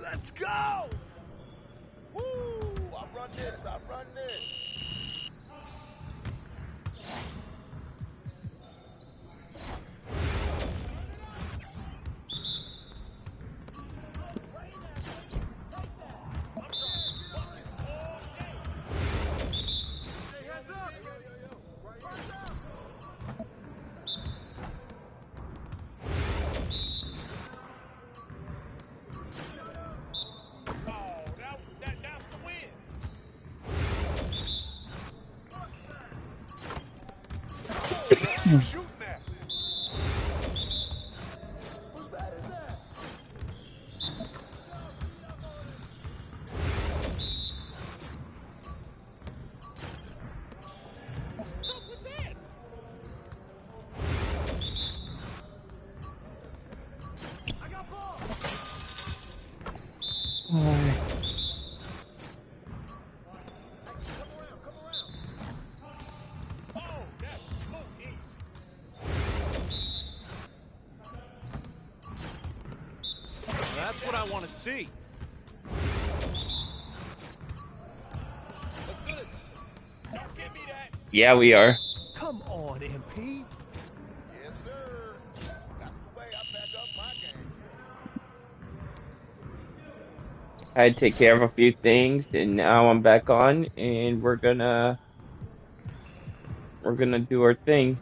Let's go! Woo! I run this, I run this. That's what I want to see. Let's do this. Don't give me that. Yeah, we are. Come on, MP. Yes, sir. That's the way I back up my game. I had to take care of a few things, and now I'm back on, and we're gonna do our thing.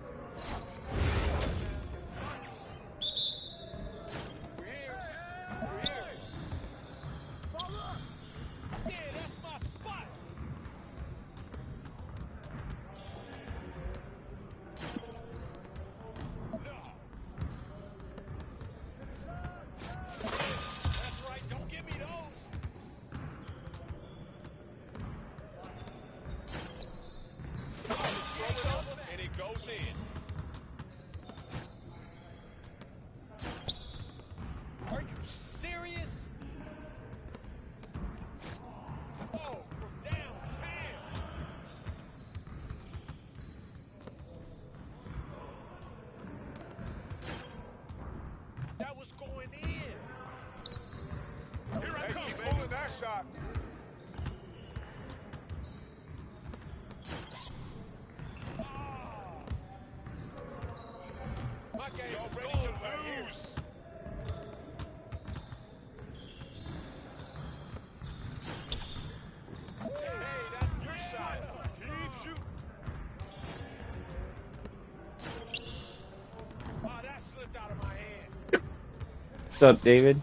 What's up, David?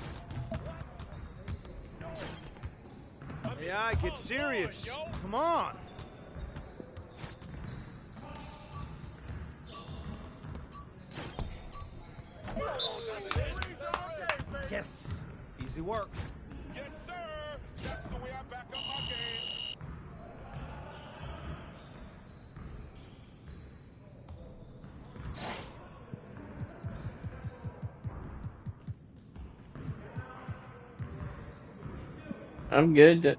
Yeah, get serious. Come on. Yes. Easy work. Yes, sir. That's the way I back up my game. I'm good.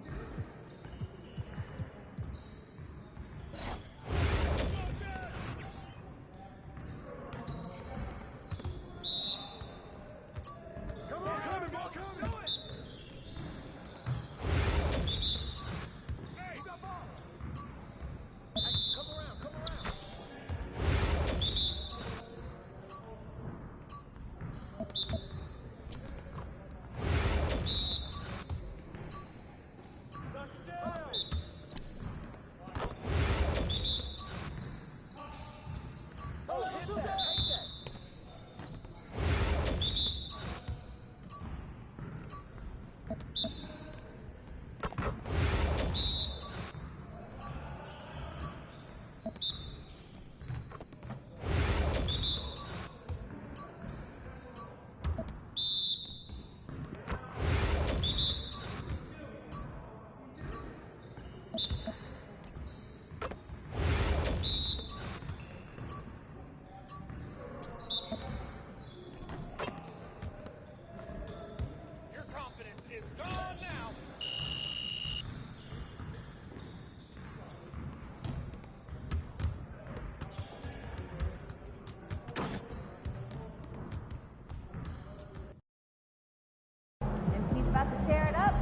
He's about to tear it up.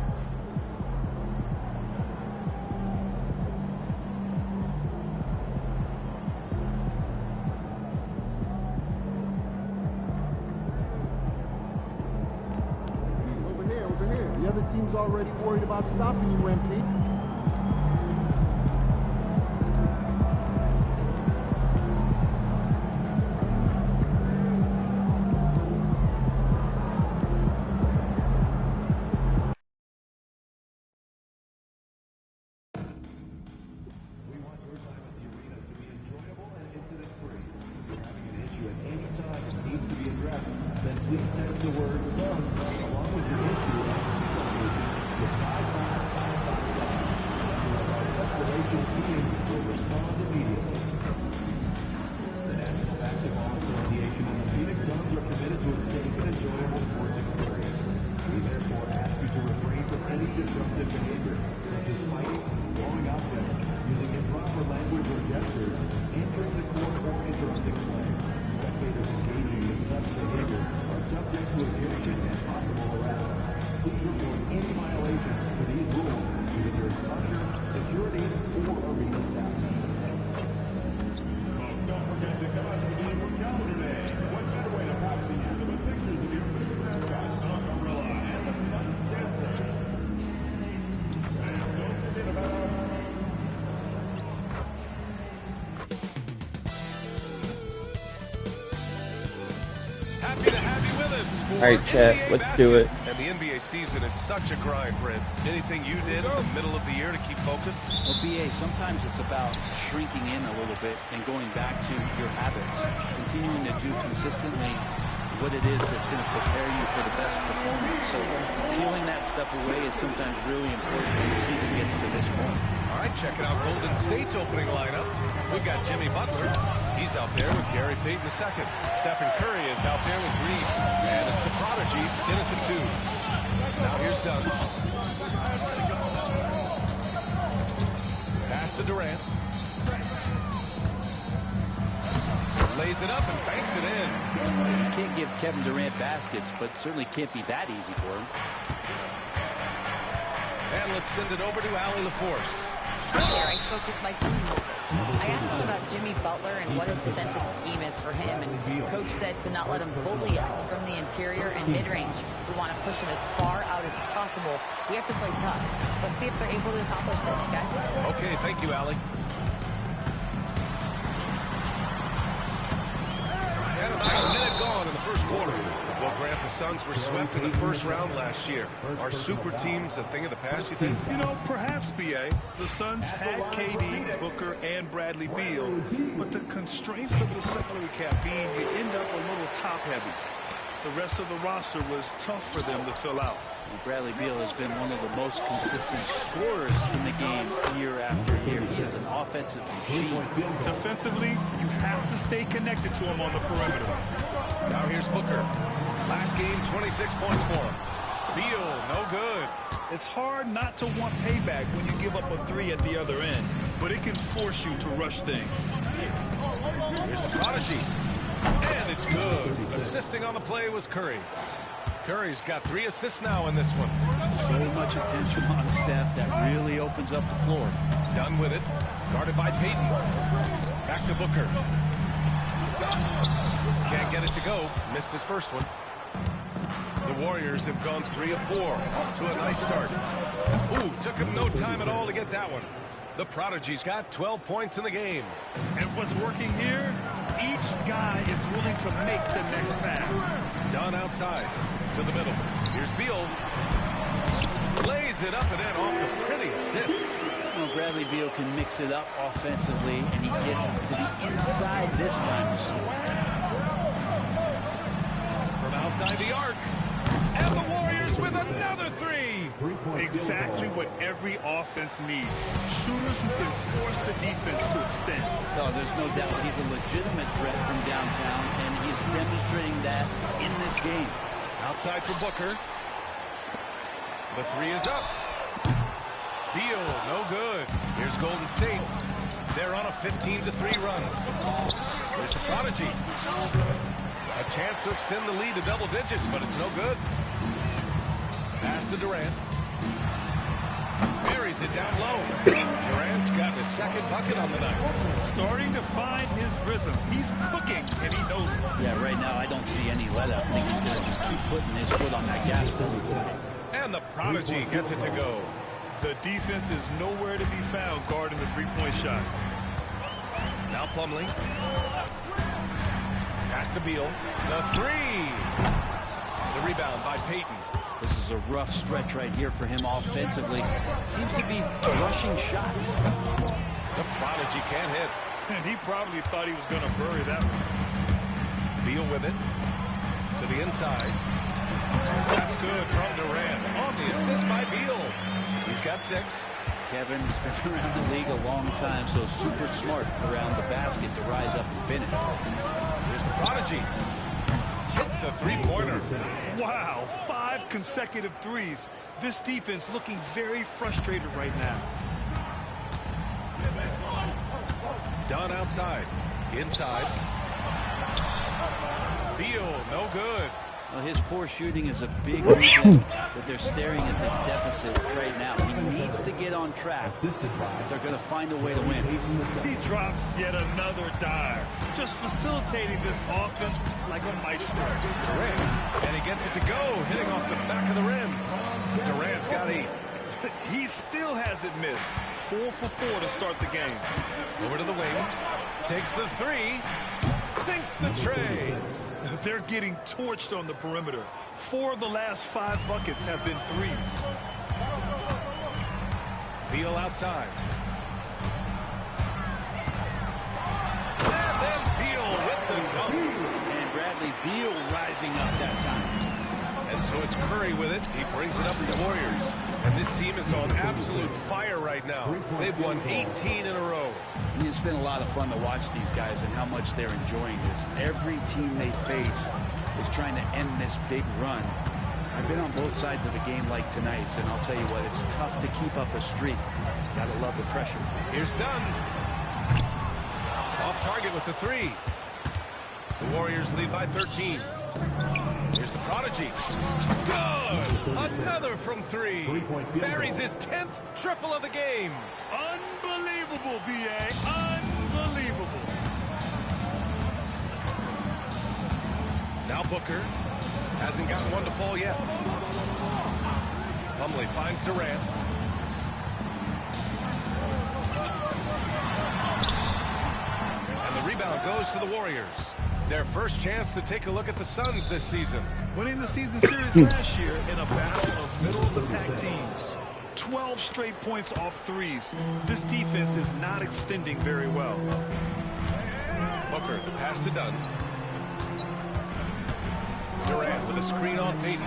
Over here. The other team's already worried about stopping you, MP. Then please text the word SUNS along with your issue and SQL location with 55555. Escalation team will respond immediately. The National Basketball Association and the Phoenix Suns are committed to a safe and enjoyable sports experience. We therefore ask you to refrain from any disruptive behavior, such as fighting, throwing objects, using improper language or gestures, entering the court, or interrupting play. Spectators engaging in such behavior are subject to eviction and possible arrest. Please report any violations to these rules to either its usher, security, or arena staff. Don't forget to come out to the game for Calendar Day. What better way to pass the year than with pictures of your favorite mascots, Gorilla, and the fun dancers. And don't forget about our Happy to have you with us. All right, chat, let's do it. And the NBA season is such a grind, Brent. Anything you did in the middle of the year to keep focus? Well, BA, sometimes it's about shrinking in a little bit and going back to your habits, continuing to do consistently what it is that's going to prepare you for the best performance. So peeling that stuff away is sometimes really important when the season gets to this point. All right, checking out Golden State's opening lineup. We've got Jimmy Butler. He's out there with Gary Payton II. Stephen Curry is out there with Green. And it's the prodigy in at the 2. Now here's Dunn. Pass to Durant. Lays it up and banks it in. You can't give Kevin Durant baskets, but certainly can't be that easy for him. And let's send it over to Allie LaForce. Earlier, I spoke with Mike Budenholzer. I asked him about Jimmy Butler and what his defensive scheme is for him, and Coach said to not let him bully us from the interior and mid-range. We want to push him as far out as possible. We have to play tough. Let's see if they're able to accomplish this, guys. Okay, thank you, Allie. And about a minute gone in the first quarter. Well, Grant, the Suns were swept in the first round last year. Are super teams a thing of the past, you think? You know, perhaps, B.A. The Suns had KD, Booker, and Bradley Beal, but the constraints of the salary cap mean you end up a little top-heavy. The rest of the roster was tough for them to fill out. Bradley Beal has been one of the most consistent scorers in the game year after year. He is an offensive machine. Defensively, you have to stay connected to him on the perimeter. Now here's Booker. Last game, 26 points for him. Beal, no good. It's hard not to want payback when you give up a three at the other end, but it can force you to rush things. Here's the prodigy. And it's good. Assisting on the play was Curry. Curry's got 3 assists now in this one. So much attention on Steph that really opens up the floor. Done with it. Guarded by Payton. Back to Booker. Can't get it to go. Missed his first one. The Warriors have gone 3 of 4. Off to a nice start. Ooh, took him no time at all to get that one. The prodigy's got 12 points in the game. And what's working here? Each guy is willing to make the next pass. Done outside to the middle. Here's Beal. Lays it up and in off the pretty assist. Well, Bradley Beal can mix it up offensively, and he gets to the inside this time to score. From outside the arc. And the Warriors with another 3. Exactly what every offense needs. Shooters who can force the defense to extend. Oh, there's no doubt he's a legitimate threat from downtown, and he's demonstrating that in this game. Outside for Booker. The 3 is up. Beal, no good. Here's Golden State. They're on a 15-3 run. Here's the prodigy. A chance to extend the lead to double digits, but it's no good. Pass to Durant. Buries it down low. Durant's got his second bucket on the night. Starting to find his rhythm. He's cooking, and he knows it. Yeah, right now I don't see any let-up. I think he's going to just keep putting his foot on that gas pedal. And the prodigy gets it to go. The defense is nowhere to be found guarding the three-point shot. Now Plumlee. Pass to Beal. The 3. The rebound by Payton. This is a rough stretch right here for him offensively. Seems to be rushing shots. The prodigy can't hit. And he probably thought he was going to bury that one. Beal with it. To the inside. That's good from Durant. On the assist by Beal. He's got 6. Kevin has been around the league a long time, so super smart around the basket to rise up and finish. Here's the prodigy. Hits a 3-pointer. Wow, 5 consecutive threes. This defense looking very frustrated right now. Done outside. Inside. Beal, no good. Well, his poor shooting is a big reason that they're staring at this deficit right now. He needs to get on track if they're going to find a way to win. He drops yet another dime, just facilitating this offense like a maestro. Durant, and he gets it to go, hitting off the back of the rim. Durant's got 8. He still hasn't missed. 4 for 4 to start the game. Over to the wing. Takes the 3. Sinks the tray. They're getting torched on the perimeter. 4 of the last 5 buckets have been threes. Beal outside. And then Beal with the dunk. And Bradley Beal rising up that time. And so it's Curry with it. He brings it up to the Warriors. And this team is on absolute fire right now. They've won 18 in a row. And it's been a lot of fun to watch these guys and how much they're enjoying this. Every team they face is trying to end this big run. I've been on both sides of a game like tonight's, and I'll tell you what, it's tough to keep up a streak. Gotta love the pressure. Here's Dunn. Off target with the 3. The Warriors lead by 13. Here's the prodigy. Good! Another from 3. Buries his 10th triple of the game. Unbelievable, B.A. Unbelievable. Now Booker hasn't gotten one to fall yet. Plumlee finds Durant. And the rebound goes to the Warriors. Their first chance to take a look at the Suns this season. Winning the season series last year in a battle of middle-of-the-pack teams. 12 straight points off threes. This defense is not extending very well. Booker, the pass to Dunn. Durant with a screen on Payton.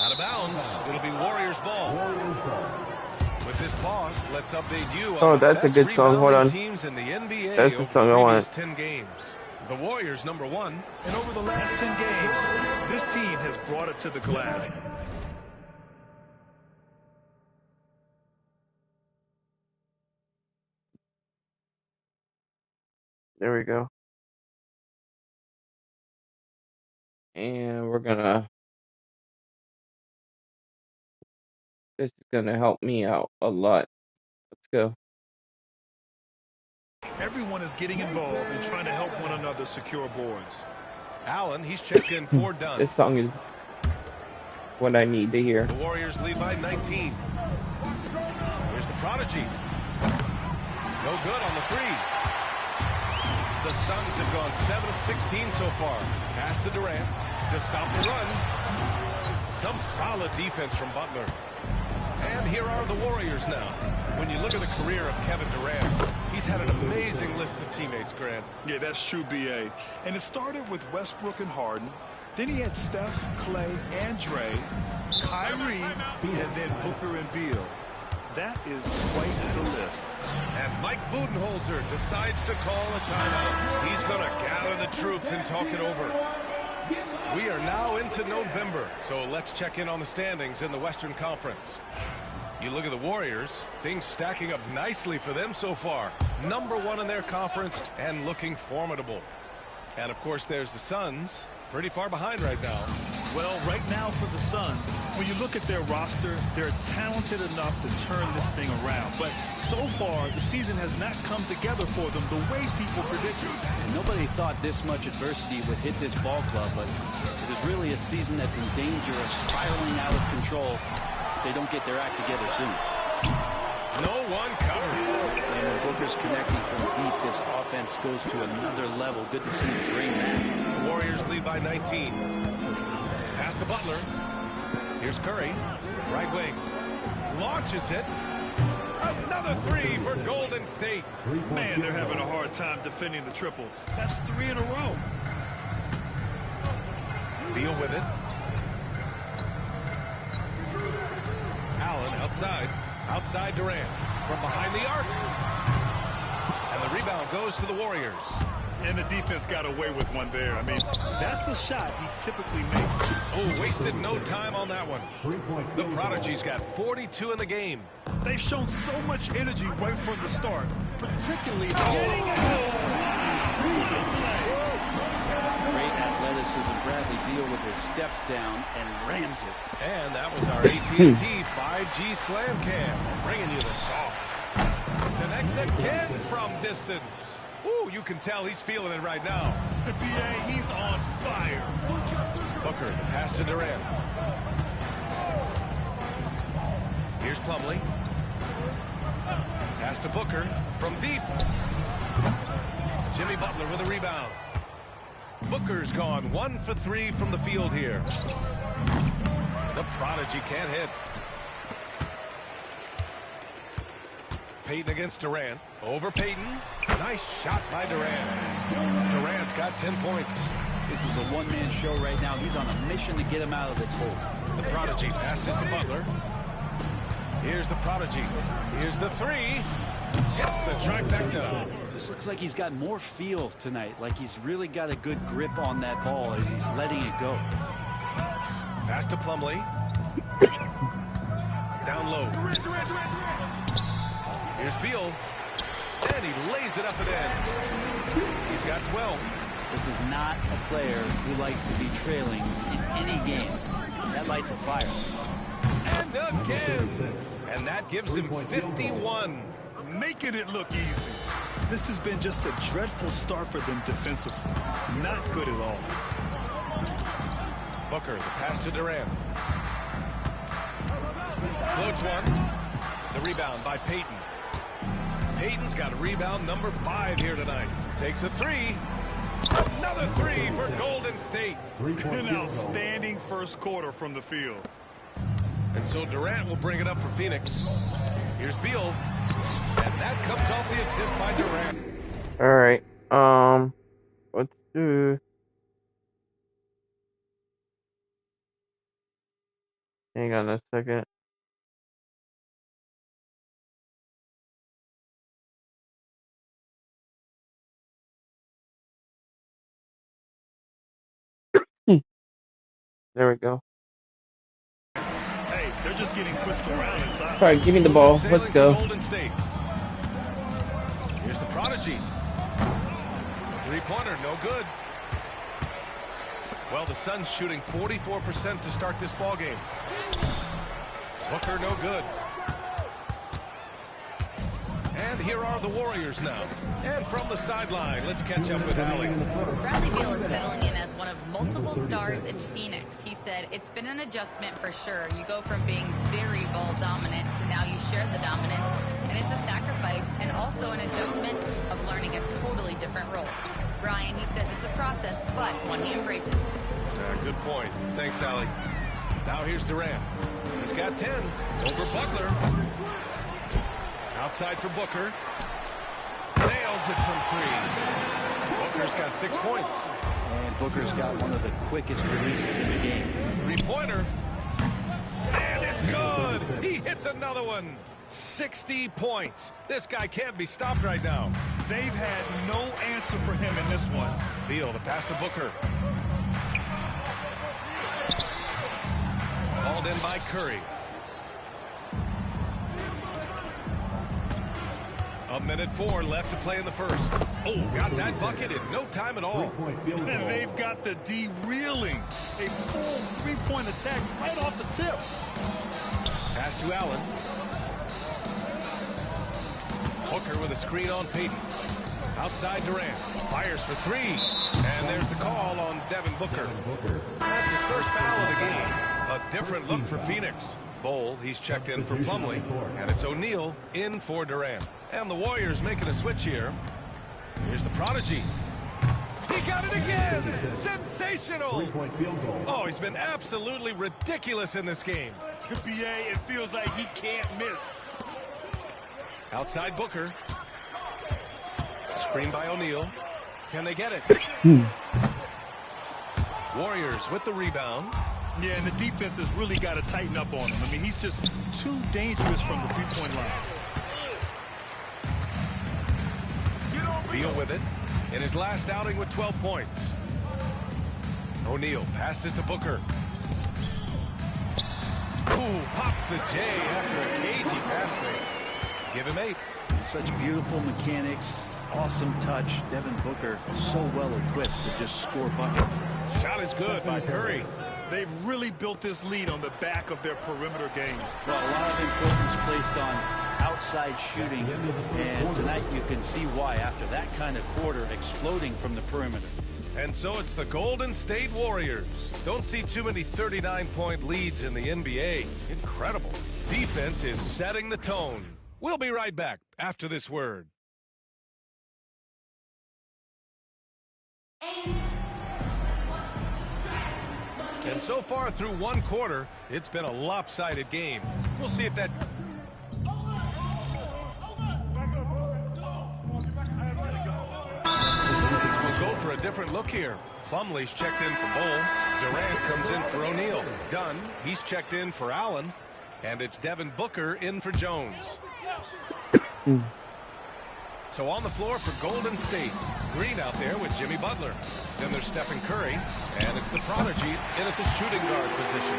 Out of bounds. It'll be Warriors ball. With this pause, let's update you on that's a good song. Hold on. teams in the NBA that's the song I want. 10 games. The Warriors, number 1. And over the last 10 games, this team has brought it to the glass. There we go. And we're gonna. This is gonna help me out a lot. Let's go. Everyone is getting involved and trying to help one another secure boards. Allen, he's checked in 4 done. This song is what I need to hear. The Warriors lead by 19. Here's the prodigy. No good on the 3. The Suns have gone 7 of 16 so far. Pass to Durant to stop the run. Some solid defense from Butler. And here are the Warriors now. When you look at the career of Kevin Durant, he's had an amazing list of teammates, Grant. Yeah, that's true, B.A. And it started with Westbrook and Harden. Then he had Steph, Clay, and Dre, Kyrie, and then Booker and Beal. That is quite the list. And Mike Budenholzer decides to call a timeout. He's going to gather the troops and talk it over. We are now into November, so let's check in on the standings in the Western Conference. You look at the Warriors, things stacking up nicely for them so far. Number 1 in their conference and looking formidable. And, of course, there's the Suns. Pretty far behind right now. Well, right now for the Suns, when you look at their roster, they're talented enough to turn this thing around. But so far, the season has not come together for them the way people predicted. And nobody thought this much adversity would hit this ball club, but it is really a season that's in danger of spiraling out of control if they don't get their act together soon. No one covered. And when Booker's connecting from deep, this offense goes to another level. Good to see him bring that. The Warriors lead by 19. Pass to Butler. Here's Curry. Right wing. Launches it. Another 3 for Golden State. Man, they're having a hard time defending the triple. That's 3 in a row. Beal with it. Allen outside. Outside Durant. From behind the arc. And the rebound goes to the Warriors. And the defense got away with one there. I mean, that's a shot he typically makes. Oh, wasted no time on that one. The Prodigy's got 42 in the game. They've shown so much energy right from the start, particularly Great athleticism. Bradley Beal with his steps down and rams it. And that was our AT&T 5G Slam Cam, bringing you the sauce. Connects again from distance. Ooh, you can tell he's feeling it right now. The BA, he's on fire. Booker, the pass to Durant. Here's Plumlee. Pass to Booker from deep. Jimmy Butler with a rebound. Booker's gone 1 for 3 from the field here. The Prodigy can't hit. Payton against Durant. Over Payton. Nice shot by Durant. Durant's got 10 points. This is a one-man show right now. He's on a mission to get him out of this hole. The Prodigy passes to Butler. Here's the Prodigy. Here's the 3. Hits the trifecta. This looks like he's got more feel tonight. Like he's really got a good grip on that ball as he's letting it go. Pass to Plumlee. Down low. Here's Beal. And he lays it up and in. He's got 12. This is not a player who likes to be trailing in any game. That lights a fire. And again. And that gives him 51. Making it look easy. This has been just a dreadful start for them defensively. Not good at all. Booker, the pass to Durant. Floats one. The rebound by Payton. Payton's got a rebound number 5 here tonight. Takes a 3. Another 3 for Golden State. An outstanding first quarter from the field. And so Durant will bring it up for Phoenix. Here's Beal. And that comes off the assist by Durant. Alright, let's do... Hang on a second. There we go. Hey, they're just getting pushed around inside. All right, give me the ball. Let's go. Golden State. Here's the prodigy. Three-pointer, no good. Well, the Suns shooting 44% to start this ball game. Booker, no good. And here are the Warriors now. And from the sideline, let's catch up with Allie. Bradley Beal is settling in as one of multiple stars in Phoenix. He said, it's been an adjustment for sure. You go from being very ball dominant to now you share the dominance. And it's a sacrifice and also an adjustment of learning a totally different role. Brian, he says it's a process, but one he embraces. Good point. Thanks, Allie. Now here's Durant. He's got 10 over Butler. Outside for Booker. Nails it from three. Booker's got 6 points. And Booker's got one of the quickest releases in the game. Three-pointer. And it's good. He hits another one. 60 points. This guy can't be stopped right now. They've had no answer for him in this one. Beal, the pass to Booker. Called in by Curry. A minute 4 left to play in the first. Oh, got that bucket in no time at all. And they've got the D reeling. A full three-point attack right off the tip. Pass to Allen. Booker with a screen on Payton. Outside Durant. Fires for three. And there's the call on Devin Booker. That's his first foul of the game. A different look for Phoenix. Bowl, he's checked in for Plumlee. And it's O'Neal in for Durant. And the Warriors making a switch here. Here's the prodigy. He got it again! Sensational! Oh, he's been absolutely ridiculous in this game. BA, it feels like he can't miss. Outside Booker. Screen by O'Neal. Can they get it? Warriors with the rebound. Yeah, and the defense has really got to tighten up on him. I mean, he's just too dangerous from the three-point line. Beal with it. In his last outing with 12 points. O'Neal passes to Booker. Ooh, pops the J after a cagey pass fake. Give him 8. Such beautiful mechanics, awesome touch. Devin Booker so well equipped to just score buckets. Shot is good by Curry. They've really built this lead on the back of their perimeter game. Well, a lot of importance placed on outside shooting, and tonight you can see why after that kind of quarter exploding from the perimeter. And so it's the Golden State Warriors. Don't see too many 39-point leads in the NBA. Incredible. Defense is setting the tone. We'll be right back after this word. And so far through one quarter, it's been a lopsided game. We'll see if that... We'll go for a different look here. Plumlee's checked in for Bowl. Durant comes in for O'Neal. Dunn, he's checked in for Allen. And it's Devin Booker in for Jones. So on the floor for Golden State. Green out there with Jimmy Butler. Then there's Stephen Curry. And it's the prodigy in at the shooting guard position.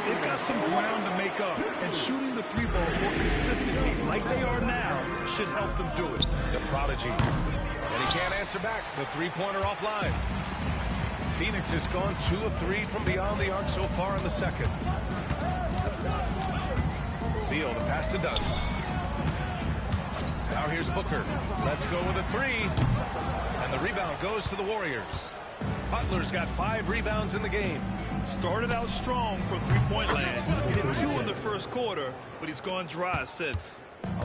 They've got some ground to make up. And shooting the three ball more consistently, like they are now, should help them do it. The prodigy. And he can't answer back. The three-pointer offline. Phoenix has gone 2 of 3 from beyond the arc so far in the second. Beal, the pass to Dunn. Now here's Booker. Let's go with a 3. And the rebound goes to the Warriors. Butler's got 5 rebounds in the game. Started out strong from three-point land. He hit 2 in the first quarter, but he's gone dry since.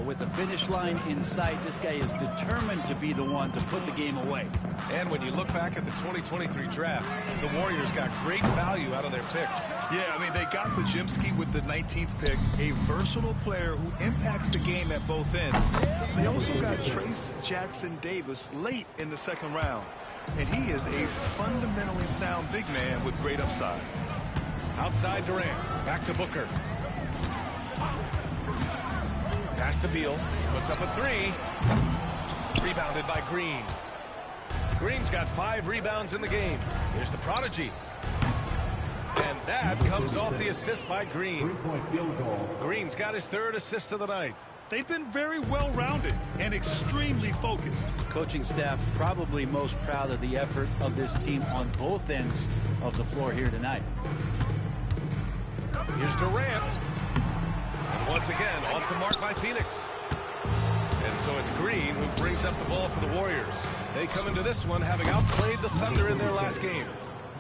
With the finish line in sight, this guy is determined to be the one to put the game away. And when you look back at the 2023 draft, the Warriors got great value out of their picks. Yeah, I mean, they got Podziemski with the 19th pick, a versatile player who impacts the game at both ends. They also got Trace Jackson Davis late in the second round. And he is a fundamentally sound big man with great upside. Outside Durant, back to Booker. Pass to Beal, puts up a 3. Rebounded by Green. Green's got 5 rebounds in the game. Here's the prodigy. And that comes off the assist by Green. Three-point field goal. Green's got his third assist of the night. They've been very well-rounded and extremely focused. Coaching staff probably most proud of the effort of this team on both ends of the floor here tonight. Here's Durant. And once again, off the mark by Phoenix. And so it's Green who brings up the ball for the Warriors. They come into this one having outplayed the Thunder in their last game.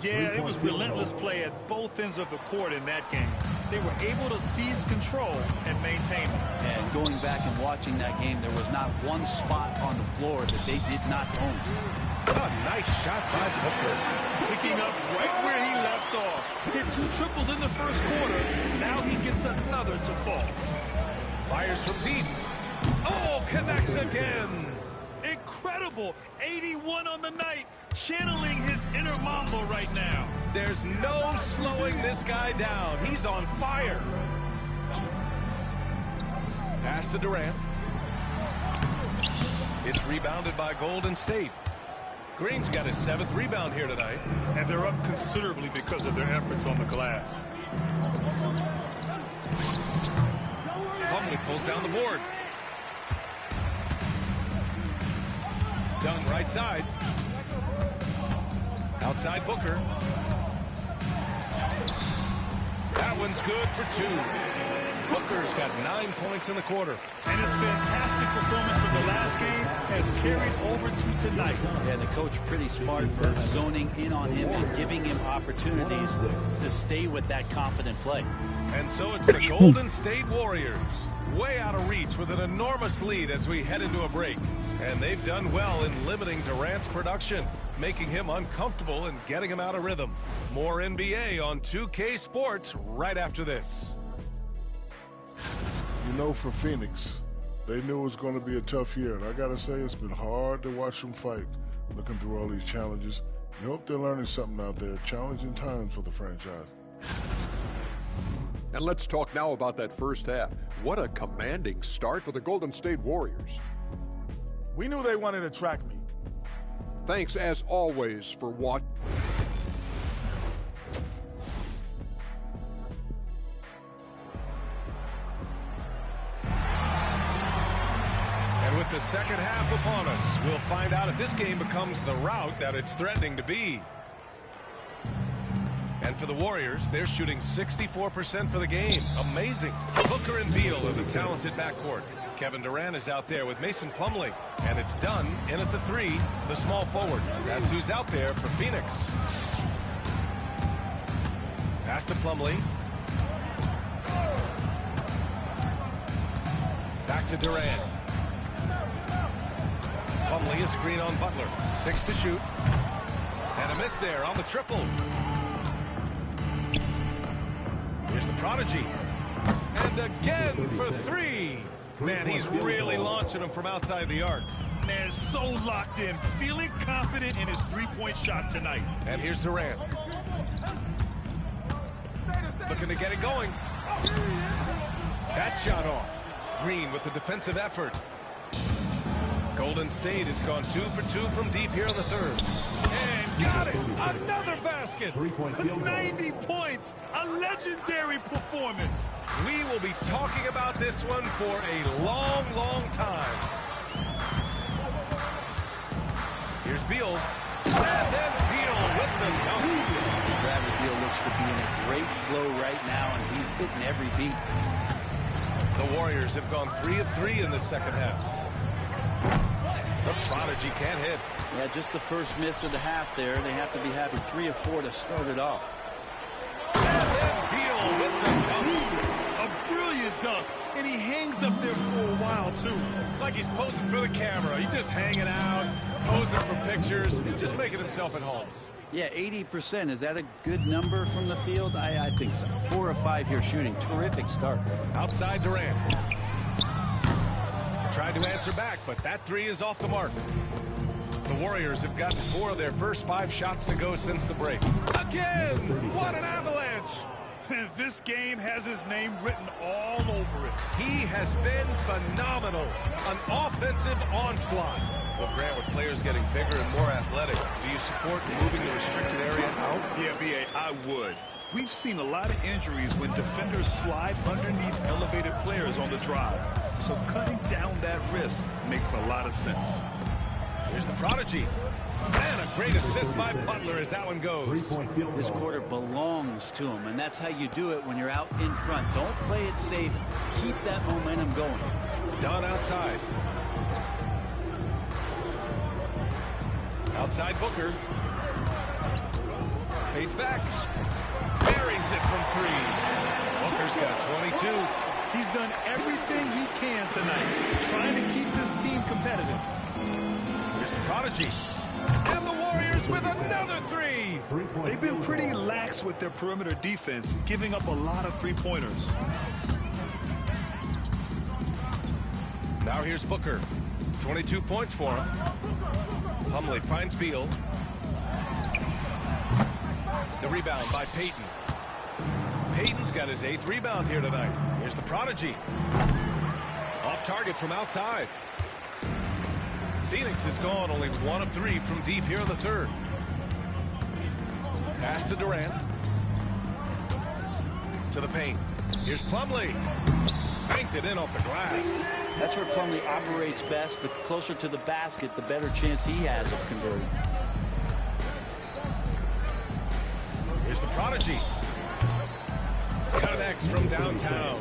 Yeah, it was relentless play at both ends of the court in that game. They were able to seize control and maintain it. And going back and watching that game, there was not one spot on the floor that they did not own. A nice shot by Booker. Picking up right where he left off. Hit 2 triples in the first quarter. Now he gets another to fall. Fires from deep. Oh, connects again. Incredible. 81 on the night. Channeling his inner Mamba right now. There's no slowing this guy down. He's on fire. Pass to Durant. It's rebounded by Golden State. Green's got his 7th rebound here tonight. And they're up considerably because of their efforts on the glass. Plumlee pulls down the board. Dunn right side. Outside Booker. That one's good for 2. Booker's got 9 points in the quarter. And his fantastic performance from the last game has carried over to tonight. Yeah, the coach pretty smart for zoning in on him and giving him opportunities to stay with that confident play. And so it's the Golden State Warriors, way out of reach with an enormous lead as we head into a break. And they've done well in limiting Durant's production, making him uncomfortable and getting him out of rhythm. More NBA on 2K Sports right after this. You know, for Phoenix, they knew it was going to be a tough year. And I got to say, it's been hard to watch them fight, looking through all these challenges. You hope they're learning something out there. Challenging times for the franchise. And let's talk now about that first half. What a commanding start for the Golden State Warriors. We knew they wanted a track meet. Thanks, as always, for watching. And with the second half upon us, we'll find out if this game becomes the rout that it's threatening to be. And for the Warriors, they're shooting 64% for the game. Amazing. Booker and Beal are the talented backcourt. Kevin Durant is out there with Mason Plumlee. And it's Dunn in at the 3, the small forward. That's who's out there for Phoenix. Pass to Plumlee. Back to Durant. Plumlee, a screen on Butler. 6 to shoot. And a miss there on the triple. Here's the prodigy. And again for 3. Man, he's really launching them from outside the arc. Man, so locked in, feeling confident in his three-point shot tonight. And here's Durant. Looking to get it going. That shot off. Green with the defensive effort. Golden State has gone 2 for 2 from deep here in the third. And got it! Another basket! 90 points! A legendary performance! We will be talking about this one for a long, long time. Here's Beal. And then Beal with the dunk. Bradley Beal looks to be in a great flow right now, and he's hitting every beat. The Warriors have gone 3 of 3 in the second half. The prodigy can't hit. Yeah, just the first miss of the half there. They have to be happy 3 of 4 to start it off. And then Beal with the dunk. A brilliant dunk, and he hangs up there for a while, too. Like he's posing for the camera. He's just hanging out, posing for pictures. He's just making himself at home. Yeah, 80%. Is that a good number from the field? I think so. 4 of 5 here shooting. Terrific start. Outside Durant. Tried to answer back, but that 3 is off the mark. The Warriors have gotten 4 of their first 5 shots to go since the break. Again! What an avalanche! This game has his name written all over it. He has been phenomenal. An offensive onslaught. Well, Grant, with players getting bigger and more athletic, do you support moving the restricted area out? Yeah, B.A., I would. We've seen a lot of injuries when defenders slide underneath elevated players on the drive. So cutting down that risk makes a lot of sense. Here's the prodigy. And a great assist by Butler as that one goes. This quarter belongs to him, and that's how you do it when you're out in front. Don't play it safe. Keep that momentum going. Dunn outside. Outside Booker. Fades back. Buries it from 3. Booker's got 22. He's done everything he can tonight, trying to keep this team competitive. Here's the prodigy. And the Warriors with another 3. They've been pretty lax with their perimeter defense, giving up a lot of three-pointers. Now here's Booker. 22 points for him. Plumlee finds Beal. The rebound by Payton. Payton's got his 8th rebound here tonight. Here's the prodigy. Off target from outside. Phoenix has gone only 1 of 3 from deep here in the 3rd. Pass to Durant. To the paint. Here's Plumlee. Banked it in off the glass. That's where Plumlee operates best. The closer to the basket, the better chance he has of converting. Here's the prodigy. Connects from downtown.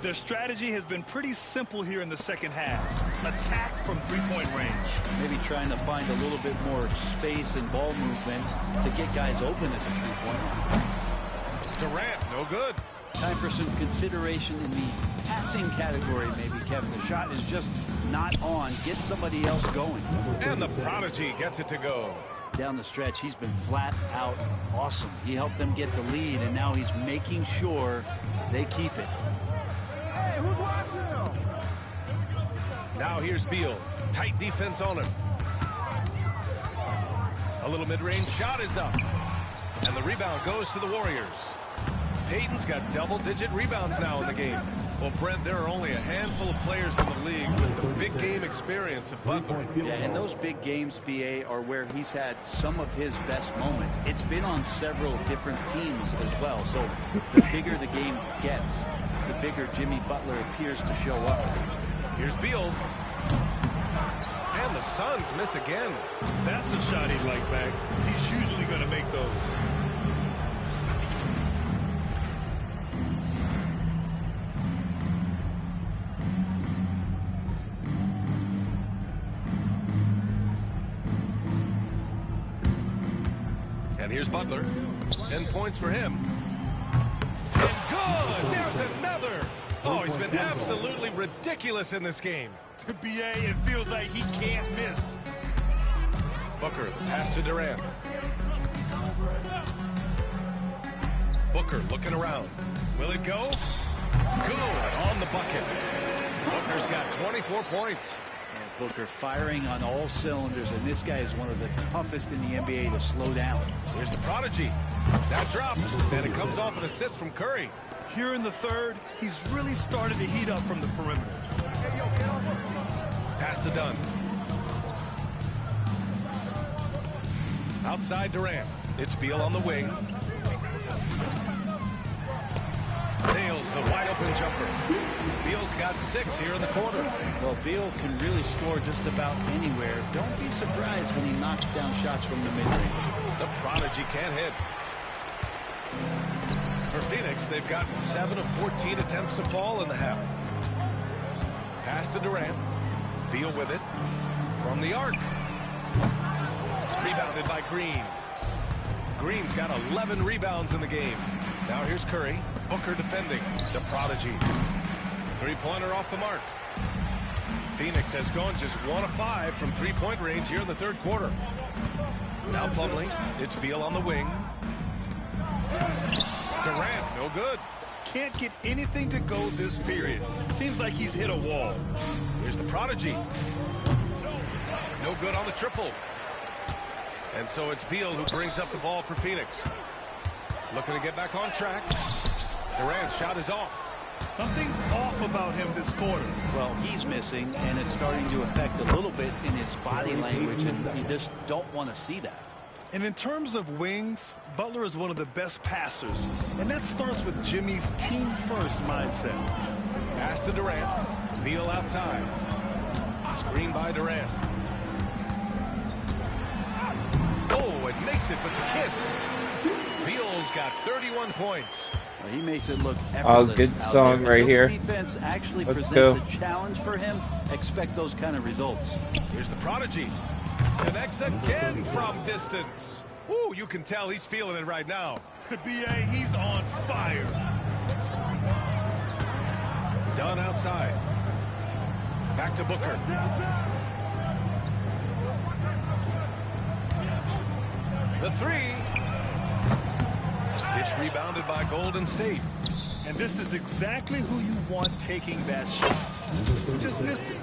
Their strategy has been pretty simple here in the second half. Attack from three-point range. Maybe trying to find a little bit more space and ball movement to get guys open at the three-point line. Durant, no good. Time for some consideration in the passing category, maybe, Kevin. The shot is just not on. Get somebody else going. And the prodigy gets it to go. Down the stretch, he's been flat out awesome. He helped them get the lead, and now he's making sure they keep it. Hey, who's watching them? Now here's Beal. Tight defense on him. A little mid-range shot is up. And the rebound goes to the Warriors. Payton's got double-digit rebounds now in the game. Well, Brent, there are only a handful of players in the league with the big game experience of Butler. Yeah, and those big games, BA, are where he's had some of his best moments. It's been on several different teams as well. So the bigger the game gets, the bigger Jimmy Butler appears to show up. Here's Beal. And the Suns miss again. That's a shot he'd like back. He's usually going to make those. And here's Butler. 10 points for him. And good! There's another! Oh, he's been absolutely ridiculous in this game. BA, it feels like he can't miss. Booker, pass to Durant. Booker looking around. Will it go? Good on the bucket. Booker's got 24 points. And Booker firing on all cylinders, and this guy is one of the toughest in the NBA to slow down. Here's the prodigy. That drops, and it comes off an assist from Curry. Here in the 3rd, he's really started to heat up from the perimeter. Pass to Dunn. Outside Durant. It's Beal on the wing. Nails the wide open jumper. Beal's got 6 here in the quarter. Well, Beal can really score just about anywhere. Don't be surprised when he knocks down shots from the mid-range. The prodigy can't hit. For Phoenix, they've gotten 7 of 14 attempts to fall in the half. Pass to Durant. Beal with it. From the arc. Rebounded by Green. Green's got 11 rebounds in the game. Now here's Curry. Booker defending. The prodigy. Three-pointer off the mark. Phoenix has gone just 1 of 5 from three-point range here in the 3rd quarter. Now Plumlee. It's Beal on the wing. Durant, no good. Can't get anything to go this period. Seems like he's hit a wall. Here's the prodigy. No good on the triple. And so it's Beal who brings up the ball for Phoenix. Looking to get back on track. Durant's shot is off. Something's off about him this quarter. Well, he's missing, and it's starting to affect a little bit in his body language, and you just don't want to see that. And in terms of wings, Butler is one of the best passers. And that starts with Jimmy's team-first mindset. Pass to Durant. Beal outside. Screen by Durant. Oh, it makes it with the kiss. Beal's got 31 points. Well, he makes it look effortless. Good song right here. The defense actually Let's presents go. a challenge for him. Expect those kind of results. Here's the prodigy. Connects again from distance. Ooh, you can tell he's feeling it right now. B.A., he's on fire. Dunn outside. Back to Booker. The three. It's rebounded by Golden State. And this is exactly who you want taking that shot. Just missed it.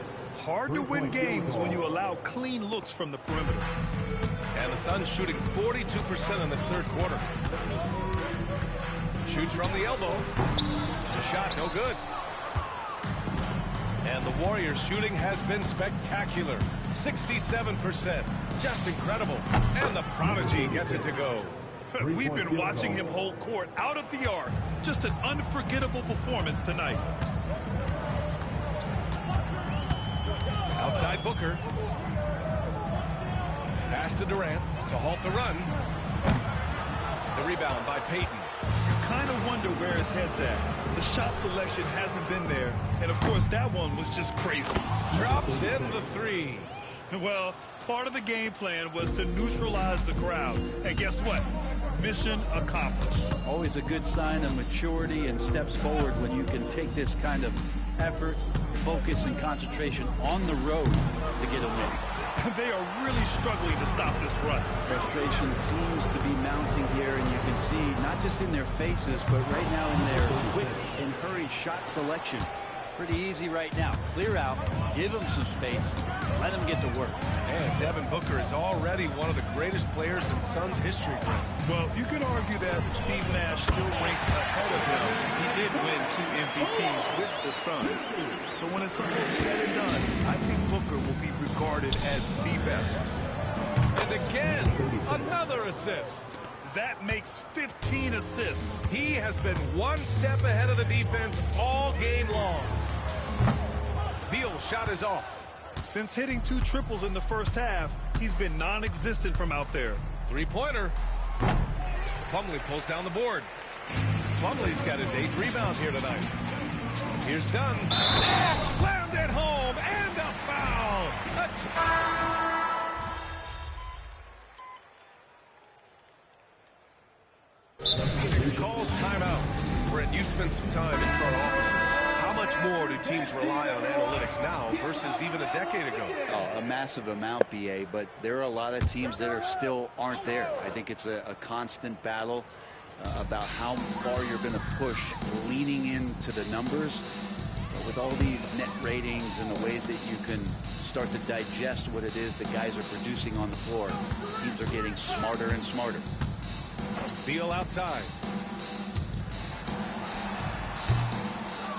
Hard to win games when you allow clean looks from the perimeter. And the Suns shooting 42% in this third quarter. Shoots from the elbow. The shot no good. And the Warriors shooting has been spectacular. 67%. Just incredible. And the prodigy gets it to go. We've been watching him hold court out of the arc. Just an unforgettable performance tonight. Outside Booker. Pass to Durant to halt the run. The rebound by Payton. You kind of wonder where his head's at. The shot selection hasn't been there. And, of course, that one was just crazy. Drops in the three. Well, part of the game plan was to neutralize the crowd. And guess what? Mission accomplished. Always a good sign of maturity and steps forward when you can take this kind of effort, focus, and concentration on the road to get a win. They are really struggling to stop this run. Frustration seems to be mounting here, and you can see not just in their faces, but right now in their quick and hurried shot selection. Pretty easy right now. Clear out, give them some space, let them get to work. And Devin Booker is already one of the greatest players in Suns history. Well, you could argue that Steve Nash still ranks ahead of him. He did win 2 MVPs with the Suns. But when it's all said and done, I think Booker will be regarded as the best. And again, another assist. That makes 15 assists. He has been one step ahead of the defense all game long. Beal's shot is off. Since hitting 2 triples in the first half, he's been non-existent from out there. Three-pointer. Plumlee pulls down the board. Plumlee's got his 8th rebound here tonight. Here's Dunn. And slammed it home. And a foul. Phoenix calls timeout. Brent, you spent some time in front offices. How much more do teams rely on analytics now versus even a decade ago? Oh, a massive amount, BA, but there are a lot of teams that are still aren't there. I think it's a constant battle about how far you're going to push, leaning into the numbers. But with all these net ratings and the ways that you can start to digest what it is that guys are producing on the floor, teams are getting smarter and smarter. Beal outside.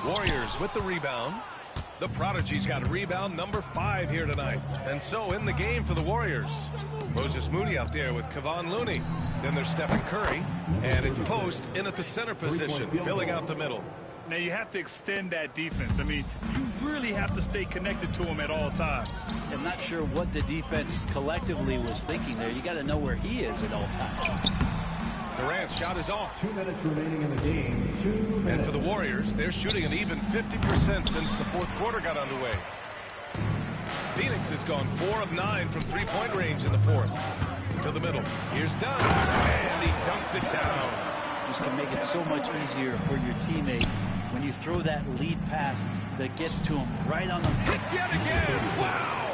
Warriors with the rebound. The Prodigy's got rebound number 5 here tonight. And so in the game for the Warriors. Moses Moody out there with Kevon Looney. Then there's Stephen Curry. And it's Post in at the center position, filling out the middle. Now you have to extend that defense. I mean, you really have to stay connected to him at all times. I'm not sure what the defense collectively was thinking there. You got to know where he is at all times. Durant's shot is off. 2 minutes remaining in the game. 2 minutes. And for the Warriors, they're shooting an even 50% since the fourth quarter got underway. Phoenix has gone 4 of 9 from three-point range in the fourth. To the middle. Here's Dunn. And he dunks it down. This can make it so much easier for your teammate when you throw that lead pass that gets to him right on the... Hits yet again. Wow.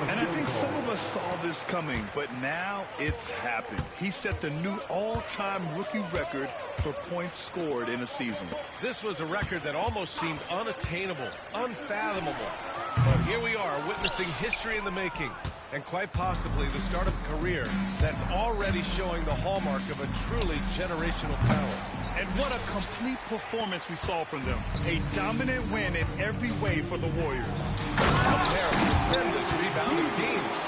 And I think some of us saw this coming, but now it's happened. He set the new all-time rookie record for points scored in a season. This was a record that almost seemed unattainable, unfathomable. But here we are witnessing history in the making, and quite possibly the start of a career that's already showing the hallmark of a truly generational talent. And what a complete performance we saw from them. A dominant win in every way for the Warriors. A pair of tremendous rebounding teams.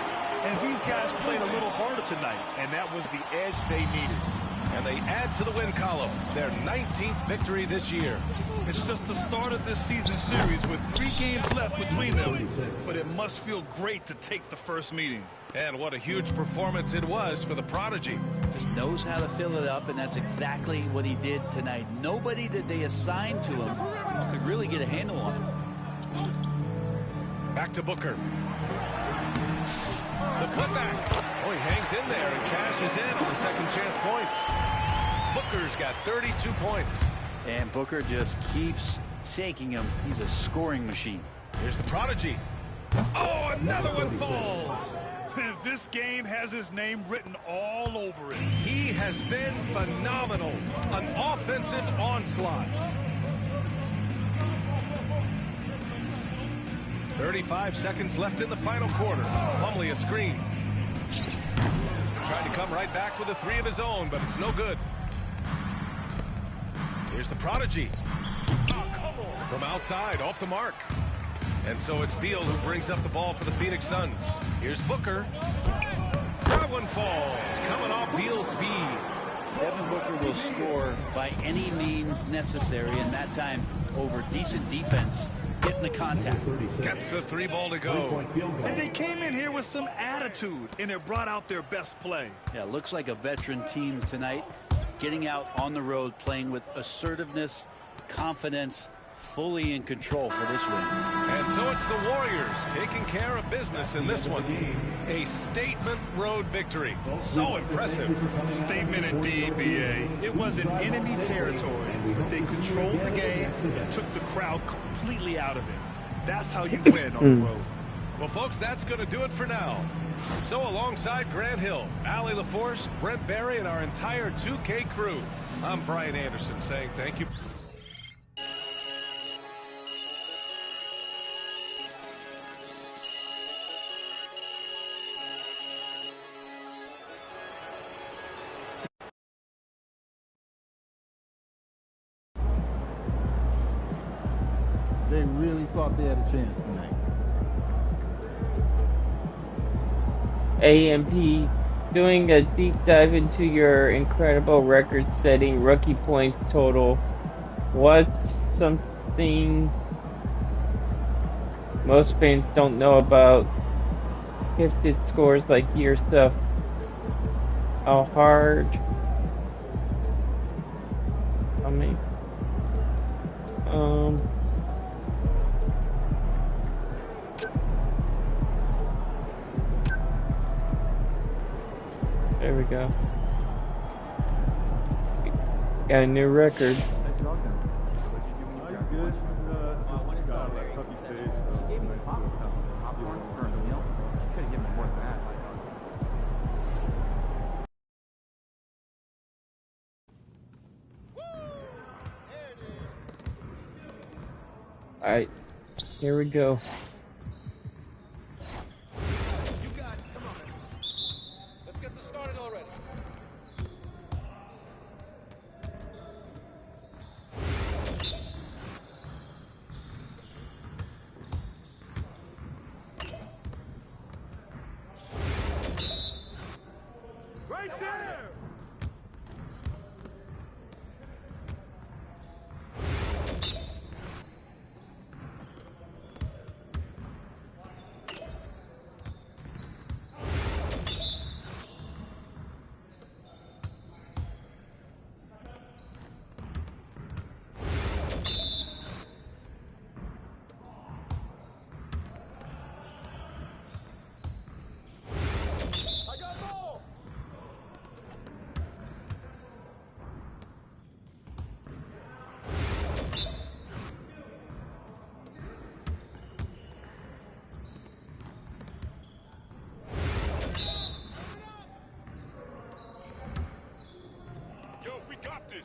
And these guys played a little harder tonight, and that was the edge they needed. And they add to the win column, their 19th victory this year. It's just the start of this season series with 3 games left between them, but it must feel great to take the first meeting. And what a huge performance it was for the Prodigy. Just knows how to fill it up, and that's exactly what he did tonight. Nobody that they assigned to him could really get a handle on him. Back to Booker. The putback. Oh, he hangs in there and cashes in on the second chance points. Booker's got 32 points. And Booker just keeps taking him. He's a scoring machine. Here's the Prodigy. Oh, another one falls. This game has his name written all over it. He has been phenomenal. An offensive onslaught. 35 seconds left in the final quarter. Plumlee a screen. Tried to come right back with a 3 of his own, but it's no good. Here's the Prodigy. From outside, off the mark. And so it's Beal who brings up the ball for the Phoenix Suns. Here's Booker. That one falls, coming off Beal's feed. Devin Booker will score by any means necessary, and that time over decent defense, getting the contact. Gets the 3 ball to go. And they came in here with some attitude, and it brought out their best play. Yeah, looks like a veteran team tonight, getting out on the road, playing with assertiveness, confidence, fully in control for this win. And so it's the Warriors taking care of business in this one. A statement road victory. So impressive. Statement indeed, BA. It was in enemy territory, but they controlled the game and took the crowd completely out of it. That's how you win on the road. Well, folks, that's going to do it for now. So alongside Grant Hill, Allie LaForce, Brent Barry, and our entire 2K crew, I'm Brian Anderson saying thank you. They really thought they had a chance tonight. AMP, doing a deep dive into your incredible record-setting rookie points total. What's something most fans don't know about gifted scores like your stuff? How hard? How many? There we go. Got a new record. Alright, here we go.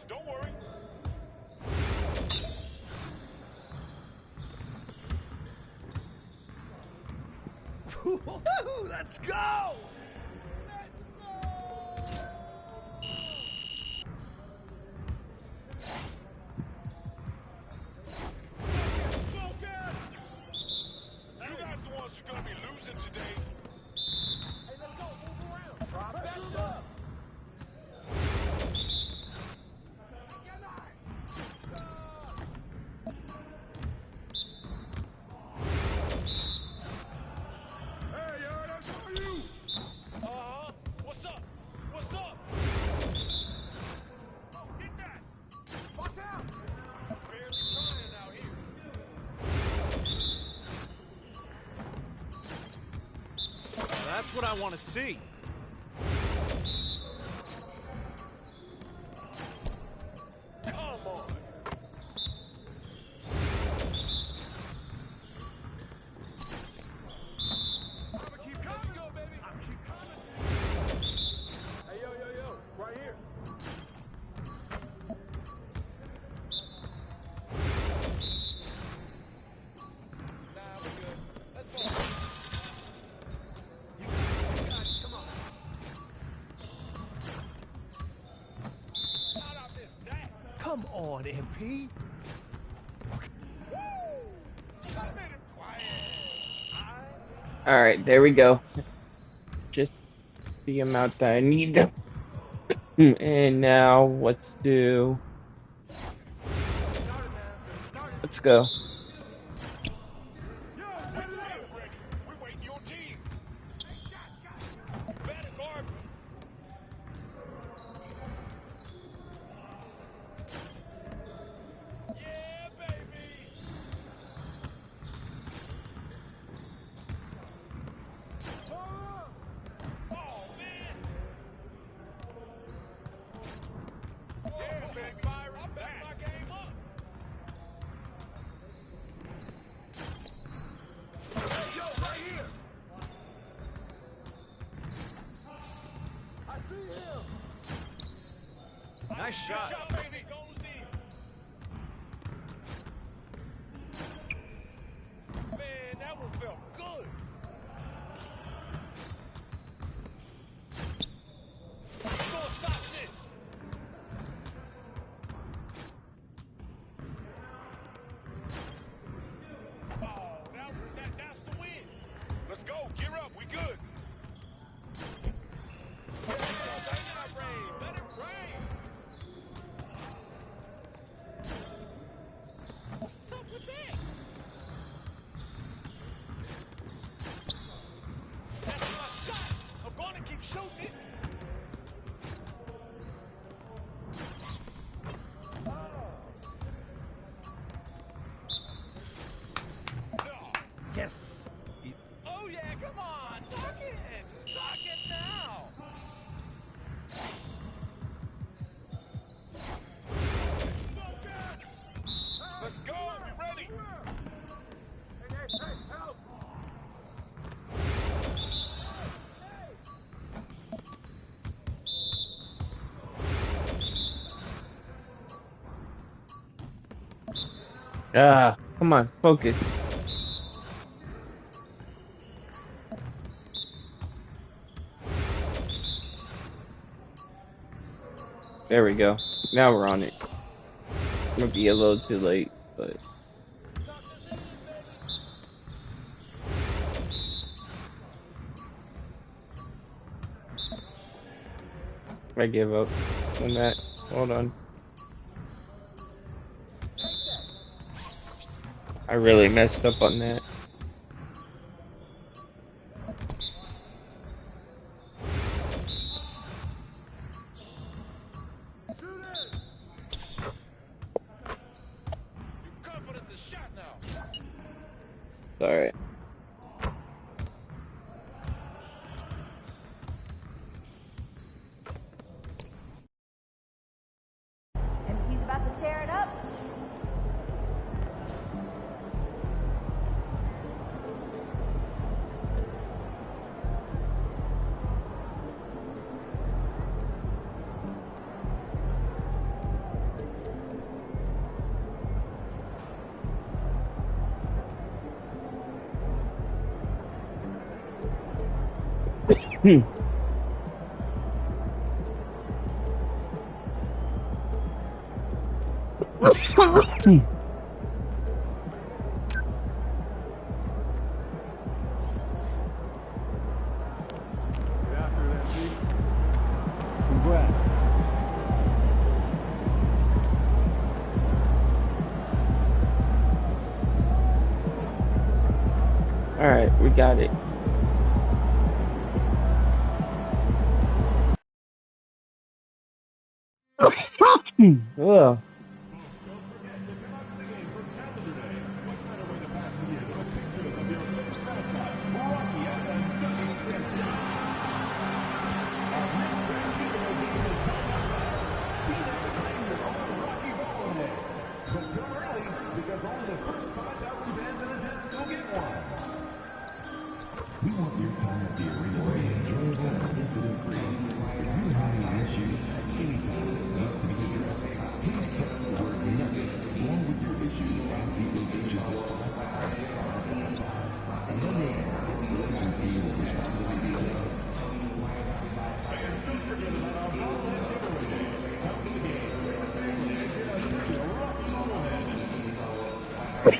Don't worry. Let's go! You guys the ones who are gonna be losing today. Hey, That's what I want to see. Come on. Keep coming, go, baby. I keep coming. Hey, yo, right here. Nah, we're good. Let's go. You got it. Come on. Out of this, that. Come on, MP. All right, there we go. Just the amount that I need to. And now let's do. Let's go. Nice shot. Baby. Goes in. Man, that one felt good. Who's gonna stop this? Oh, that's the win. Let's go. Gear up. We good. Let it rain. Let it rain. What's up with that? That's my shot. I'm going to keep shooting it. Yes. Oh, yeah, come on. Talk it. Talk it now. Let's go. We ready. Hey, help. Ah, come on, focus. There we go. Now we're on it. Might be a little too late, but I give up on that. Hold on. I really messed up on that. Alright. And he's about to tear it up. Alright, we got it. Ugh. Good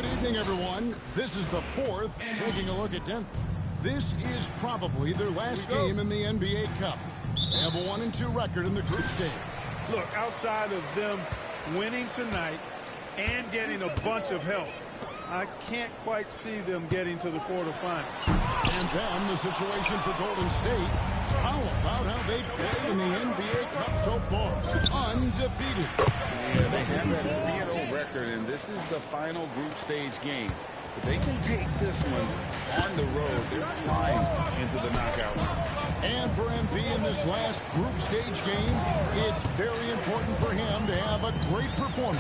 evening, everyone. This is the fourth, taking a look at 10th. This is probably their last game in the NBA Cup. They have a 1-2 record in the group stage. Look, outside of them winning tonight and getting a bunch of help, I can't quite see them getting to the quarterfinals. And then the situation for Golden State. How about how they've played in the NBA Cup so far? Undefeated. Yeah, they have that 3-0 record, and this is the final group stage game. If they can take this one on the road, they're flying into the knockout round. And for MP in this last group stage game, it's very important for him to have a great performance.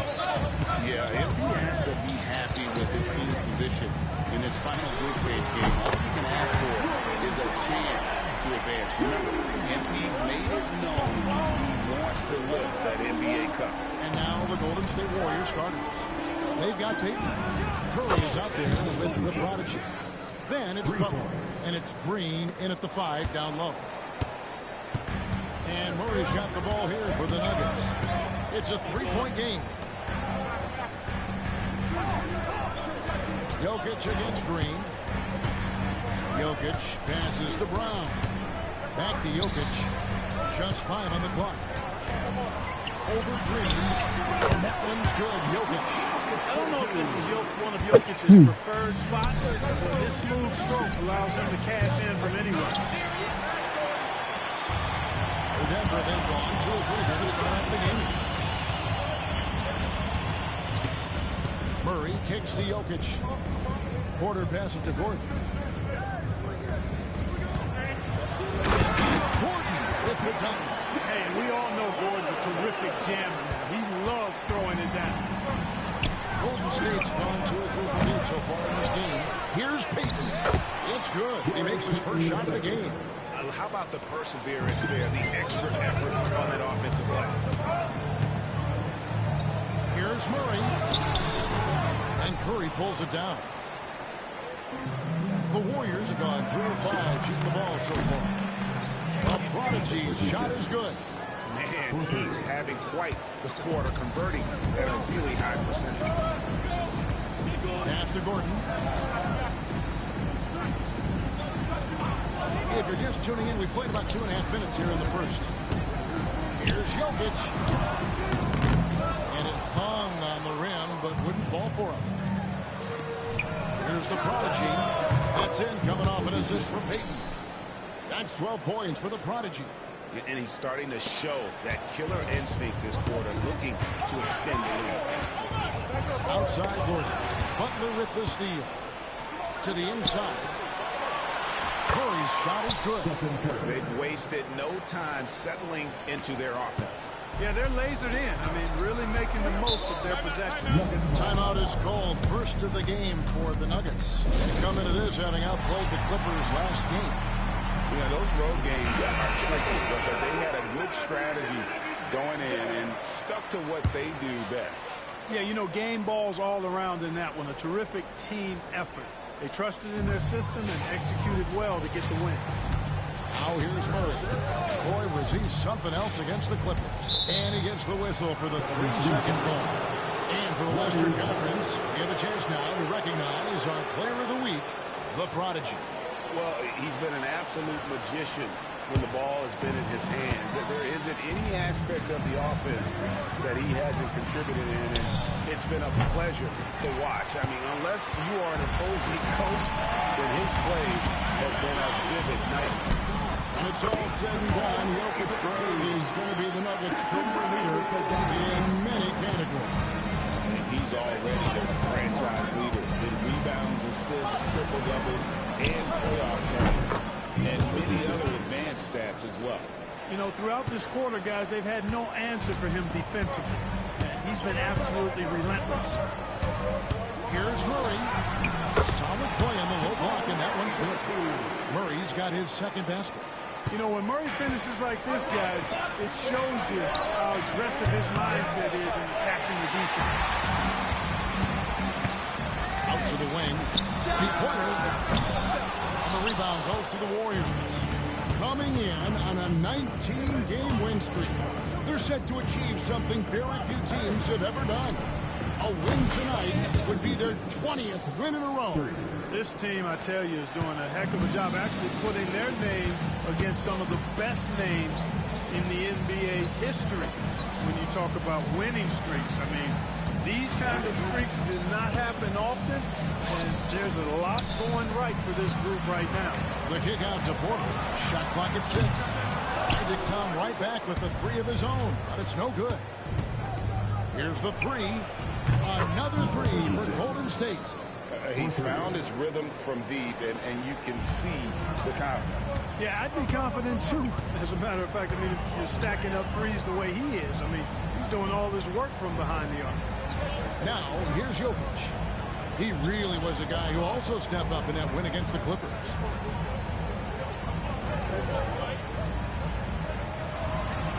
Yeah, MP has to be happy with his team's position in this final group stage game. All you can ask for is a chance to advance. Remember, MP's made it known he wants to lift that NBA Cup. And now the Golden State Warriors starters. They've got Peyton. Curry is out there with the prodigy. Then it's Butler, and it's Green in at the 5 down low. And Murray's got the ball here for the Nuggets. It's a 3-point game. Jokic against Green. Jokic passes to Brown. Back to Jokic. Just 5 on the clock. Over Green. And that one's good. Jokic. I don't know if this is one of Jokic's preferred spots, but this smooth stroke allows him to cash in from anywhere. Denver, they've gone 2 or 3 here to start out the game. Murray kicks to Jokic. Porter passes to Gordon. Gordon with the dunk. Hey, and we all know Gordon's a terrific jammer. He loves throwing it down. Golden State's gone 2 or 3 from deep so far in this game. Here's Peyton. It's good. He makes his first shot of the game. How about the perseverance there, the extra effort on that offensive glass? Here's Murray. And Curry pulls it down. The Warriors have gone 3 or 5 shooting the ball so far. A prodigy's shot is good. Man, he's having quite the quarter, converting at a really high percentage. Pass to Gordon. If you're just tuning in, we've played about 2.5 minutes here in the first. Here's Jokic. And it hung on the rim, but wouldn't fall for him. Here's the prodigy. That's in, coming off an assist from Peyton. That's 12 points for the prodigy. And he's starting to show that killer instinct this quarter, looking to extend the lead. Outside Gordon. Butler with the steal. To the inside. Curry's shot is good. They've wasted no time settling into their offense. Yeah, they're lasered in. I mean, really making the most of their possession. Timeout is called, first of the game for the Nuggets. They come into this having outplayed the Clippers last game. Yeah, those road games are tricky, but they had a good strategy going in and stuck to what they do best. Yeah, you know, game balls all around in that one. A terrific team effort. They trusted in their system and executed well to get the win. Now here's Murray. Boy, was he something else against the Clippers. And he gets the whistle for the 3-second call. And for the Western Conference, we have a chance now to recognize our player of the week, the prodigy. Well, he's been an absolute magician when the ball has been in his hands. There isn't any aspect of the offense that he hasn't contributed in, and it's been a pleasure to watch. I mean, unless you are an opposing coach, then his play has been a vivid night. When it's all said and done, Jokic is going to be the Nuggets' career leader in many categories. And he's already their franchise leader in rebounds, assists, triple-doubles, and playoff points, and many other advanced stats as well. You know, throughout this quarter, guys, they've had no answer for him defensively. He's been absolutely relentless. Here's Murray. Solid play on the low block, and that one's good. Murray's got his second basket. You know, when Murray finishes like this, guys, it shows you how aggressive his mindset is in attacking the defense. to the wing. Deep corner. And the rebound goes to the Warriors. Coming in on a 19-game win streak. They're set to achieve something very few teams have ever done. A win tonight would be their 20th win in a row. This team, I tell you, is doing a heck of a job actually putting their name against some of the best names in the NBA's history. When you talk about winning streaks, I mean, these kind of streaks do not happen often, and there's a lot going right for this group right now. The kick out to Porter. Shot clock at 6. Tried to come right back with the 3 of his own, but it's no good. Here's the 3. Another 3 for Golden State. He's found his rhythm from deep, and you can see the confidence. Yeah, I'd be confident too. As a matter of fact, I mean, if you're stacking up threes the way he is, I mean, he's doing all this work from behind the arc. Now, here's Jokic. He really was a guy who also stepped up in that win against the Clippers.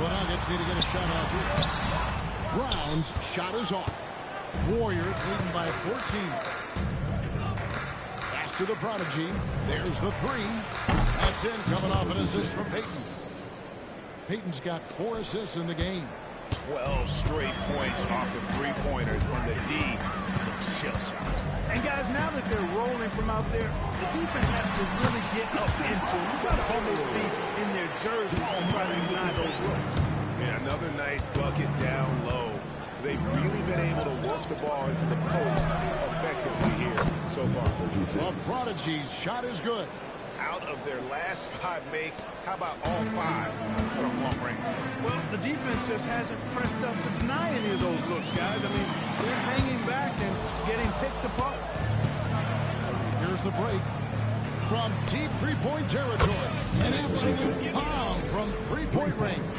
Well, Nuggets need to get a shot off here. Brown's shot is off. Warriors leading by 14. Pass to the prodigy. There's the 3. That's in, coming off an assist from Peyton. Peyton's got 4 assists in the game. 12 straight points off of three-pointers, and the D looks shell-shocked. And guys, now that they're rolling from out there, the defense has to really get up into them. You've got to almost be in their jerseys to try to deny those looks. And another nice bucket down low. They've really been able to work the ball into the post effectively here so far for you. The prodigy's shot is good. Out of their last 5 makes, how about all 5 from long range? Well, the defense just hasn't pressed up to deny any of those looks, guys. I mean, they're hanging back and getting picked apart. Here's the break from deep three-point territory. An absolute bomb from three-point range.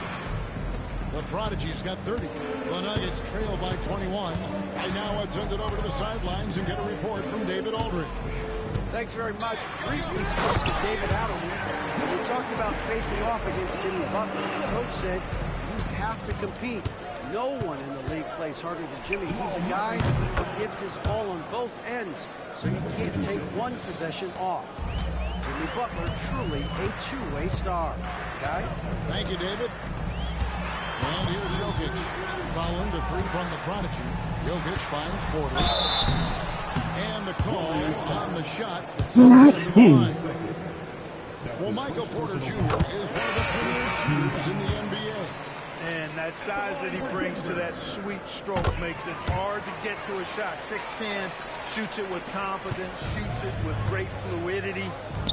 The Prodigy's got 30. The Nuggets trail by 21. And now I'll send it over to the sidelines and get a report from David Aldridge. Thanks very much. Briefly spoke to David Aldridge. When we talked about facing off against Jimmy Butler, the coach said, you have to compete. No one in the league plays harder than Jimmy. He's a guy who gives his all on both ends, so you can't take one possession off. Jimmy Butler, truly a two-way star. Guys? Thank you, David. And here's Jokic. Following the 3 from the Prodigy. Jokic finds Porter. And the call on the shot that sends him to the line. Well, Michael Porter Jr. is one of the premier shooters in the NBA. And that size that he brings to that sweet stroke makes it hard to get to a shot. 6'10", shoots it with confidence, shoots it with great fluidity.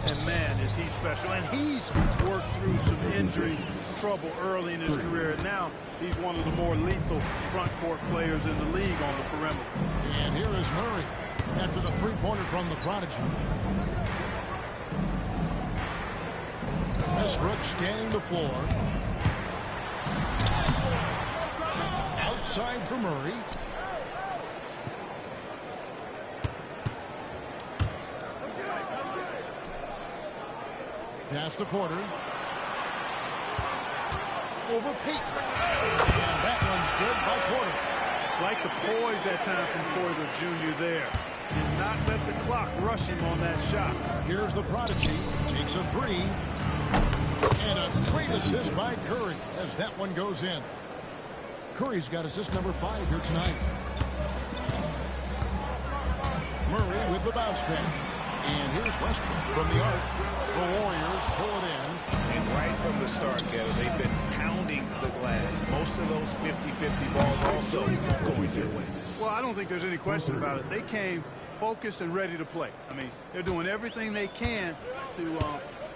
And man, is he special. And he's worked through some injury trouble early in his career. And now he's one of the more lethal front court players in the league on the perimeter. And here is Murray after the three-pointer from the Prodigy. Westbrook scanning the floor. Outside for Murray. Pass to Porter. Over Peyton. And that one's good by Porter. Like the poise that time from Porter Jr. there. Did not let the clock rush him on that shot. Here's the Prodigy. Takes a 3. And a great assist by Curry as that one goes in. Curry's got assist number 5 here tonight. Murray with the bounce pass. And here's Westbrook from the arc. The Warriors pull it in. And right from the start, Kevin, they've been pounding the glass. Most of those 50-50 balls also going their way. Well, I don't think there's any question about it. They came focused and ready to play. I mean, they're doing everything they can to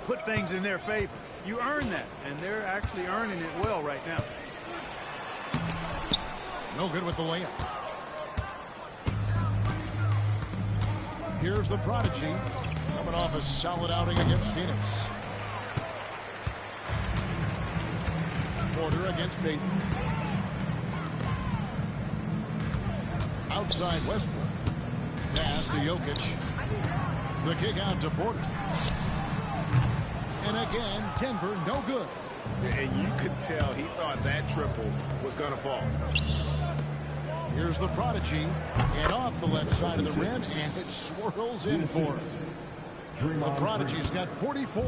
put things in their favor. You earn that, and they're actually earning it well right now. No good with the layup. Here's the Prodigy coming off a solid outing against Phoenix. Porter against Peyton. Outside Westbrook. Pass to Jokic. The kick out to Porter. And again, Denver no good. And you could tell he thought that triple was going to fall. Here's the Prodigy, and off the left side of the rim, and it swirls in for him. The Prodigy's got 44.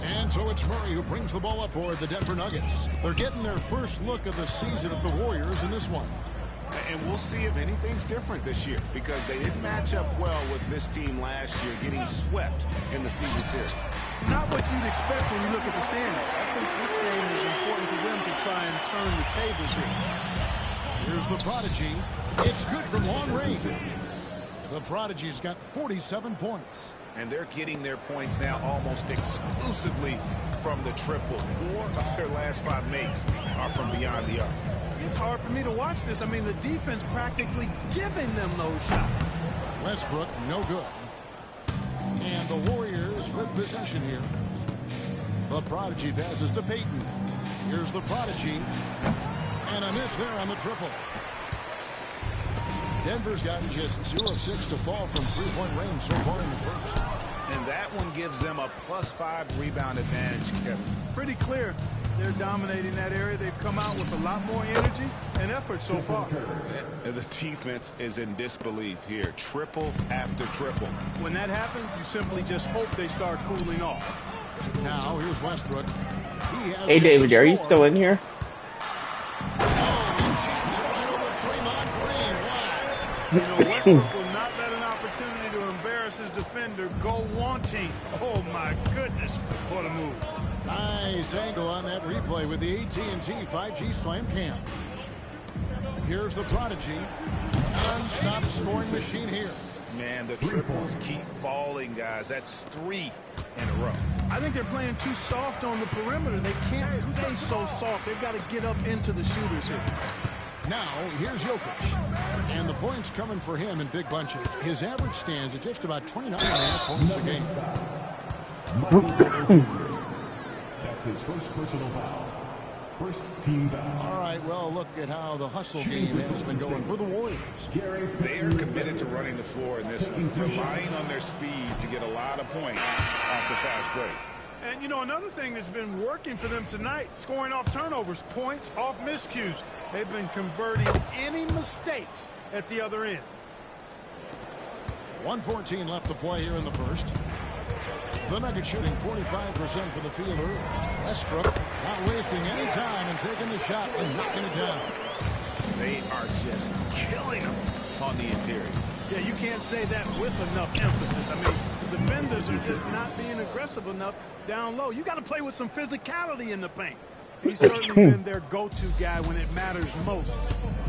And so it's Murray who brings the ball up for the Denver Nuggets. They're getting their first look of the season at the Warriors in this one. And we'll see if anything's different this year, because they didn't match up well with this team last year, getting swept in the season series. Not what you'd expect when you look at the standings. I think this game is important to them to try and turn the tables here. Here's the Prodigy. It's good from long range. The Prodigy's got 47 points. And they're getting their points now almost exclusively from the triple. 4 of their last 5 makes are from beyond the arc. It's hard for me to watch this. I mean, the defense practically giving them those shots. Westbrook, no good. And the Warriors with possession here. The Prodigy passes to Payton. Here's the Prodigy. And a miss there on the triple. Denver's gotten just 2 of 6 to fall from three-point range so far in the first. And that one gives them a +5 rebound advantage, Kevin. Pretty clear. They're dominating that area. They've come out with a lot more energy and effort so far. And the defense is in disbelief here. Triple after triple. When that happens, you simply just hope they start cooling off. Now, here's Westbrook. Hey, David, are you still in here? You know, Westbrook will not let an opportunity to embarrass his defender go wanting. Oh, my goodness. What a move. Nice angle on that replay with the AT&T 5G Slam Cam. Here's the Prodigy. Non-stop scoring machine here. Man, the triples keep falling, guys. That's 3 in a row. I think they're playing too soft on the perimeter. They can't stay so soft. They've got to get up into the shooters here. Now, here's Jokic. And the points coming for him in big bunches. His average stands at just about 29.5 points a game. That's his first personal foul. First team foul. All right, well, look at how the hustle game has been going for the Warriors. They are committed to running the floor in this one, relying on their speed to get a lot of points off the fast break. And, you know, another thing that's been working for them tonight, scoring off turnovers, points off miscues. They've been converting any mistakes at the other end. 1:14 left to play here in the first. The Nuggets shooting 45% for the field early. Westbrook not wasting any time and taking the shot and knocking it down. They are just killing them on the interior. Yeah, you can't say that with enough emphasis. I mean, the defenders are just not being aggressive enough down low. You got to play with some physicality in the paint. He's certainly been their go-to guy when it matters most.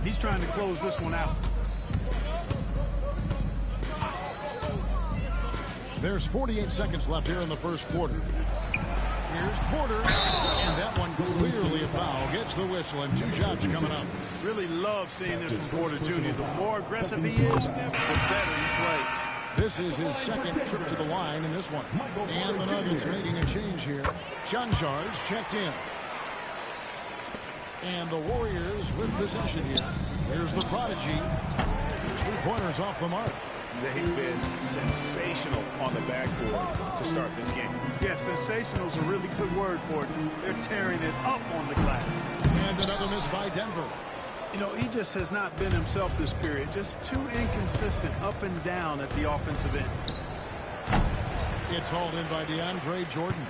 He's trying to close this one out. There's 48 seconds left here in the first quarter. Here's Porter, and that one clearly a foul. Gets the whistle, and 2 shots coming up. Really love seeing this from Porter Jr. The more aggressive he is, the better he plays. This is his second trip to the line in this one. And the Nuggets making a change here. Janjar's checked in. And the Warriors with possession here. Here's the Prodigy. 3-pointers off the mark. They've been sensational on the backboard to start this game. Yeah, sensational is a really good word for it. They're tearing it up on the glass. And another miss by Denver. You know, he just has not been himself this period. Just too inconsistent up and down at the offensive end. It's hauled in by DeAndre Jordan.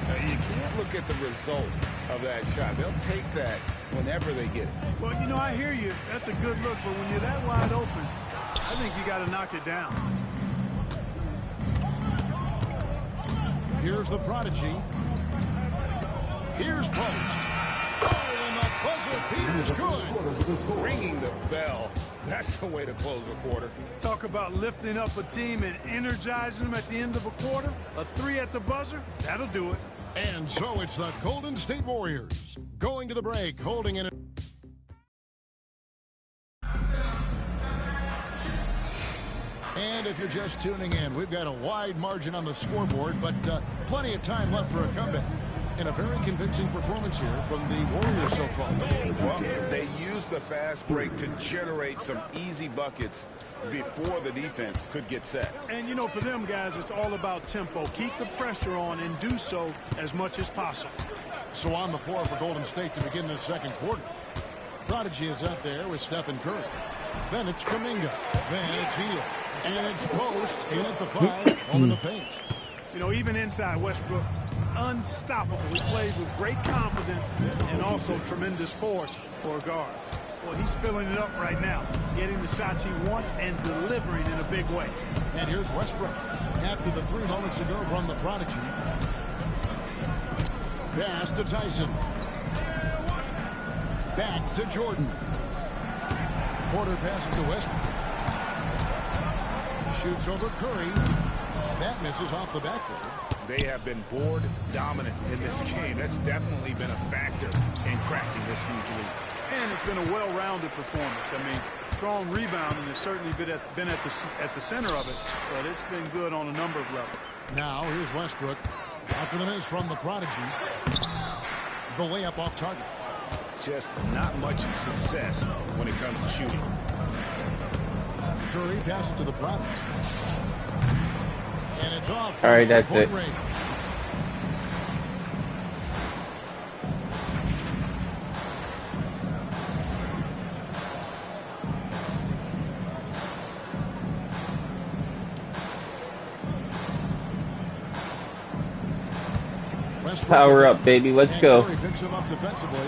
Now, you can't look at the result of that shot. They'll take that whenever they get it. Well, you know, I hear you. That's a good look. But when you're that wide open, I think you got to knock it down. Here's the Prodigy. Here's Post. Oh, and the buzzer beater's good. Ringing the bell. That's the way to close a quarter. Talk about lifting up a team and energizing them at the end of a quarter. A 3 at the buzzer, that'll do it. And so it's the Golden State Warriors going to the break, holding in. And if you're just tuning in, we've got a wide margin on the scoreboard, but plenty of time left for a comeback. And a very convincing performance here from the Warriors so far. Well, they used the fast break to generate some easy buckets before the defense could get set. And, you know, for them guys, it's all about tempo. Keep the pressure on and do so as much as possible. So on the floor for Golden State to begin this second quarter. Prodigy is out there with Stephen Curry. Then it's Kuminga. Then it's Hield. And it's Post in at the 5 over the paint. You know, even inside Westbrook, unstoppable. He plays with great confidence and also tremendous force for a guard. Well, he's filling it up right now, getting the shots he wants and delivering in a big way. And here's Westbrook after the 3 moments ago from the Prodigy. Pass to Tyson. Back to Jordan. Porter passes to Westbrook. Shoots over Curry. That misses off the backboard. They have been board dominant in this game. That's definitely been a factor in cracking this huge lead. And it's been a well-rounded performance. I mean, strong rebounding has certainly been at the center of it, but it's been good on a number of levels. Now here's Westbrook after the miss from the Prodigy. The layup off target. Just not much success when it comes to shooting. Curry passes to the Prodigy. And it's off. All right, that's it. Range. Power up, baby. Let's go. Picks him up defensively.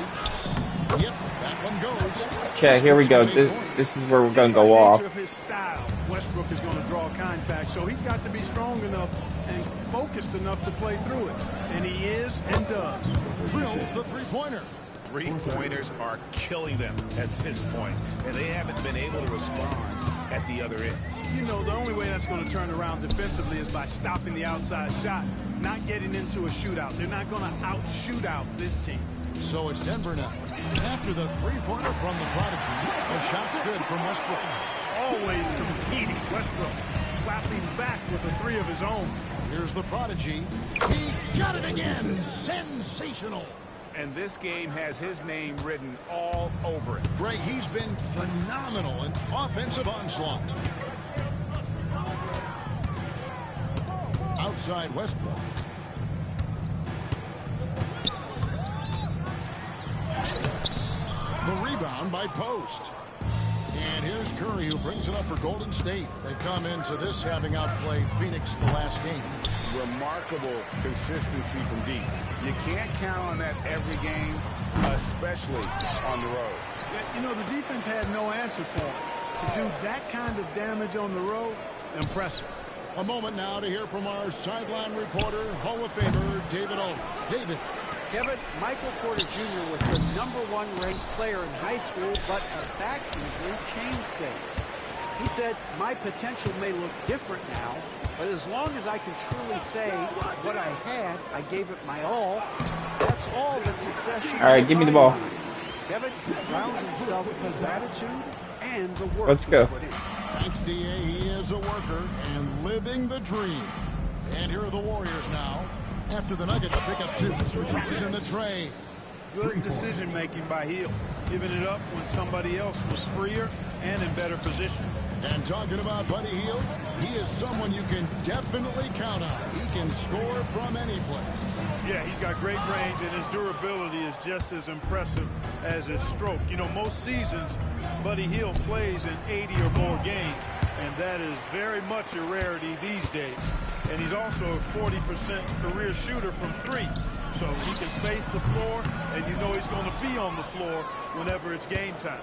Yep, that one goes. Okay, here we go. This is where we're going to go off. Of his style, Westbrook is going to draw contact, so he's got to be strong enough and focused enough to play through it. And he is and does. Drills the three-pointer. Three-pointers are killing them at this point, and they haven't been able to respond at the other end. You know, the only way that's going to turn around defensively is by stopping the outside shot, not getting into a shootout. They're not going to out-shoot out this team. So it's Denver now. After the three-pointer from the Prodigy, the shot's good from Westbrook. Always competing. Westbrook clapping back with a 3 of his own. Here's the Prodigy. He got it again. Sensational. And this game has his name written all over it. Greg, he's been phenomenal in offensive onslaught. Outside Westbrook. The rebound by Post. And here's Curry, who brings it up for Golden State. They come into this having outplayed Phoenix the last game. Remarkable consistency from deep. You can't count on that every game, especially on the road. You know, the defense had no answer for him. To do that kind of damage on the road, impressive. A moment now to hear from our sideline reporter, Hall of Famer David Alden. David. Kevin, Michael Porter Jr. was the #1 ranked player in high school, but a back injury changed things. He said, my potential may look different now, but as long as I can truly say what I had, I gave it my all. That's all that success should be. All right, give me the ball. Kevin grounds himself with attitude and the work. Let's go. Thanks, D.A. He is a worker and living the dream. And here are the Warriors now. After the Nuggets pick up 2. Drops in the tray. Good decision-making by Hield, giving it up when somebody else was freer and in better position. And talking about Buddy Hield, he is someone you can definitely count on. He can score from any place. Yeah, he's got great range, and his durability is just as impressive as his stroke. You know, most seasons, Buddy Hield plays in 80 or more games, and that is very much a rarity these days. And he's also a 40% career shooter from 3. So he can space the floor, and you know he's going to be on the floor whenever it's game time.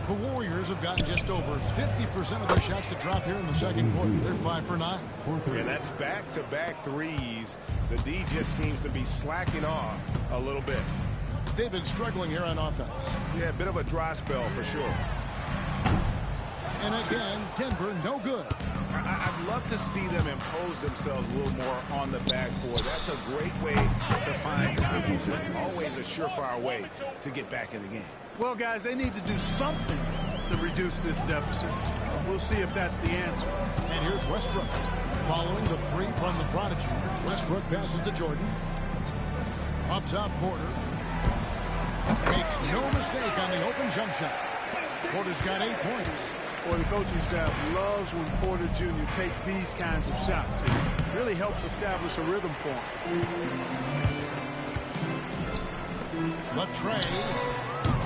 The Warriors have gotten just over 50% of their shots to drop here in the second quarter. They're 5 for 9. And that's back-to-back threes. The D just seems to be slacking off a little bit. They've been struggling here on offense. Yeah, a bit of a dry spell for sure. And again, Denver no good. I'd love to see them impose themselves a little more on the backboard. That's a great way to find confidence. It's always a surefire way to get back in the game. Well, guys, they need to do something to reduce this deficit. We'll see if that's the answer. And here's Westbrook. Following the 3 from the Prodigy, Westbrook passes to Jordan. Up top, Porter. Makes no mistake on the open jump shot. Porter's got 8 points. Or the coaching staff loves when Porter Jr. takes these kinds of shots. It really helps establish a rhythm for him. Latrey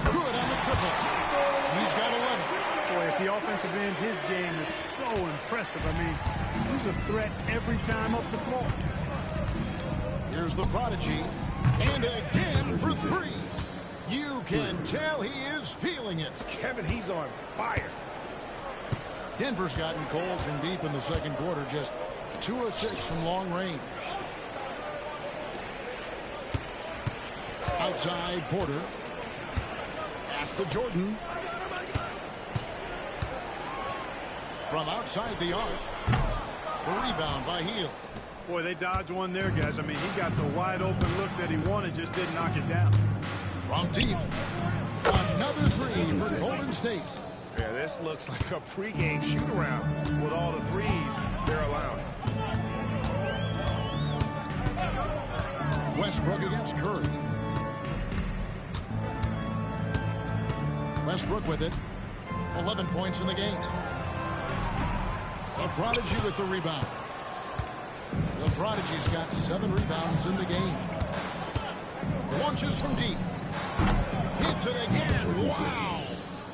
Good on the triple. He's got 11. Boy, at the offensive end, his game is so impressive. I mean, he's a threat every time up the floor. Here's the prodigy. And again for three. You can tell he is feeling it. Kevin, he's on fire. Denver's gotten cold from deep in the second quarter. Just 2 of 6 from long range. Outside Porter. Pass to Jordan. From outside the arc. The rebound by Hield. Boy, they dodged one there, guys. I mean, he got the wide open look that he wanted, just didn't knock it down. From deep. Another three for Golden State. Yeah, this looks like a pregame shoot-around with all the threes they're allowing. Westbrook against Curry. Westbrook with it. 11 points in the game. The prodigy with the rebound. The prodigy's got 7 rebounds in the game. Launches from deep. Hits it again. Wow.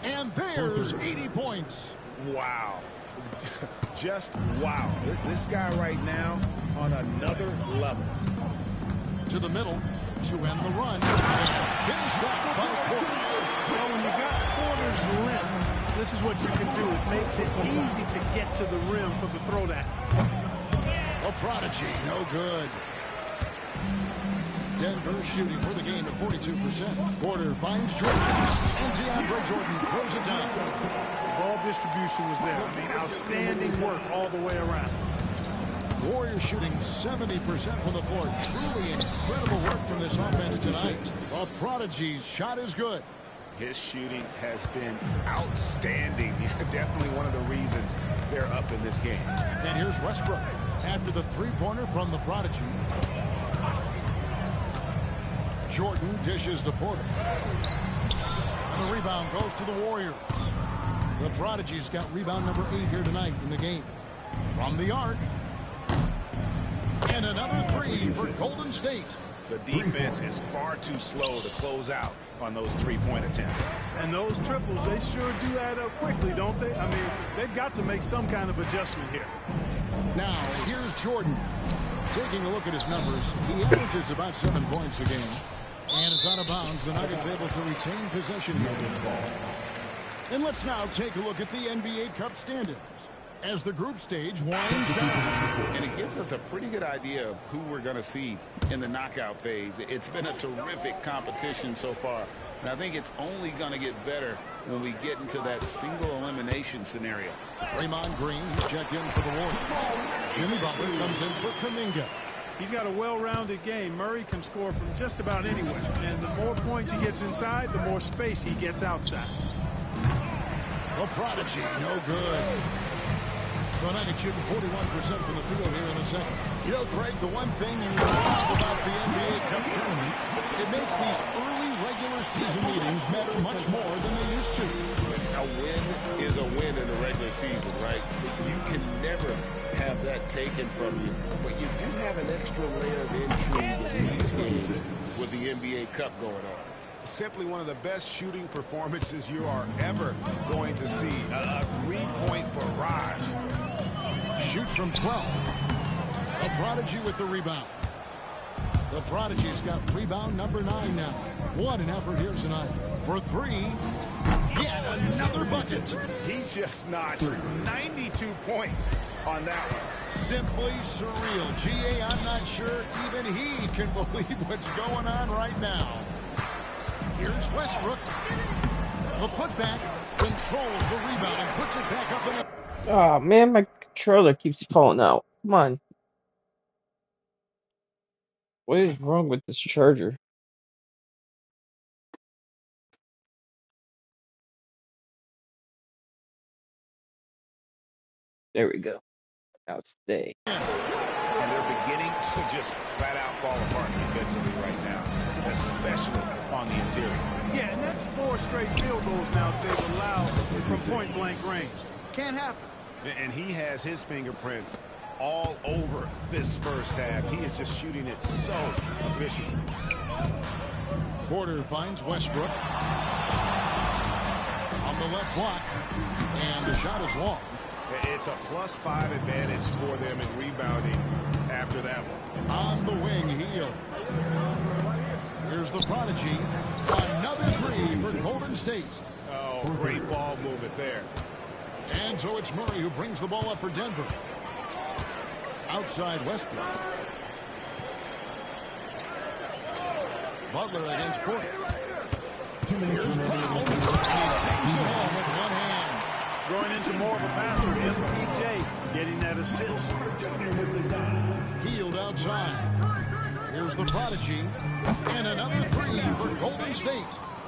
And there's 80 points. Wow. Just wow. This guy right now on another level. To the middle to end the run. And finished off by Porter. Well, when you got Porter's length, this is what you can do. It makes it easy to get to the rim for the throwdown. A prodigy, no good. Denver shooting for the game at 42%. Porter finds Jordan. And DeAndre Jordan throws it down. The ball distribution was there. I mean, outstanding work all the way around. Warriors shooting 70% from the floor. Truly incredible work from this offense tonight. The prodigy's shot is good. His shooting has been outstanding. Definitely one of the reasons they're up in this game. And here's Westbrook after the three-pointer from the prodigy. Jordan dishes to Porter. And the rebound goes to the Warriors. The prodigy's got rebound number 8 here tonight in the game. From the arc. And another three for Golden State. The defense is far too slow to close out on those three-point attempts. And those triples, they sure do add up quickly, don't they? I mean, they've got to make some kind of adjustment here. Now, here's Jordan. Taking a look at his numbers, he averages about 7 points a game. And it's out of bounds. The Nuggets able to retain possession here. And let's now take a look at the NBA Cup standings as the group stage winds down. And it gives us a pretty good idea of who we're going to see in the knockout phase. It's been a terrific competition so far. And I think it's only going to get better when we get into that single elimination scenario. Draymond Green, he's checked in for the Warriors. Jimmy Butler comes in for Kuminga. He's got a well-rounded game. Murray can score from just about anywhere. And the more points he gets inside, the more space he gets outside. The prodigy, no good. The Nuggets shooting 41% from the field here in the second. You know, Greg, the one thing you love about the NBA Cup tournament, it makes these early regular season meetings matter much more than they used to. A win is a win in the regular season, right? You can never have that taken from you. But you do have an extra layer of intrigue in these games with the NBA Cup going on. Simply one of the best shooting performances you are ever going to see. A three-point barrage. Shoots from 12. The prodigy with the rebound. The prodigy's got rebound number 9 now. What an effort here tonight. For 3. Yet another bucket. He just notched 92 points on that one. Simply surreal. G.A., I'm not sure even he can believe what's going on right now. Here's Westbrook. The putback controls the rebound and puts it back up in it. Oh man, my controller keeps falling out. Come on. What is wrong with this charger? There we go. Now stay. And they're beginning to just flat out fall apart defensively right now, especially on the interior. Yeah, and that's 4 straight field goals now they've allowed from point-blank range. Can't happen. And he has his fingerprints all over this first half. He is just shooting it so efficiently. Porter finds Westbrook. on the left block. And the shot is long. It's a +5 advantage for them in rebounding after that one. On the wing, Heel. Here's the prodigy. Another three for Golden State. Oh, great ball movement there. And so it's Murray who brings the ball up for Denver. Outside Westbrook. Butler against Porter. Here's Brown. Bangs it home with one hand. Going into more of a passer. MPJ getting that assist. Healed outside. Here's the prodigy. And another three for Golden State.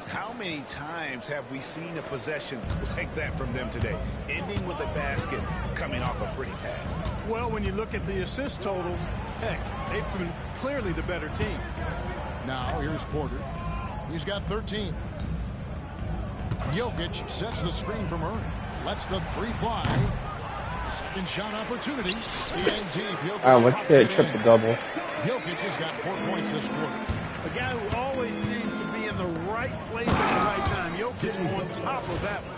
How many times have we seen a possession like that from them today, ending with a basket coming off a pretty pass? Well, when you look at the assist totals, heck, they've been clearly the better team. Now here's Porter. He's got 13. Jokic sets the screen for Murray. Lets the three fly. Second shot opportunity. In deep. Jokic what's the triple-double? Jokic has got 4 points this quarter. A guy who always seems to be in the right place at the right time. Jokic on top of that one.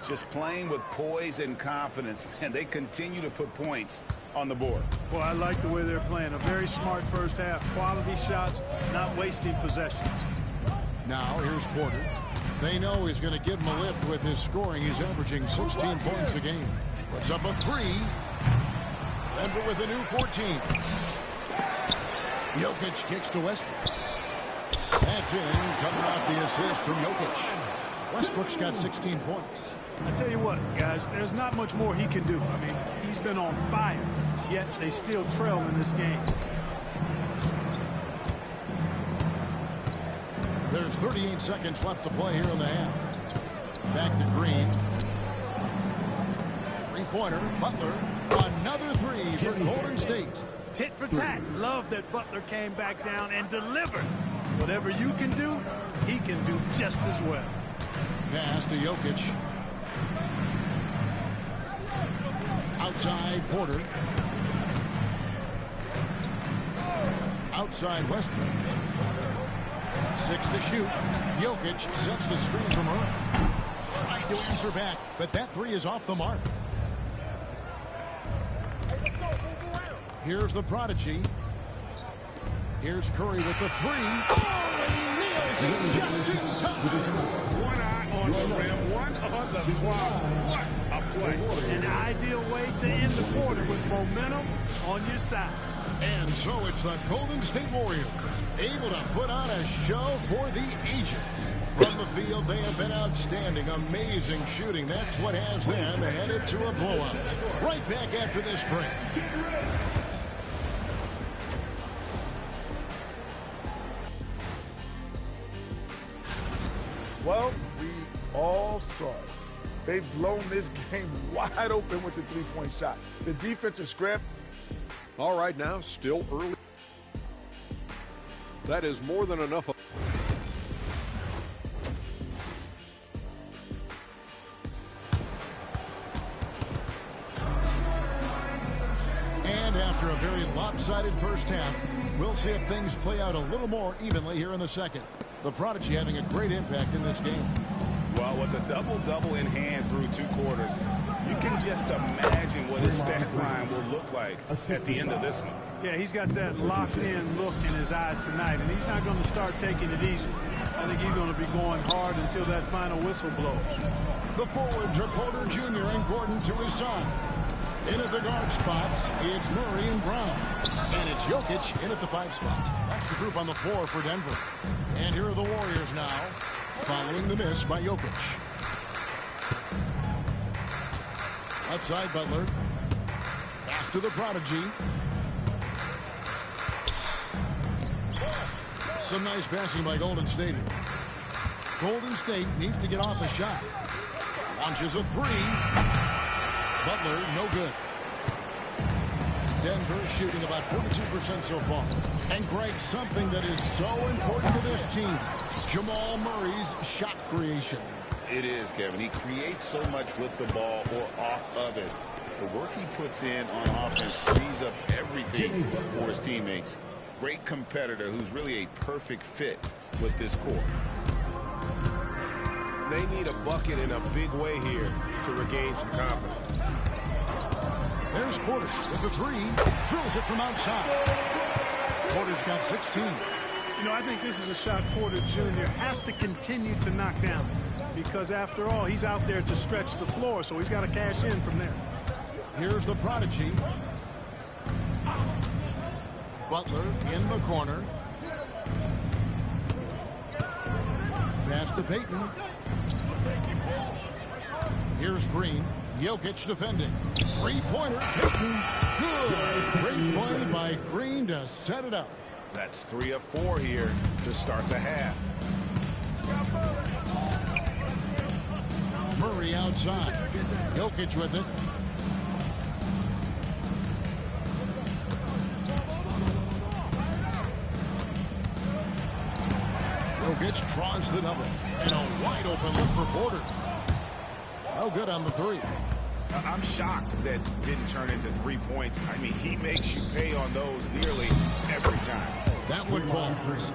Just playing with poise and confidence, and they continue to put points on the board. Well, I like the way they're playing. A very smart first half. Quality shots, not wasting possessions. Now here's Porter. They know he's going to give him a lift with his scoring. He's averaging 16 points a game. Puts up a three. Denver with a new 14. Jokic kicks to Westbrook. That's in, coming off the assist from Jokic. Westbrook's got 16 points. I tell you what, guys, there's not much more he can do. I mean, he's been on fire, yet they still trail in this game. There's 38 seconds left to play here in the half. Back to Green. Three-pointer, Butler. Another three for Golden State. Tit for tat. Love that Butler came back down and delivered. Whatever you can do, he can do just as well. Pass to Jokic. Outside Porter. Outside Westbrook. 6 to shoot. Jokic sets the screen from Murray. Trying to answer back, but that three is off the mark. Here's the prodigy. Here's Curry with the three. Oh, and he nails it just in time. One eye on the rim, one on the clock. What a play. An ideal way to end the quarter with momentum on your side. And so it's the Golden State Warriors able to put on a show for the ages. From the field, they have been outstanding. Amazing shooting. That's what has them headed to a blowout. Right back after this break. Well, we all saw it. They've blown this game wide open with the three-point shot. The defensive script. All right, now, still early. That is more than enough. And after a very lopsided first half, we'll see if things play out a little more evenly here in the second. The prodigy having a great impact in this game. Well, with a double-double in hand through 2 quarters, you can just imagine what his stat line will look like at the end of this one. Yeah, he's got that locked-in look in his eyes tonight, and he's not going to start taking it easy. I think he's going to be going hard until that final whistle blows. The forwards are Porter Jr. and Gordon to his side. In at the guard spots, it's Murray and Brown. And it's Jokic in at the 5 spot. That's the group on the floor for Denver. And here are the Warriors now, following the miss by Jokic. Outside Butler. Pass to the prodigy. Some nice passing by Golden State. Golden State needs to get off a shot. Launches a three. Butler, no good. Denver shooting about 42% so far. And Greg, something that is so important to this team, Jamal Murray's shot creation. It is, Kevin. He creates so much with the ball or off of it. The work he puts in on offense frees up everything for his teammates. Great competitor who's really a perfect fit with this core. They need a bucket in a big way here to regain some confidence. There's Porter with the three. Drills it from outside. Porter's got 16. You know, I think this is a shot Porter Jr. has to continue to knock down, because after all, he's out there to stretch the floor, so he's got to cash in from there. Here's the prodigy. Butler in the corner. Pass to Payton. Here's Green. Jokic defending. Three-pointer. Payton. Good. Great play by Green to set it up. That's 3 of 4 here to start the half. Murray outside. Jokic with it. Jokic draws the double. And a wide open look for Porter. No good on the three. I'm shocked that didn't turn into 3 points. I mean, he makes you pay on those nearly every time. That one falls.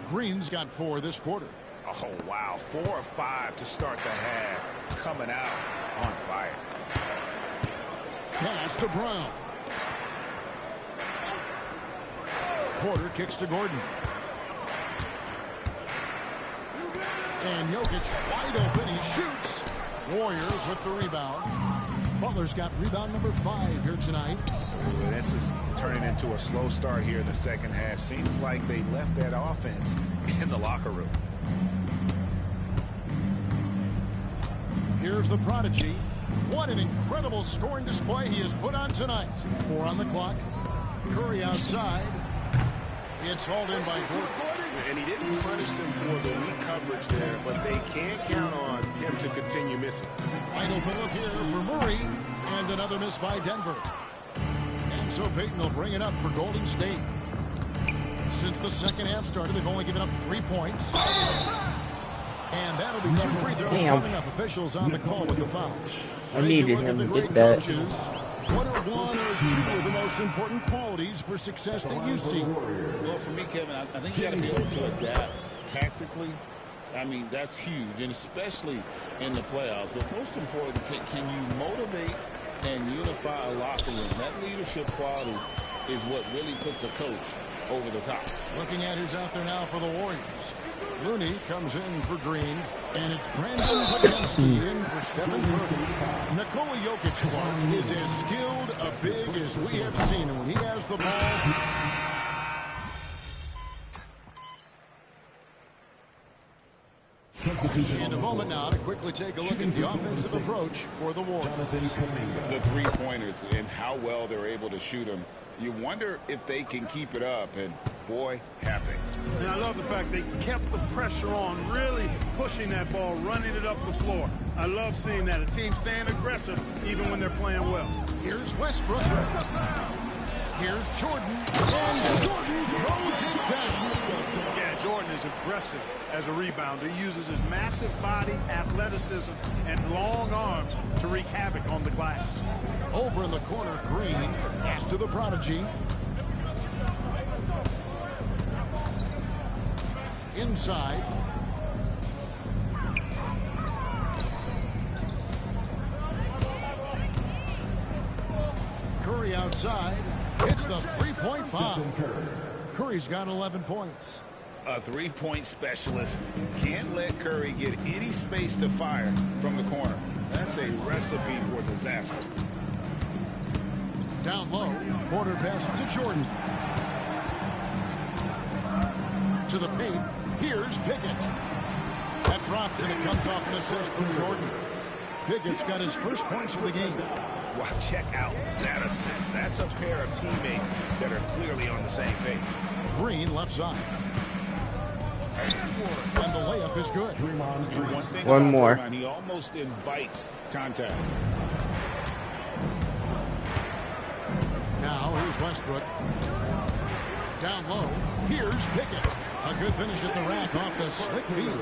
Green's got 4 this quarter. Oh, wow. 4 of 5 to start the half. Coming out on fire. Pass to Brown. Porter kicks to Gordon. And Jokic wide open. He shoots. Warriors with the rebound. Butler's got rebound number 5 here tonight. This is turning into a slow start here in the second half. Seems like they left that offense in the locker room. Here's the prodigy. What an incredible scoring display he has put on tonight. 4 on the clock. Curry outside. It's hauled in by Gordon. And he didn't punish them for the weak coverage there, but they can't count on him to continue missing. Wide open look here for Murray. And another miss by Denver. And so Payton will bring it up for Golden State. Since the second half started, they've only given up 3 points. And that'll be 2 free throws coming up. Officials on the call with the foul. I needed him to get that. What are 1 or 2 of the most important qualities for success that you see? Well, for me, Kevin, I think you got to be able to adapt tactically. I mean, that's huge, and especially in the playoffs. But most important, can you motivate and unify a locker room? That leadership quality is what really puts a coach over the top. Looking at who's out there now for the Warriors. Looney comes in for Green, and it's Brandon Podziemski in for Stephen Curry. Nikola Jokic, Clark, is as skilled a big as we have seen him. When he has the ball, in a moment now to quickly take a look at the offensive approach for the Warriors. The three-pointers and how well they're able to shoot them. You wonder if they can keep it up, and boy, have they. And I love the fact they kept the pressure on, really pushing that ball, running it up the floor. I love seeing that. A team staying aggressive even when they're playing well. Here's Westbrook. Here's Jordan. And Jordan throws it down. Yeah, Jordan is aggressive as a rebounder. He uses his massive body, athleticism, and long arms to wreak havoc on the glass. Over in the corner, Green. Pass to the prodigy. Inside. Curry outside. Hits the three-point bomb. Curry's got 11 points. A three-point specialist can't let Curry get any space to fire from the corner. That's a recipe for disaster. Down low, Porter passes to Jordan. To the paint, here's Pickett. That drops and it comes off an assist from Jordan. Pickett's got his first points of the game. Wow, check out that assist. That's a pair of teammates that are clearly on the same page. Green left side. And the layup is good. One more. Him, he almost invites contact. Now here's Westbrook. Down low. Here's Pickett. A good finish at the rack off the slick feed.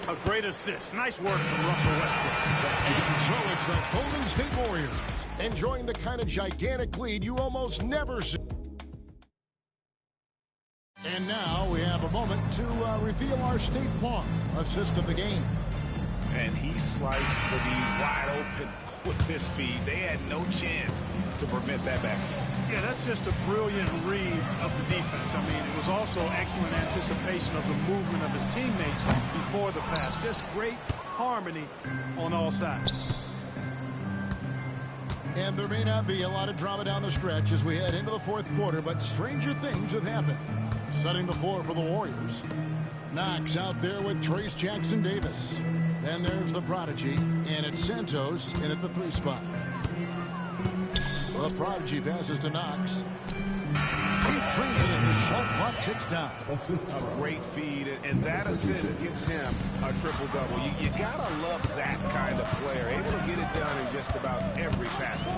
A great assist. Nice work from Russell Westbrook. And so it's the Golden State Warriors enjoying the kind of gigantic lead you almost never see. And now we have a moment to reveal our State Farm assist of the game. And he sliced the D wide open with this feed. They had no chance to prevent that basket. Yeah, that's just a brilliant read of the defense. I mean, it was also excellent anticipation of the movement of his teammates before the pass. Just great harmony on all sides. And there may not be a lot of drama down the stretch as we head into the fourth quarter, but stranger things have happened. Setting the floor for the Warriors. Knox out there with Trace Jackson-Davis. Then there's the prodigy, and it's Santos in at the 3 spot. The prodigy passes to Knox. He trains it as the shot clock ticks down. A great feed, and that assist gives him a triple-double. You gotta love that kind of player, able to get it done in just about every facet.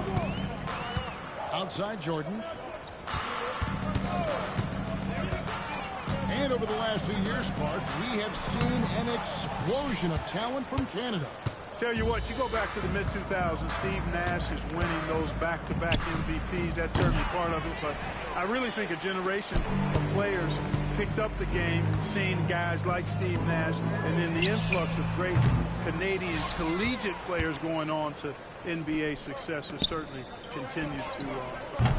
Outside Jordan. And over the last few years, Clark, we have seen an explosion of talent from Canada. Tell you what, you go back to the mid-2000s, Steve Nash is winning those back-to-back MVPs. That's certainly part of it, but I really think a generation of players picked up the game, seeing guys like Steve Nash, and then the influx of great Canadian collegiate players going on to NBA success has certainly continued to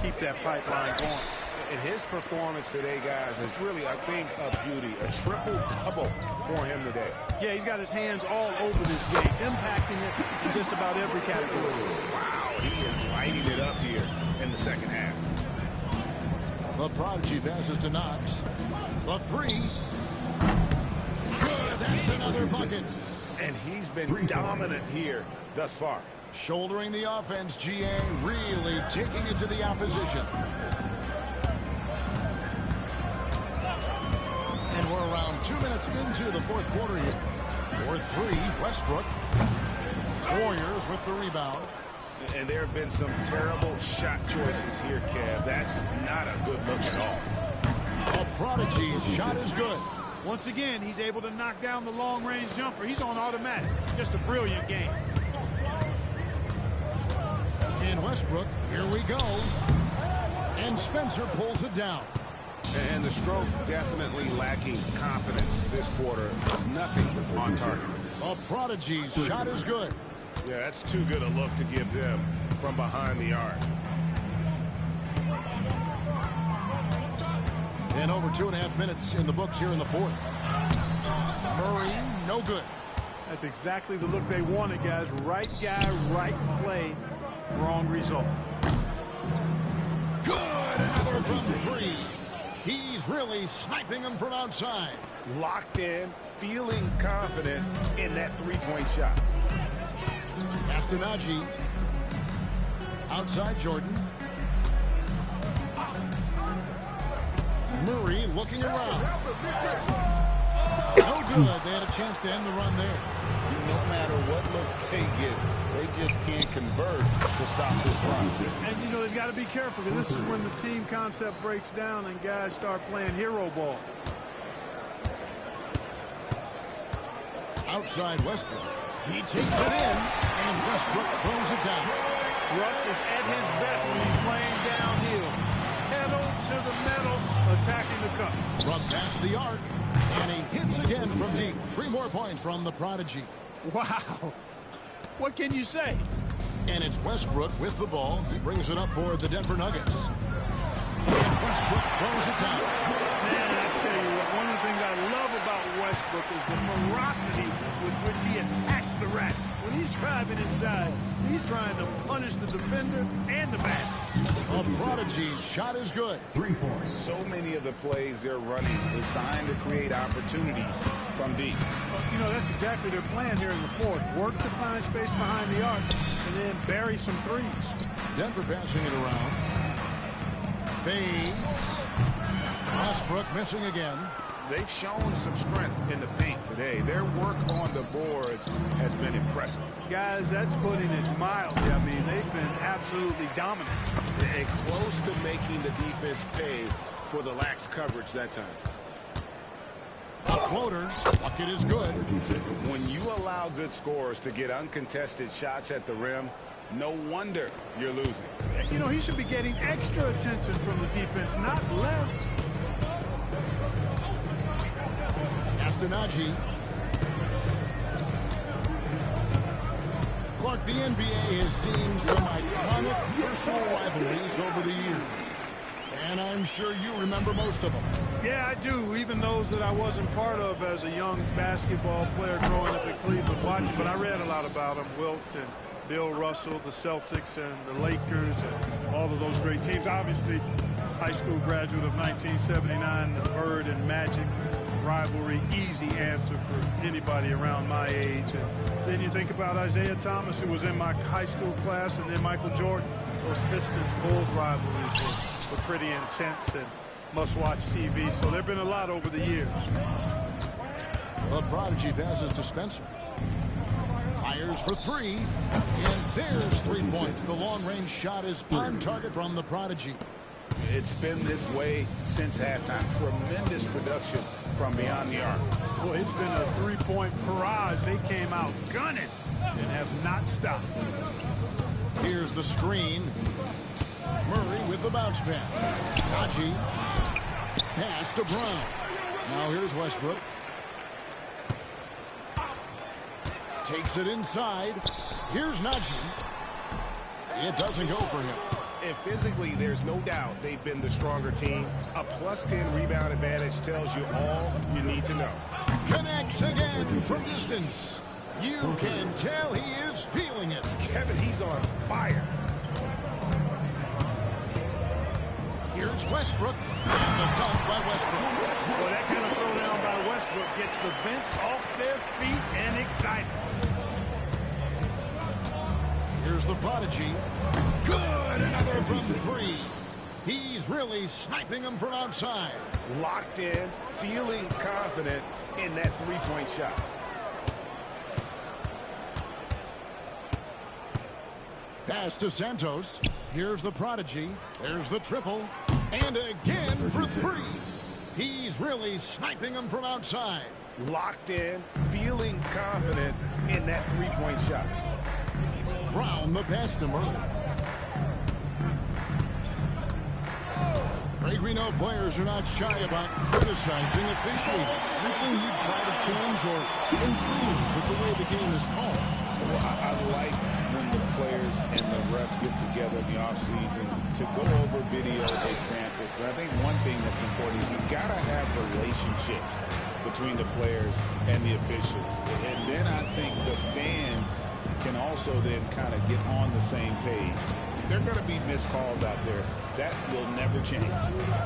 keep that pipeline going. And his performance today, guys, is really, I think, a beauty. A triple-double for him today. Yeah, he's got his hands all over this game, impacting it in just about every category. Wow, he is lighting it up here in the second half. The prodigy passes to Knox. The 3. Good, that's another bucket. And he's been dominant here thus far. Shouldering the offense, GA really taking it to the opposition. And we're around 2 minutes into the fourth quarter here. For 3, Westbrook. Warriors with the rebound. And there have been some terrible shot choices here, Kev. That's not a good look at all. A prodigy's shot is good. Once again, he's able to knock down the long-range jumper. He's on automatic. Just a brilliant game. And Westbrook, here we go. And Spencer pulls it down. And the stroke definitely lacking confidence this quarter. Nothing on target. A prodigy's shot is good. Yeah, that's too good a look to give them from behind the arc. And over 2.5 minutes in the books here in the fourth. Murray, no good. That's exactly the look they wanted, guys. Right guy, right play, wrong result. Good, another from 3. He's really sniping them from outside. Locked in, feeling confident in that three-point shot. Castanaggi. Outside Jordan. Murray looking around. No good. They had a chance to end the run there. No matter what looks they get, they just can't convert to stop this run. And, you know, they've got to be careful because this is when the team concept breaks down and guys start playing hero ball. Outside Westbrook. He takes it in, and Westbrook throws it down. Russ is at his best when he's playing downhill. Pedal to the metal, attacking the cup. From past the arc, and he hits again from deep. 3 more points from the prodigy. Wow. What can you say? And it's Westbrook with the ball. He brings it up for the Denver Nuggets. And Westbrook throws it down. Man, I tell you what, one of the things I love about Westbrook is the ferocity with which he attacks the rack. When he's driving inside, he's trying to punish the defender and the basket. A prodigy's shot is good. 3 points. So many of the plays they're running designed to create opportunities from deep. You know, that's exactly their plan here in the fourth. Work to find space behind the arc and then bury some threes. Denver passing it around. Fades. Westbrook missing again. They've shown some strength in the paint today. Their work on the boards has been impressive. Guys, that's putting it mildly. I mean, they've been absolutely dominant. And close to making the defense pay for the lax coverage that time. A floater. Bucket is good. When you allow good scorers to get uncontested shots at the rim, no wonder you're losing. You know, he should be getting extra attention from the defense, not less. Castanaggi. the NBA has seen some iconic personal rivalries over the years. And I'm sure you remember most of them. Yeah, I do, even those that I wasn't part of as a young basketball player growing up in Cleveland watching, but I read a lot about them. Wilt and Bill Russell, the Celtics and the Lakers, and all of those great teams. Obviously, high school graduate of 1979, the Bird and Magic rivalry, easy answer for anybody around my age. And then you think about Isaiah Thomas, who was in my high school class, and then Michael Jordan. Those Pistons-Bulls rivalries were pretty intense and must-watch TV. So there have been a lot over the years. The Prodigy passes to Spencer. Fires for three. And there's 3 points. The long-range shot is on target from the Prodigy. It's been this way since halftime. Tremendous production from beyond the arc. Well, it's been a three-point barrage. They came out gunning and have not stopped. Here's the screen. Murray with the bounce pass. Najee. Pass to Brown. Now here's Westbrook. Takes it inside. Here's Najee. It doesn't go for him. And physically, there's no doubt they've been the stronger team. A +10 rebound advantage tells you all you need to know. Connects again from distance. You can tell he is feeling it. Kevin, he's on fire. Here's Westbrook. And the dunk by Westbrook. Well, that kind of throwdown by Westbrook gets the bench off their feet and excited. Here's the Prodigy. Good. Another from three. He's really sniping them from outside. Locked in, feeling confident in that three-point shot. Pass to Santos. Here's the Prodigy. There's the triple. And again for three. He's really sniping them from outside. Locked in, feeling confident in that three-point shot. Brown the pass to Murray. Greg, we know players are not shy about criticizing officiating. Anything you try to change or improve with the way the game is called? Well, I like when the players and the refs get together in the offseason to go over video examples. But I think one thing that's important is you got to have relationships between the players and the officials. And then I think the fans can also then kind of get on the same page. There are going to be missed calls out there. That will never change.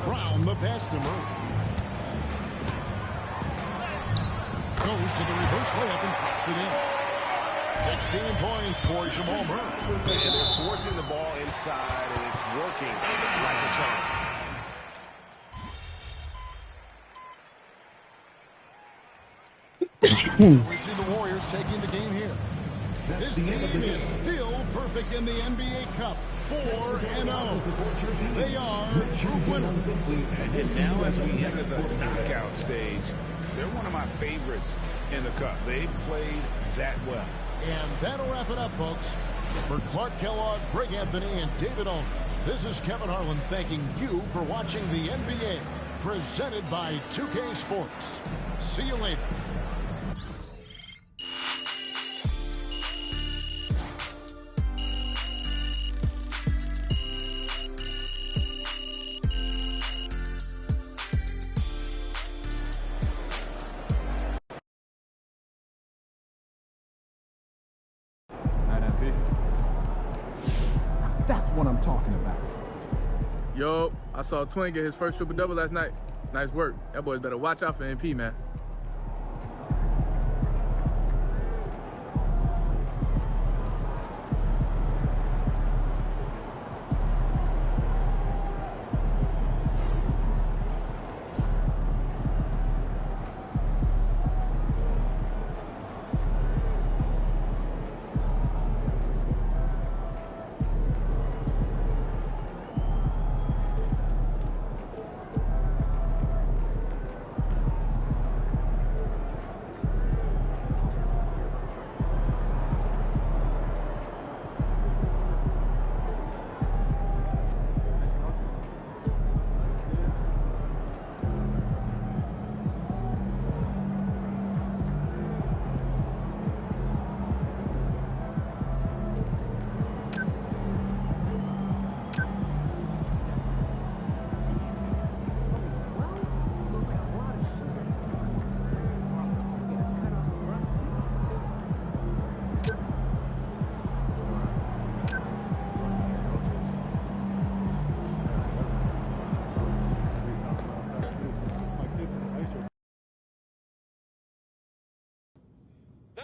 Brown the pass to Murray. Goes to the reverse layup and drops it in. 16 points for Jamal Murray. And they're forcing the ball inside, and it's working like a charm. We see the Warriors taking the game here. This team is still perfect in the NBA Cup. 4-0. They are group winners. And now as we enter the knockout stage, they're one of my favorites in the Cup. They've played that well. And that'll wrap it up, folks. For Clark Kellogg, Greg Anthony, and David Ulmer, this is Kevin Harlan thanking you for watching the NBA, presented by 2K Sports. See you later. That's what I'm talking about. Yo, I saw Twin get his first triple-double last night. Nice work. That boy's better watch out for MP, man.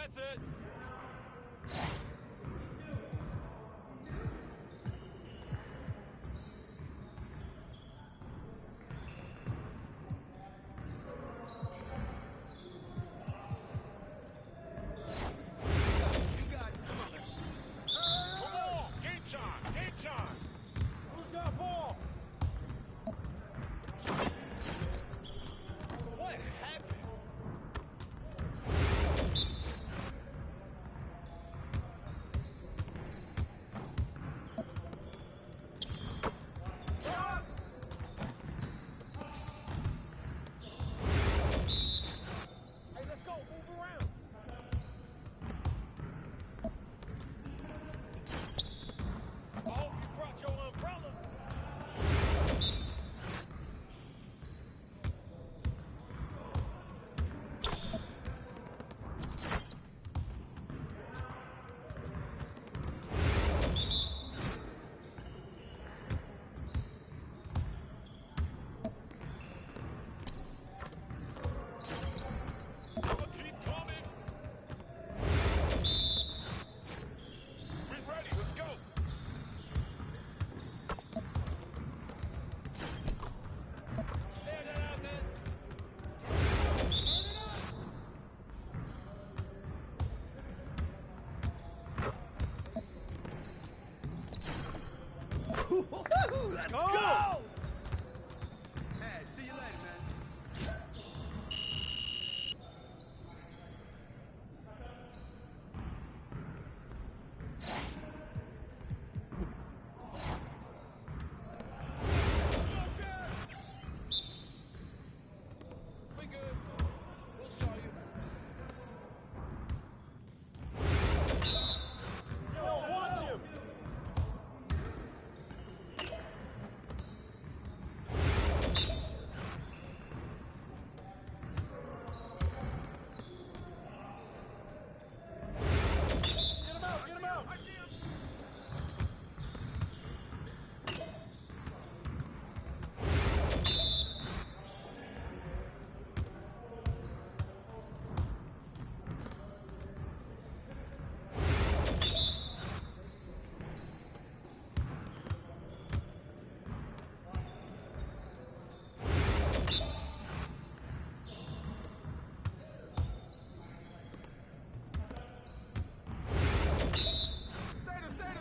That's it. Let's go! Hey, see you later, man. We good. We'll show you. Yo, watch him! Get him out! I see him!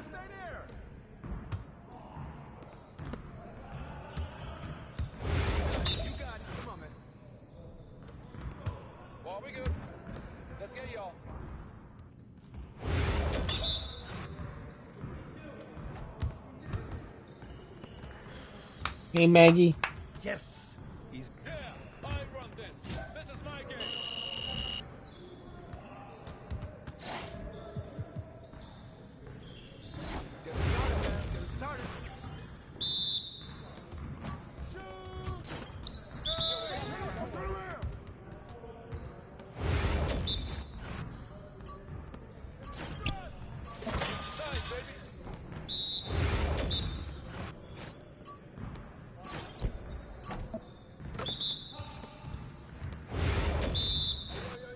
Stay there! You got it. Come on, man. Well, we good. Let's get y'all. Hey, Maggie. Yes. He's. Yeah, I run this. This is my game. Get it started, man. Get it started. Shoot! Turn around! Nice, baby.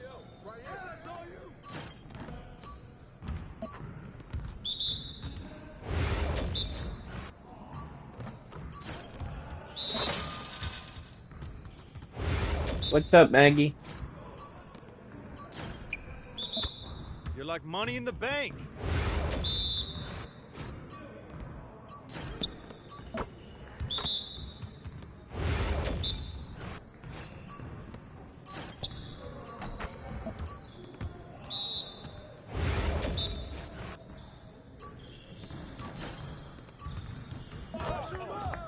Yo. Right here, that's all you. What's up, Maggie? You're like money in the bank.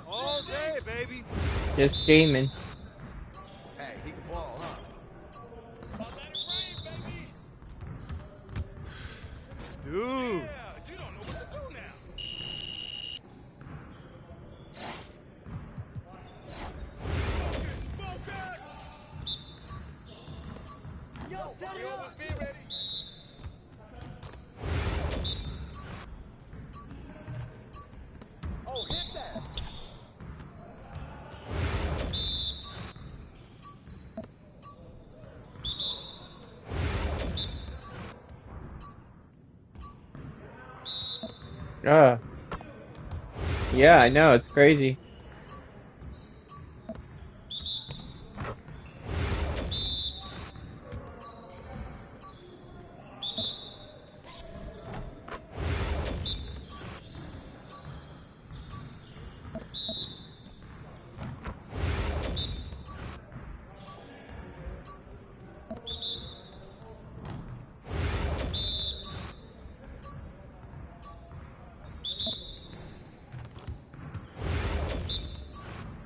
All day, baby. Just gaming. Hey, he can ball, huh? Dude. Yeah, you don't know what to do now. Focus! Yo, set it up! Be ready. Oh, hit that! Yeah, I know, it's crazy.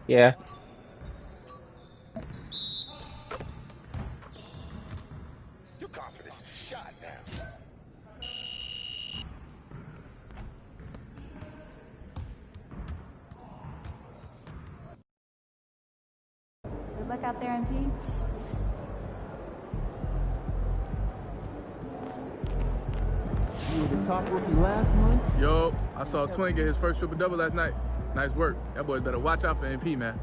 Yeah. Your confidence is shot now. Good luck out there, MP. You were the top rookie last month. Yo, I saw Twin get his first triple-double last night. Nice work. That boy better watch out for MP, man.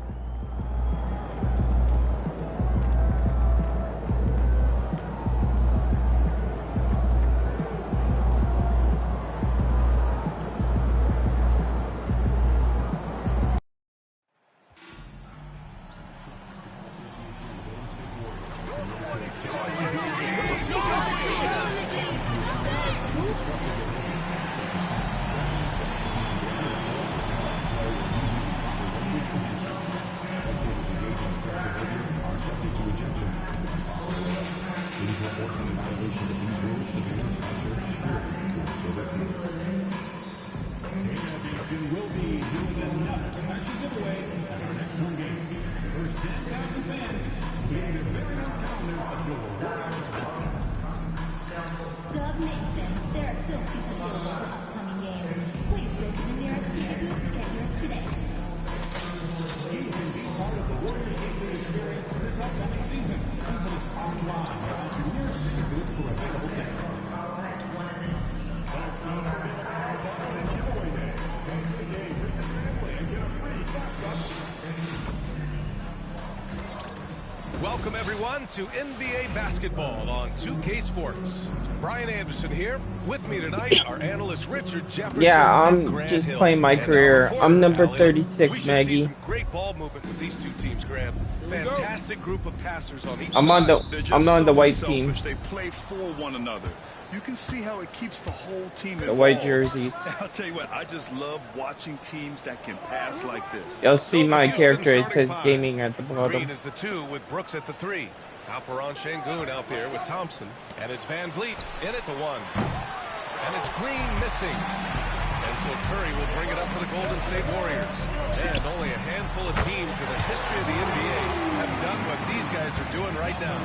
Welcome, everyone, to NBA basketball on 2K Sports. Brian Anderson here. With me tonight are analysts Richard Jefferson Yeah, and I'm Grant just Hill. playing my And career. our reporter, I'm number Al Hill. 36, We should see Maggie. some great ball movement with these two teams, Grant. Fantastic group of passers on each I'm side. on the white team. They play for one another. You can see how it keeps the whole team The involved. white jerseys. I'll tell you what, I just love watching teams that can pass like this. You'll see So my the Houston character. It starting says five. gaming at the Green bottom. is the 2 with Brooks at the 3. Alperon Şengün out there with Thompson. And it's Van Vliet in at the 1. And it's Green missing. And so Curry will bring it up for the Golden State Warriors. And only a handful of teams in the history of the NBA have done what these guys are doing right now.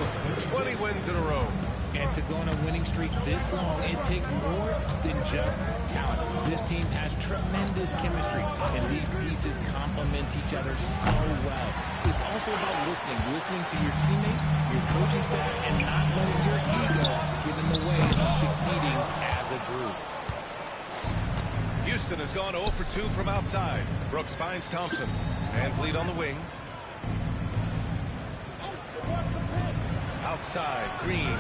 20 wins in a row. And to go on a winning streak this long, it takes more than just talent. This team has tremendous chemistry, and these pieces complement each other so well. It's also about listening to your teammates, your coaching staff, and not letting your ego get in the way of succeeding as a group. Houston has gone 0 for 2 from outside. Brooks finds Thompson. Van Vliet on the wing. Outside, Green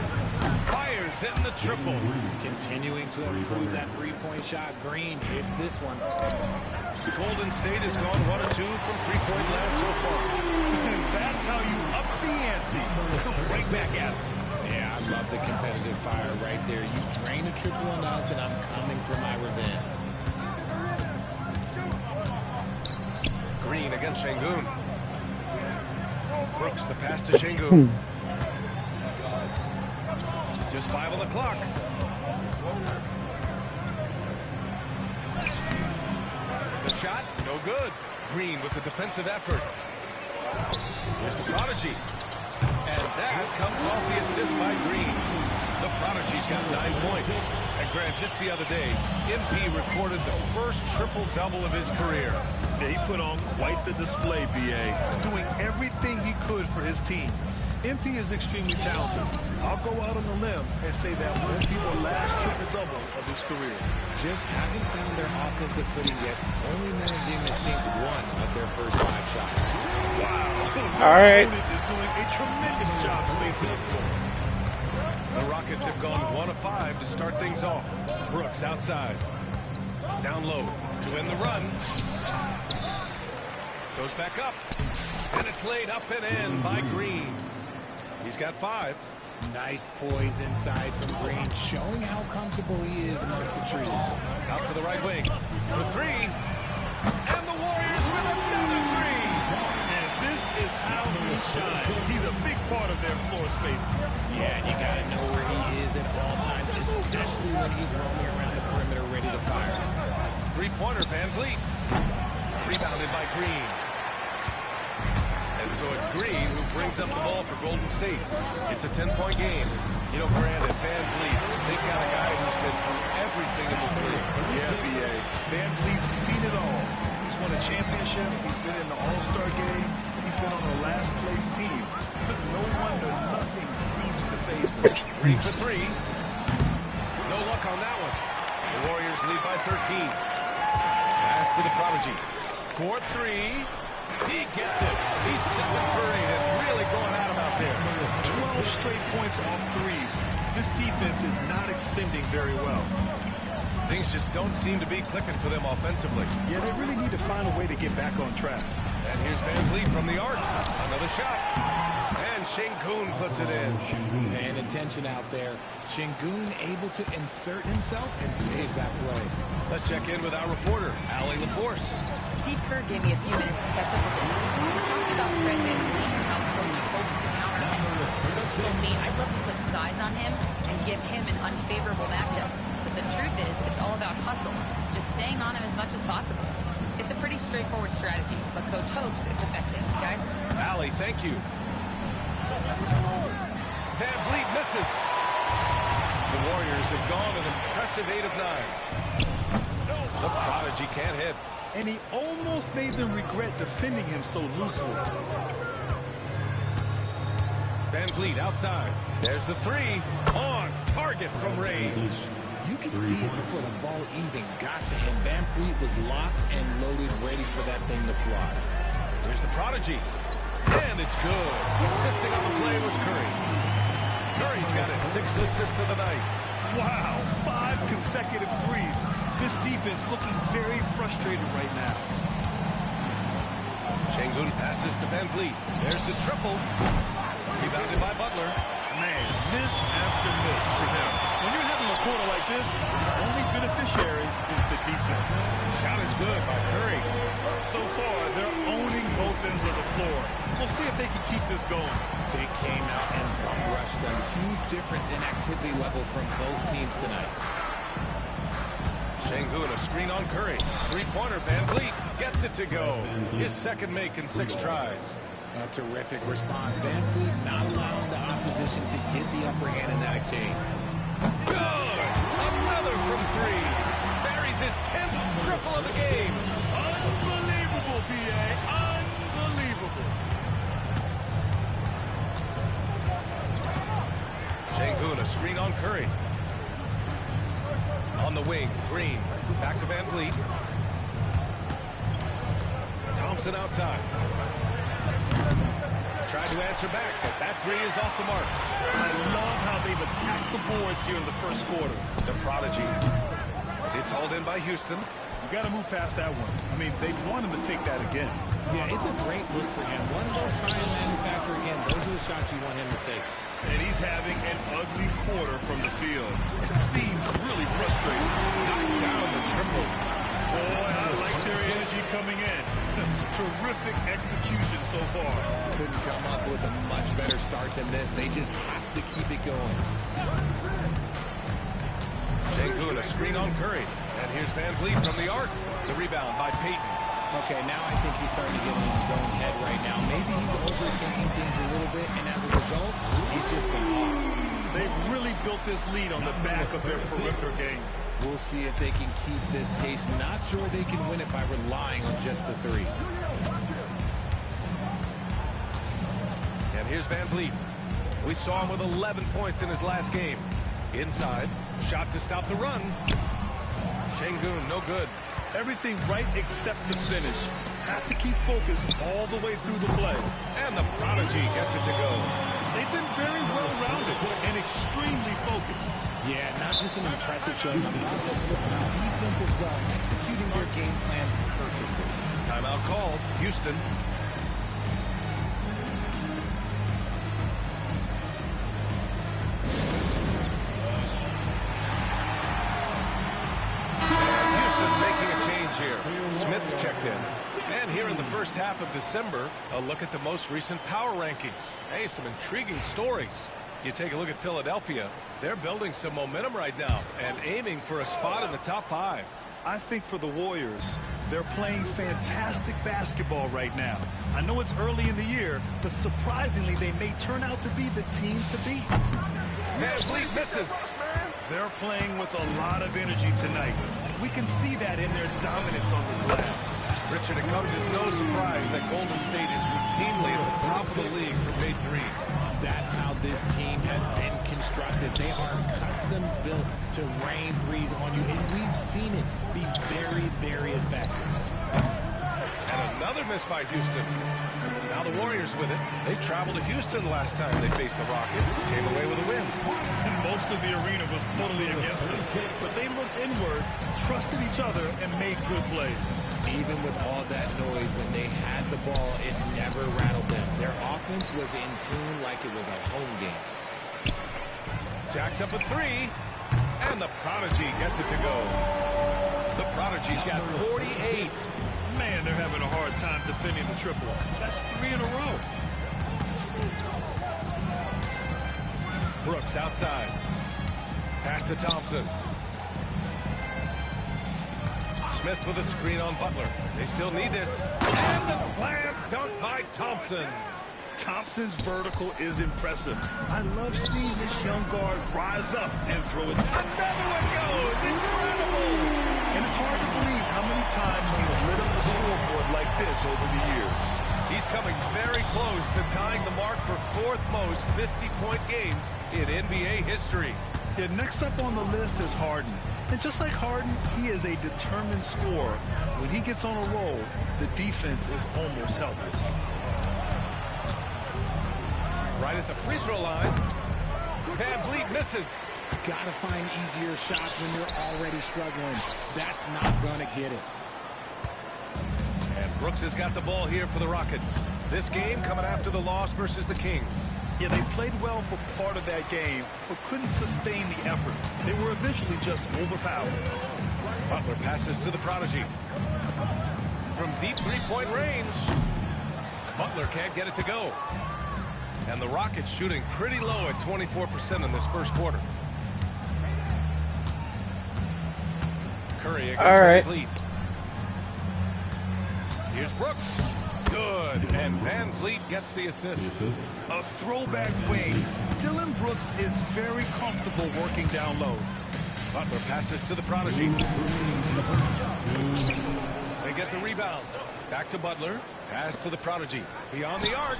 fires in the triple. Continuing to improve that three-point shot. Green hits this one. Golden State has gone 1 of 2 from three-point land so far. And that's how you up the ante. Right back at it. Yeah, I love the competitive fire right there. You drain a triple on us, and I'm coming for my revenge. Green against Şengün. Brooks, the pass to Şengün. Just 5 on the clock. The shot, no good. Green with the defensive effort. Here's the Prodigy. And that comes off the assist by Green. The Prodigy's got 9 points. And Grant, just the other day, MP recorded the first triple-double of his career. Yeah, he put on quite the display, B.A., doing everything he could for his team. MP is extremely talented. I'll go out on the limb and say that will be the last triple-double of his career. Just haven't found their offensive footing yet, only managing to sink 1 of their first 5 shots. Wow. All right. Is doing a tremendous job spacing up for him. The Rockets have gone 1 of 5 to start things off. Brooks outside. Down low to end the run. Goes back up. And it's laid up and in by Green. He's got 5. Nice poise inside from Green, showing how comfortable he is amongst the trees. Out to the right wing for 3. And the Warriors with another 3. And this is how he shines. He's a big part of their floor space. Yeah, and you got to know where he is at all times, especially when he's roaming around the perimeter ready to fire. Three-pointer, Van Vliet. Rebounded by Green. And so it's Green who brings up the ball for Golden State. It's a 10-point game. You know, granted, Van Vliet, they've got a guy who's been through everything in this league. Yeah, B.A. Van Vliet's seen it all. He's won a championship. He's been in the All-Star game. He's been on a last-place team. But no wonder nothing seems to faze him. Ready for 3. No luck on that one. The Warriors lead by 13. Pass to the prodigy. 4-3. He gets it. He's 7 for 8 and really going at him out there. 12 straight points off threes. This defense is not extending very well. Things just don't seem to be clicking for them offensively. Yeah, they really need to find a way to get back on track. And here's Van Vliet from the arc. Another shot. And Şengün puts it in. Paying attention out there. Şengün able to insert himself and save that play. Let's check in with our reporter, Allie LaForce. Steve Kerr gave me a few minutes to catch up with him. We talked about Fred Van Vliet and how Coach hopes to counter him. Coach told me I'd love to put size on him and give him an unfavorable matchup. But the truth is, it's all about hustle. Just staying on him as much as possible. It's a pretty straightforward strategy, but Coach hopes it's effective. Guys? Allie, thank you. Van Vliet misses. The Warriors have gone an impressive 8 of 9. The prodigy can't hit. And he almost made them regret defending him so loosely. Van Vliet outside. There's the 3. On target from range. You could see it before the ball even got to him. Van Vliet was locked and loaded, ready for that thing to fly. Here's the prodigy. And it's good. Assisting on the play was Curry. Curry's got his 6th assist of the night. Wow, 5 consecutive threes. This defense looking very frustrated right now. Şengün passes to Van Vliet. There's the triple. Rebounded by Butler. Man, miss after miss for him. When you're having a quarter like this, the only beneficiary is the defense. Shot is good by Curry. So far, they're owning both ends of the floor. We'll see if they can keep this going. They came out and bum rushed them. Huge difference in activity level from both teams tonight. Şengün, a screen on Curry. Three-pointer, Van Vliet gets it to go. His 2nd make in 6 tries. A terrific response. Van Vliet not allowing the opposition to get the upper hand in that exchange. Good! Another from 3. Buries his 10th triple of the game. Unbelievable, B.A. Unbelievable. Şengün, a screen on Curry. On the wing, Green. Back to Van Vliet. Thompson outside. Tried to answer back, but that 3 is off the mark. I love how they've attacked the boards here in the first quarter. The prodigy. It's hauled in by Houston. You got to move past that one. I mean, they want him to take that again. Yeah, it's a great look for him. One more try and manufacture again. Those are the shots you want him to take. And he's having an ugly quarter from the field. It seems really frustrating. Knocks down the triple. Boy, I like their energy coming in. Terrific execution so far. Couldn't come up with a much better start than this. They just have to keep it going. Şengün, a screen on Curry. And here's Van Vliet from the arc. The rebound by Payton. Okay, now I think he's starting to get in his own head right now. Maybe he's overthinking things a little bit, and as a result, he's just been off. They've really built this lead on the back of their perimeter game. We'll see if they can keep this pace. Not sure they can win it by relying on just the 3. And here's Van Vliet. We saw him with 11 points in his last game. Inside, shot to stop the run. Şengün, no good. Everything right except the finish. Have to keep focused all the way through the play. And the prodigy gets it to go. They've been very well-rounded and extremely focused. Yeah, not just an impressive showing on the offensive defense as well, executing their game plan perfectly. Timeout called. Houston. Smith's checked in. And here in the first half of December, a look at the most recent power rankings. Hey, some intriguing stories. You take a look at Philadelphia. They're building some momentum right now and aiming for a spot in the top 5. I think for the Warriors, they're playing fantastic basketball right now. I know it's early in the year, but surprisingly, they may turn out to be the team to beat. VanVleet misses. They're playing with a lot of energy tonight. We can see that in their dominance on the glass. Richard, it comes as no surprise that Golden State is routinely at the top of the league for made threes. That's how this team has been constructed. They are custom built to rain threes on you, and we've seen it be very, very effective. And another miss by Houston. Now the Warriors with it. They traveled to Houston last time they faced the Rockets. Came away with a win. And most of the arena was totally against them. But they looked inward, trusted each other, and made good plays. Even with all that noise, when they had the ball, it never rattled them. Their offense was in tune like it was a home game. Jacks up a 3. And the Prodigy gets it to go. The Prodigy's got 48. Man, they're having a hard time defending the triple. That's 3 in a row. Brooks outside. Pass to Thompson. Smith with a screen on Butler. They still need this. And the slam dunk by Thompson. Thompson's vertical is impressive. I love seeing this young guard rise up and throw it. Another one goes. Incredible. And it's hard to believe how many times he's lit up the scoreboard like this over the years. He's coming very close to tying the mark for 4th most 50-point games in NBA history. Yeah, next up on the list is Harden. And just like Harden, he is a determined scorer. When he gets on a roll, the defense is almost helpless. Right at the free throw line. VanVleet misses. Gotta find easier shots when you're already struggling. That's not gonna get it. And Brooks has got the ball here for the Rockets. This game coming after the loss versus the Kings. Yeah, they played well for part of that game, but couldn't sustain the effort. They were eventually just overpowered. Butler passes to the Prodigy. From deep three-point range. Butler can't get it to go. And the Rockets shooting pretty low at 24% in this first quarter. Curry against VanVleet. Here's Brooks. Good. And VanVleet gets the assist. A throwback wing. Dillon Brooks is very comfortable working down low. Butler passes to the Prodigy. They get the rebound. Back to Butler. Pass to the Prodigy. Beyond the arc.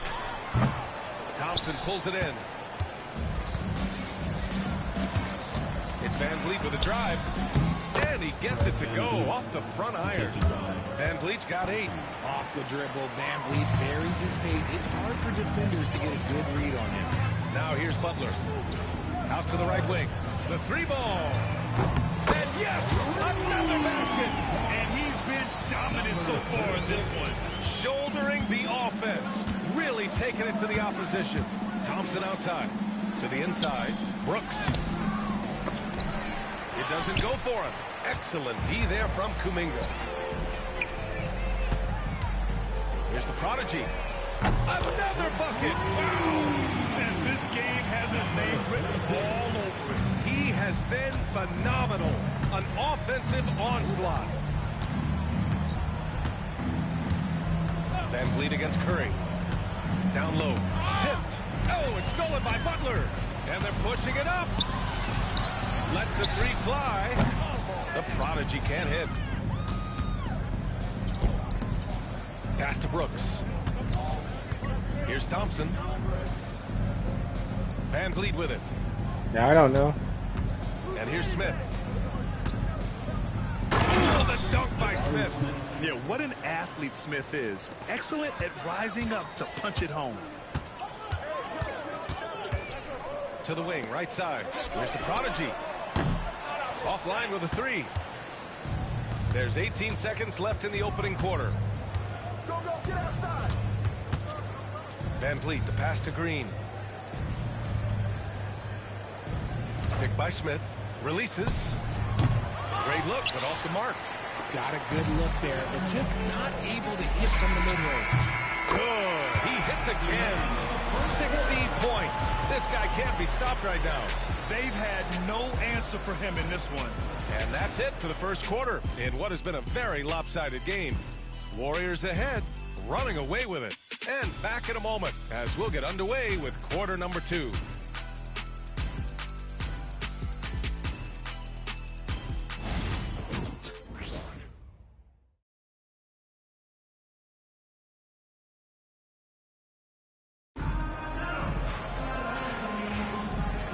Thompson pulls it in. It's VanVleet with a drive. And he gets it to go off the front iron. VanVleet's got 8. Off the dribble, VanVleet varies his pace. It's hard for defenders to get a good read on him. Now here's Butler. Out to the right wing. The 3-ball. And yes, another basket. And he's been dominant so far in this one. Shouldering the offense. Really taking it to the opposition. Thompson outside. To the inside. Brooks. It doesn't go for him. Excellent D there from Kuminga. Here's the Prodigy. Another bucket. Wow. And this game has his name written all over it. He has been phenomenal. An offensive onslaught. VanVleet against Curry. Down low. Tipped. Oh, it's stolen by Butler. And they're pushing it up. Lets the 3 fly. The Prodigy can't hit. Pass to Brooks. Here's Thompson. VanVleet with it. Yeah, I don't know. And here's Smith. Oh, the dunk by Smith. Yeah, what an athlete Smith is. Excellent at rising up to punch it home. To the wing, right side. Here's the Prodigy. Offline with a three. There's 18 seconds left in the opening quarter. Go, get outside. Van Vliet, the pass to Green. Picked by Smith. Releases. Great look, but off the mark. Got a good look there, but just not able to hit from the mid-range. Good. He hits again. 60 points. This guy can't be stopped right now. They've had no answer for him in this one. And that's it for the first quarter in what has been a very lopsided game. Warriors ahead, running away with it. And back in a moment as we'll get underway with quarter number 2.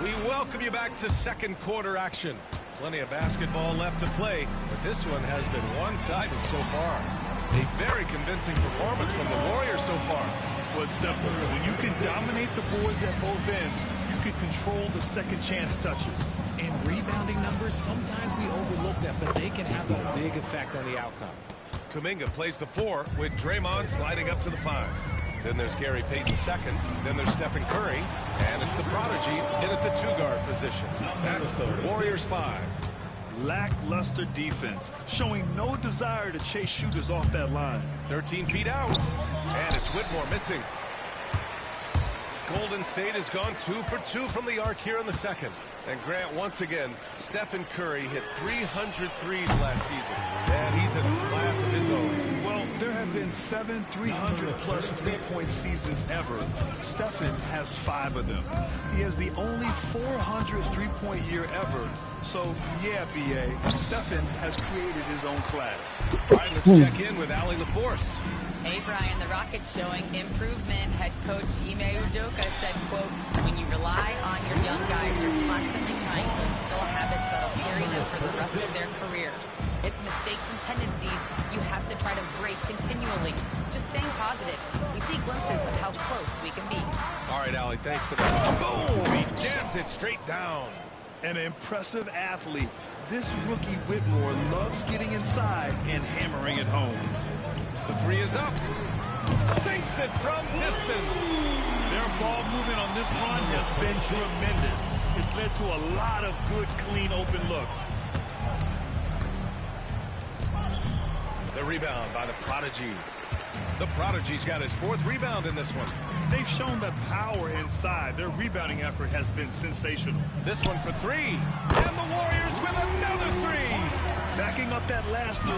We welcome you back to second quarter action. Plenty of basketball left to play, but this one has been one-sided so far. A very convincing performance from the Warriors so far. Well, it's simple. When you can dominate the boards at both ends, you can control the second chance touches. And rebounding numbers, sometimes we overlook them, but they can have a big effect on the outcome. Kuminga plays the 4 with Draymond sliding up to the 5. Then there's Gary Payton second. Then there's Stephen Curry. And it's the prodigy in at the 2-guard position. That's the Warriors 5. Lackluster defense, showing no desire to chase shooters off that line. 13 feet out. And it's Whitmore missing. Golden State has gone 2 for 2 from the arc here in the second. And Grant, once again, Stephen Curry hit 300 threes last season. And he's in a class of his own. Well, there have been 7 300-plus three-point seasons ever. Stephen has 5 of them. He has the only 400 three-point year ever. So, yeah, B.A., Stephen has created his own class. All right, let's check in with Allie LaForce. Hey, Brian, the Rockets showing improvement. Head coach Ime Udoka said, quote, when you rely on your young guys, you're constantly trying to instill habits that'll carry them for the rest of their careers. It's mistakes and tendencies you have to try to break continually. Just staying positive. We see glimpses of how close we can be. All right, Allie, thanks for that. Boom! He jams it straight down. An impressive athlete. This rookie Whitmore loves getting inside and hammering it home. The 3 is up. Sinks it from distance. Their ball movement on this run has been tremendous. It's led to a lot of good, clean, open looks. The rebound by the prodigy. The prodigy's got his 4th rebound in this one. They've shown that power inside. Their rebounding effort has been sensational. This one for 3. And the Warriors with another 3. Backing up that last 3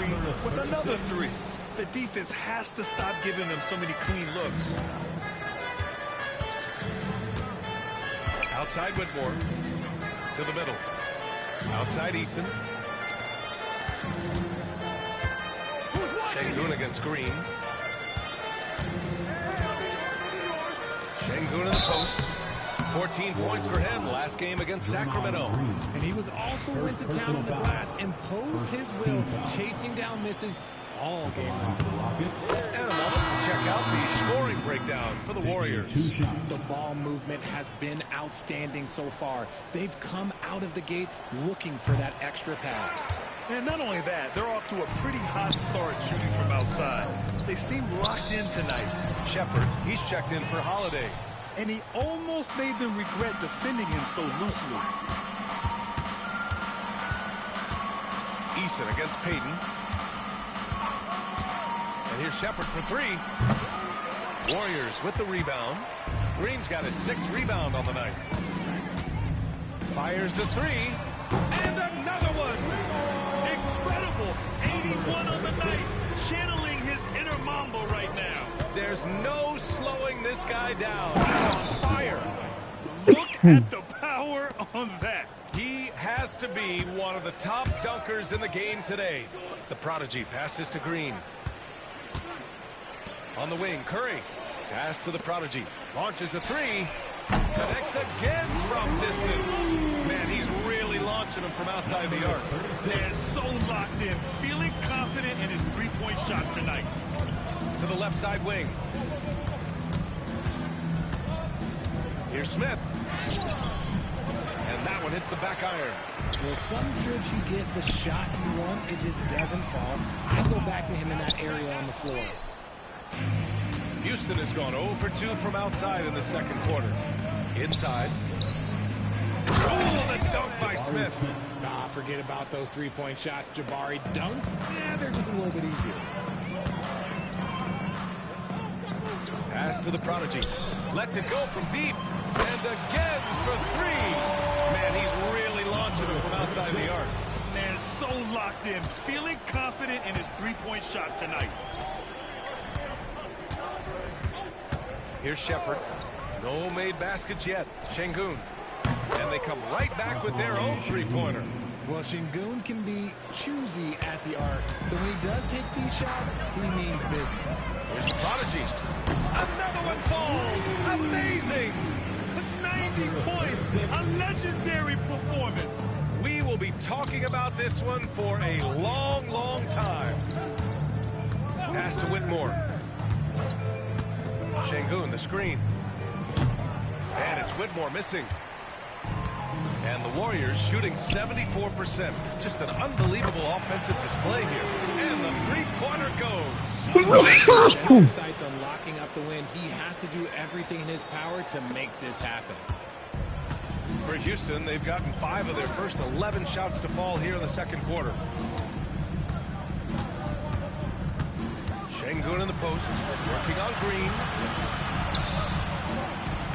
with another 3. The defense has to stop giving them so many clean looks. Outside Whitmore. To the middle. Outside Eason. Şengün against Green. Şengün in the post. 14 points for him last game against Sacramento. And he was also went to town on the glass, imposed his will, chasing down misses all game long. And a moment to check out the scoring breakdown for the Warriors. The ball movement has been outstanding so far. They've come out of the gate looking for that extra pass. And not only that, they're off to a pretty hot start shooting from outside. They seem locked in tonight. Shepard, he's checked in for Holiday. And he almost made them regret defending him so loosely. Eason against Payton. And here's Shepard for 3. Warriors with the rebound. Green's got his 6th rebound on the night. Fires the 3. And another one. Incredible. 81 on the night. Channeling his inner Mambo right now. There's no slowing this guy down. He's on fire. Look at the power on that. He has to be one of the top dunkers in the game today. The prodigy passes to Green. On the wing, Curry. Pass to the prodigy. Launches a 3. Connects again from distance. Man, he's really launching them from outside the arc. They're so locked in, feeling confident in his three-point shot tonight. To the left side wing. Here's Smith. And That one hits the back iron. Well, some trips you get the shot you want, it just doesn't fall. I'd go back to him in that area on the floor. Houston has gone 0 for 2 from outside in the second quarter. Inside. Oh, the dunk by Smith. Ah, forget about those three-point shots, Jabari. Dunks, yeah, they're just a little bit easier. Pass to the prodigy. Lets it go from deep. And again for three. Man, he's really launching it from outside the arc. Man, so locked in. Feeling confident in his three-point shot tonight. Here's Shepard. No made baskets yet. Şengün. And they come right back with their own three-pointer. Well, Şengün can be choosy at the arc. So when he does take these shots, he means business. Here's the prodigy. Another one falls. Amazing. 90 points. A legendary performance. We will be talking about this one for a long, long time. Pass to Whitmore. Şengün, the screen. And it's Whitmore missing. And the Warriors shooting 74%. Just an unbelievable offensive display here. And the three-pointer goes. Sights on locking up the win. He has to do everything in his power to make this happen. For Houston, they've gotten 5 of their first 11 shots to fall here in the second quarter. Şengün in the post, working on Green.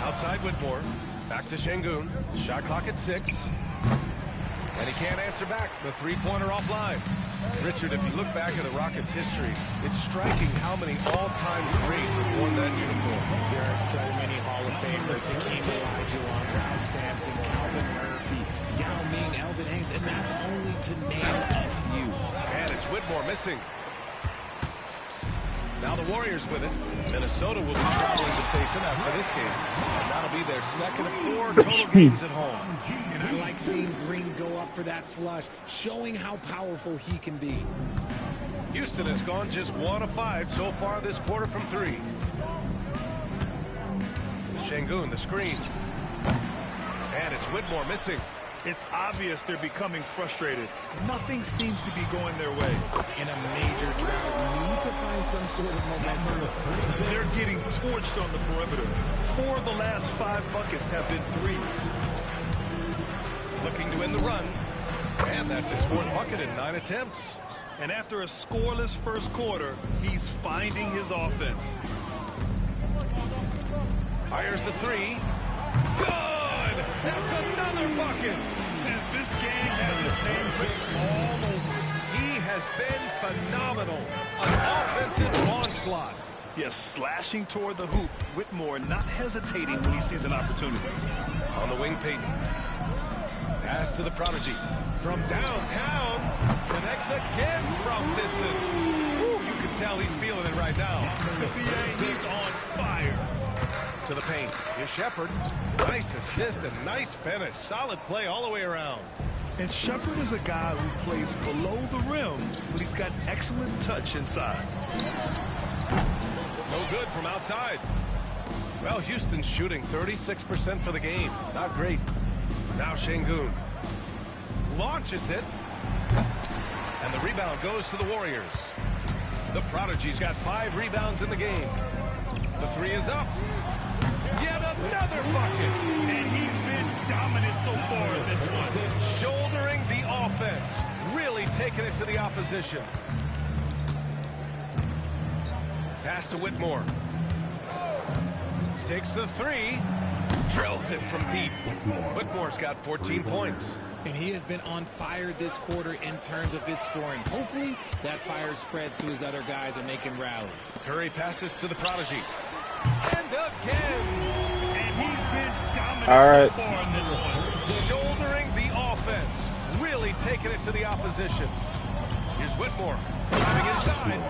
Outside Whitmore, back to Şengün. Shot clock at 6. And he can't answer back. The three-pointer offline. Richard, if you look back at the Rockets' history, it's striking how many all-time greats have worn that uniform. There are so many Hall of Famers. Hakeem Olajuwon, Ralph Sampson, Calvin Murphy, Yao Ming, Elvin Hayes, and that's only to name a few. And it's Whitmore missing. Now the Warriors with it. Minnesota will be traveling to face him after this game. And that'll be their second of 4 total games at home. And I like seeing Green go up for that flush, showing how powerful he can be. Houston has gone just 1 of 5 so far this quarter from 3. Şengün, the screen. And it's Whitmore missing. It's obvious they're becoming frustrated. Nothing seems to be going their way. In a major drought, need to find some sort of momentum. They're getting torched on the perimeter. 4 of the last 5 buckets have been threes. Looking to win the run. And that's his 4th bucket in 9 attempts. And after a scoreless first quarter, he's finding his offense. Fires the 3. Good! That's another bucket! And this game has his name written all over. He has been phenomenal. An offensive onslaught. Yes, slashing toward the hoop. Whitmore not hesitating when he sees an opportunity. On the wing, Payton. Pass to the prodigy. From downtown. Connects again from distance. Ooh, you can tell he's feeling it right now. The VA, he's on fire. To the paint. Here's Shepard. Nice assist and nice finish. Solid play all the way around. And Shepard is a guy who plays below the rim, but he's got excellent touch inside. No good from outside. Well, Houston's shooting 36% for the game. Not great. Now Şengün launches it. And the rebound goes to the Warriors. The prodigy's got 5 rebounds in the game. The 3 is up. Yet another bucket. And he's been dominant so far in this one. Shouldering the offense. Really taking it to the opposition. Pass to Whitmore. Takes the 3. Drills it from deep. Whitmore's got 14 points. And he has been on fire this quarter in terms of his scoring. Hopefully, that fire spreads to his other guys and they can rally. Curry passes to the prodigy. And again. And he's been dominant so far in this one. Shouldering the offense. Really taking it to the opposition. Here's Whitmore. Driving inside.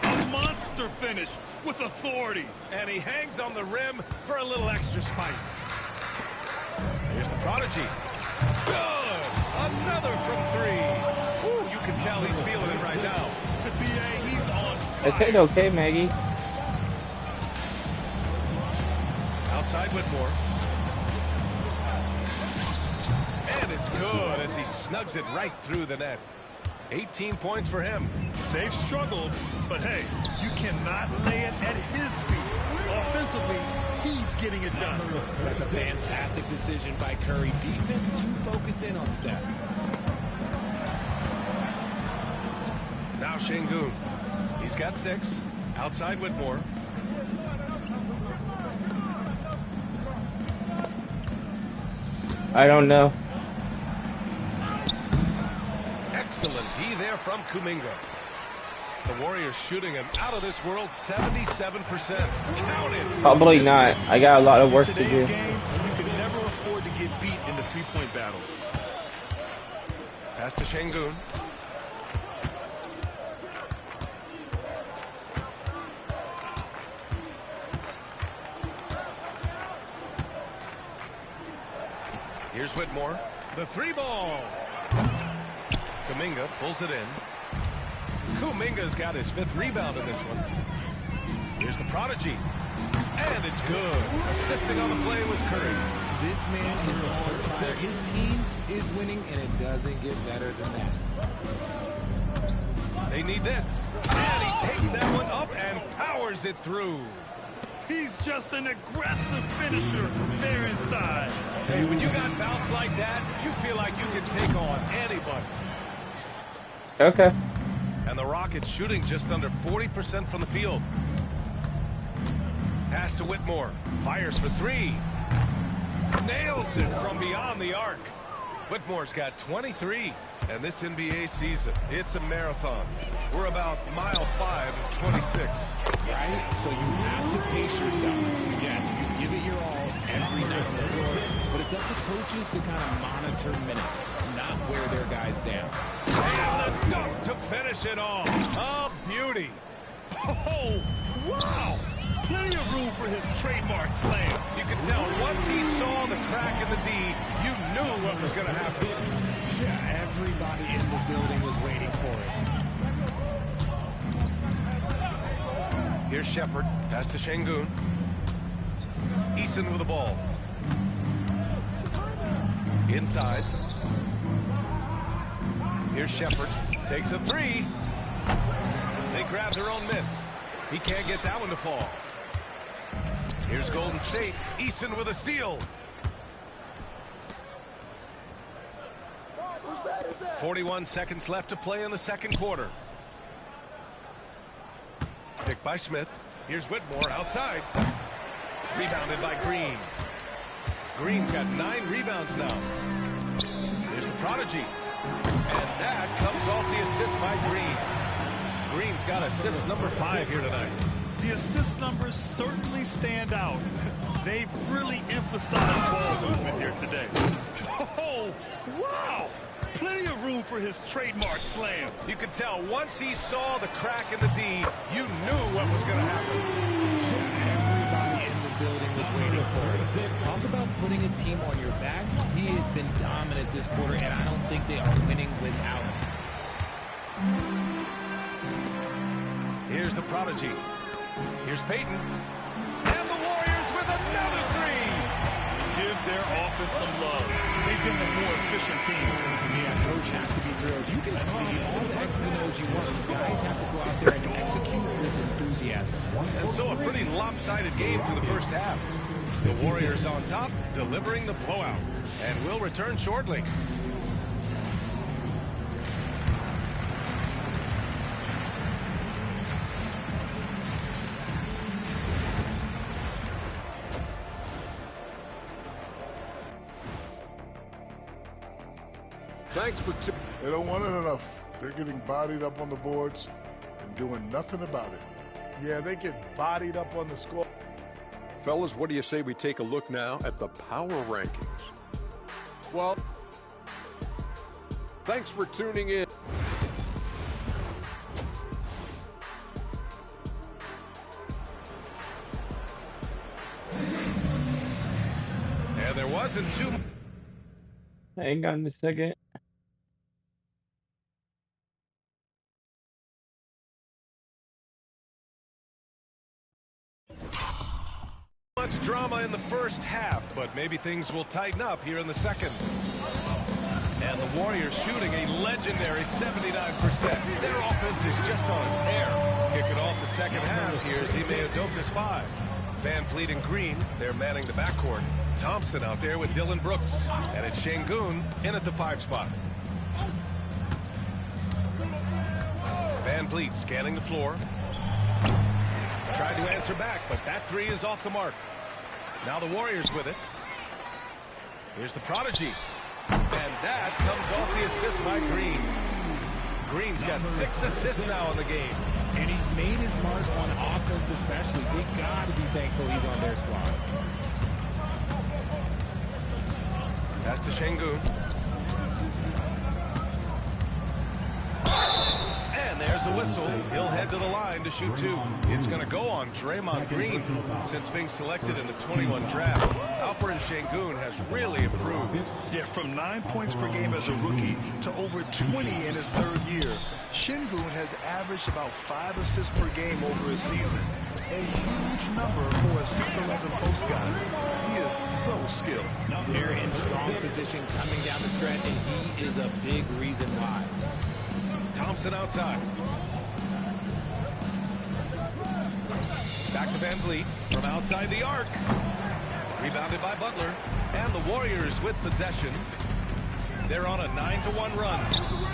A monster finish with authority. And he hangs on the rim for a little extra spice. Here's the prodigy. Good. Another from 3. Ooh, you can tell he's feeling it right now. The BA, he's on fire. Okay, okay, Maggie. Outside Whitmore. good as he snugs it right through the net. 18 points for him. They've struggled, but hey, you cannot lay it at his feet. Offensively, he's getting it done. That's a fantastic decision by Curry. Defense too focused in on Steph. Now Şengün. He's got 6. Outside Whitmore. I don't know. Excellent D there from Kuminga. The Warriors shooting him out of this world 77%. Count it. Probably not. I got a lot of work to do. Today's game, you can never afford to get beat in the three-point battle. Pass to Şengün. Here's Whitmore. The 3-ball. Kuminga pulls it in. Kuminga's got his 5th rebound in this one. Here's the prodigy. And it's good. Assisting on the play was Curry. This man is on fire. His team is winning, and it doesn't get better than that. They need this. And he takes that one up and powers it through. He's just an aggressive finisher from there inside. Hey, when you got bounce like that, you feel like you can take on anybody. Okay. And the Rockets shooting just under 40% from the field. Pass to Whitmore. Fires for 3. Nails it from beyond the arc. Whitmore's got 23. And this NBA season, it's a marathon. We're about mile 5 of 26. Right? So you have to pace yourself. Yes, you give it your all every night on the floor, but it's up to coaches to kind of monitor minutes, not wear their guys down. And the dunk to finish it off. A beauty. Oh, wow. Plenty of room for his trademark slam. You could tell once he saw the crack in the D, you knew what was going to happen. Yeah, everybody in the building was waiting for it. Here's Shepard. Pass to Şengün. Eason with the ball. Inside. Here's Shepard. Takes a 3. They grab their own miss. He can't get that one to fall. Here's Golden State. Eason with a steal. 41 seconds left to play in the second quarter. Picked by Smith. Here's Whitmore outside. Rebounded by Green. Green's got 9 rebounds now. Here's the prodigy. And that comes off the assist by Green. Green's got assist number 5 here tonight. The assist numbers certainly stand out. They've really emphasized ball movement here today. Oh, wow. Plenty of room for his trademark slam. You could tell once he saw the crack in the D, you knew what was going to happen. Everybody in the building was waiting for it. Talk about putting a team on your back. He has been dominant this quarter, and I don't think they are winning without him. Here's the prodigy. Here's Payton. And the Warriors with another 3. Give their offense some love. They've been the more efficient team. Yeah, coach has to be thrilled. You can call all the X's and O's you want. You guys have to go out there and execute with enthusiasm. And so a pretty lopsided game through the first half. The Warriors on top, delivering the blowout. And we'll return shortly. Thanks for They don't want it enough. They're getting bodied up on the boards and doing nothing about it. Yeah, they get bodied up on the score. Fellas, what do you say we take a look now at the power rankings? Well, thanks for tuning in. And there wasn't too much. Hang on a second. Much drama in the first half, but maybe things will tighten up here in the second. And the Warriors shooting a legendary 79%. Their offense is just on a tear. Kicking off the second half, here's Ime Udoka's 5. Van Fleet and Green, they're manning the backcourt. Thompson out there with Dillon Brooks. And it's Şengün in at the 5 spot. Van Fleet scanning the floor. Tried to answer back, but that 3 is off the mark. Now the Warriors with it. Here's the prodigy. And that comes off the assist by Green. Green's got 6 assists now in the game. And he's made his mark on offense especially. They got to be thankful he's on their squad. Pass to Şengün. And there's a whistle. He'll head to the line to shoot 2. It's going to go on Draymond Green. Since being selected in the 21 draft, Alperen Şengün has really improved. Yeah, from 9 points per game as a rookie to over 20 in his 3rd year. Şengün has averaged about 5 assists per game over his season. A huge number for a 6'11" post guy. He is so skilled. They're in strong position coming down the stretch, and he is a big reason why. Thompson outside. Back to Van Fleet from outside the arc. Rebounded by Butler. And the Warriors with possession. They're on a 9-1 run.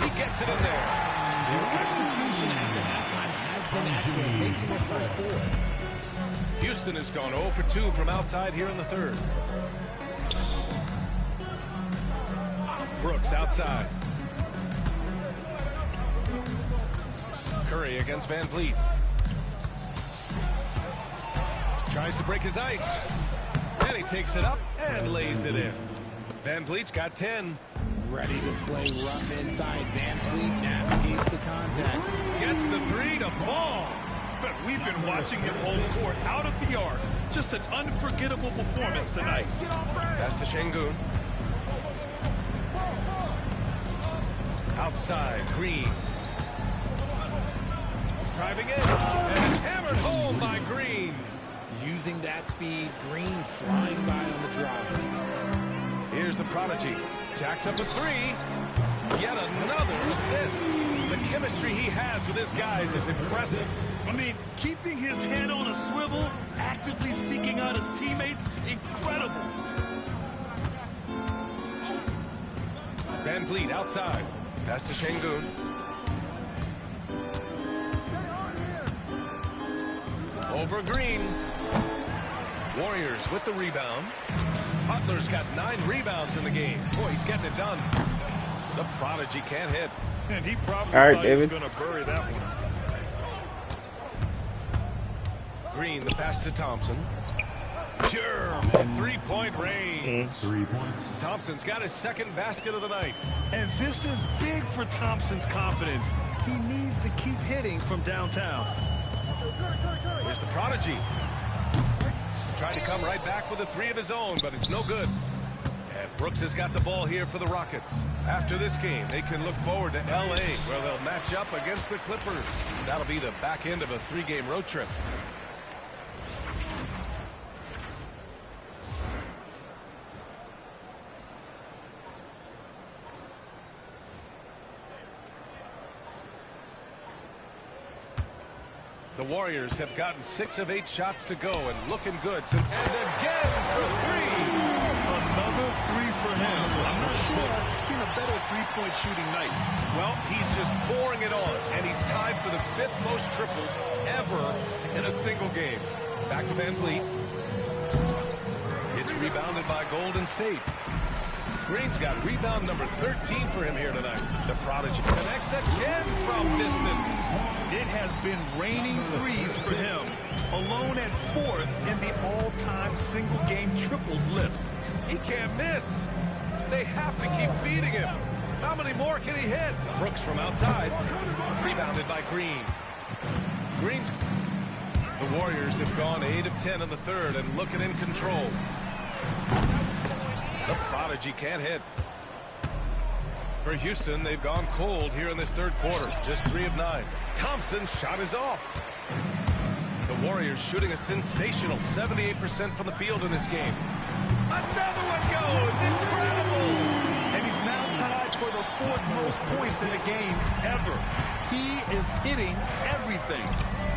He gets it in there. Their execution after halftime has been excellent, making their first 4. Houston has gone 0 for 2 from outside here in the 3rd. Brooks outside. Curry against Van Fleet. Tries to break his ice. And he takes it up and lays it in. Van Fleet's got 10. Ready to play rough inside. Van Fleet navigates the contact. Gets the 3 to fall. But we've been watching him hold court out of the arc. Just an unforgettable performance tonight. Pass to Şengün. Outside, Green. Driving in, and it's hammered home by Green. Using that speed, Green flying by on the drive. Here's the prodigy. Jacks up a 3. Yet another assist. The chemistry he has with his guys is impressive. I mean, keeping his head on a swivel, actively seeking out his teammates, incredible. Van Fleet outside. Pass to Şengün. Over Green. Warriors with the rebound. Butler's got 9 rebounds in the game. Boy, he's getting it done. The prodigy can't hit. And he probably thought he was going to bury that one. Green, the pass to Thompson. Pure from 3-point range. 3 points. Thompson's got his 2nd basket of the night. And this is big for Thompson's confidence. He needs to keep hitting from downtown. Here's the prodigy. Trying to come right back with a 3 of his own, but it's no good. And Brooks has got the ball here for the Rockets. After this game, they can look forward to L.A., where they'll match up against the Clippers. That'll be the back end of a 3-game road trip. The Warriors have gotten 6 of 8 shots to go and looking good. And again for 3. Another 3 for him. I'm not sure I've seen a better 3-point shooting night. Well, he's just pouring it on, and he's tied for the 5th most triples ever in a single game. Back to Van Fleet. It's rebounded by Golden State. Green's got rebound number 13 for him here tonight. The prodigy connects again from distance. It has been raining threes for him. Alone at 4th in the all-time single-game triples list. He can't miss. They have to keep feeding him. How many more can he hit? Brooks from outside. Rebounded by Green. Green's... The Warriors have gone 8 of 10 in the 3rd and looking in control. The prodigy can't hit. For Houston, they've gone cold here in this 3rd quarter. Just 3 of 9. Thompson's shot is off. The Warriors shooting a sensational 78% from the field in this game. Another one goes. Incredible. And he's now tied for for 4th most points in a game ever. He is hitting everything.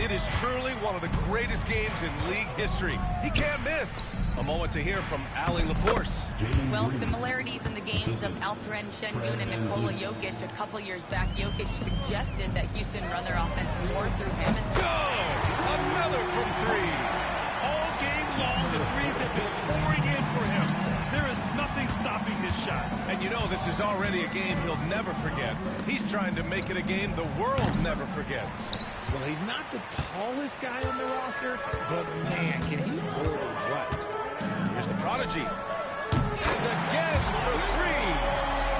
It is truly one of the greatest games in league history. He can't miss. A moment to hear from Ali LaForce. Well, similarities in the games of Alperen Şengün and Nikola Jokic. A couple years back, Jokic suggested that Houston run their offense more through him. And another from 3. All game long, the threes have been pouring in for him. There is nothing stopping his shot. And you know this is already a game he'll never forget. He's trying to make it a game the world never forgets. Well, he's not the tallest guy on the roster, but man, can he roll what? Here's the prodigy. And again for 3.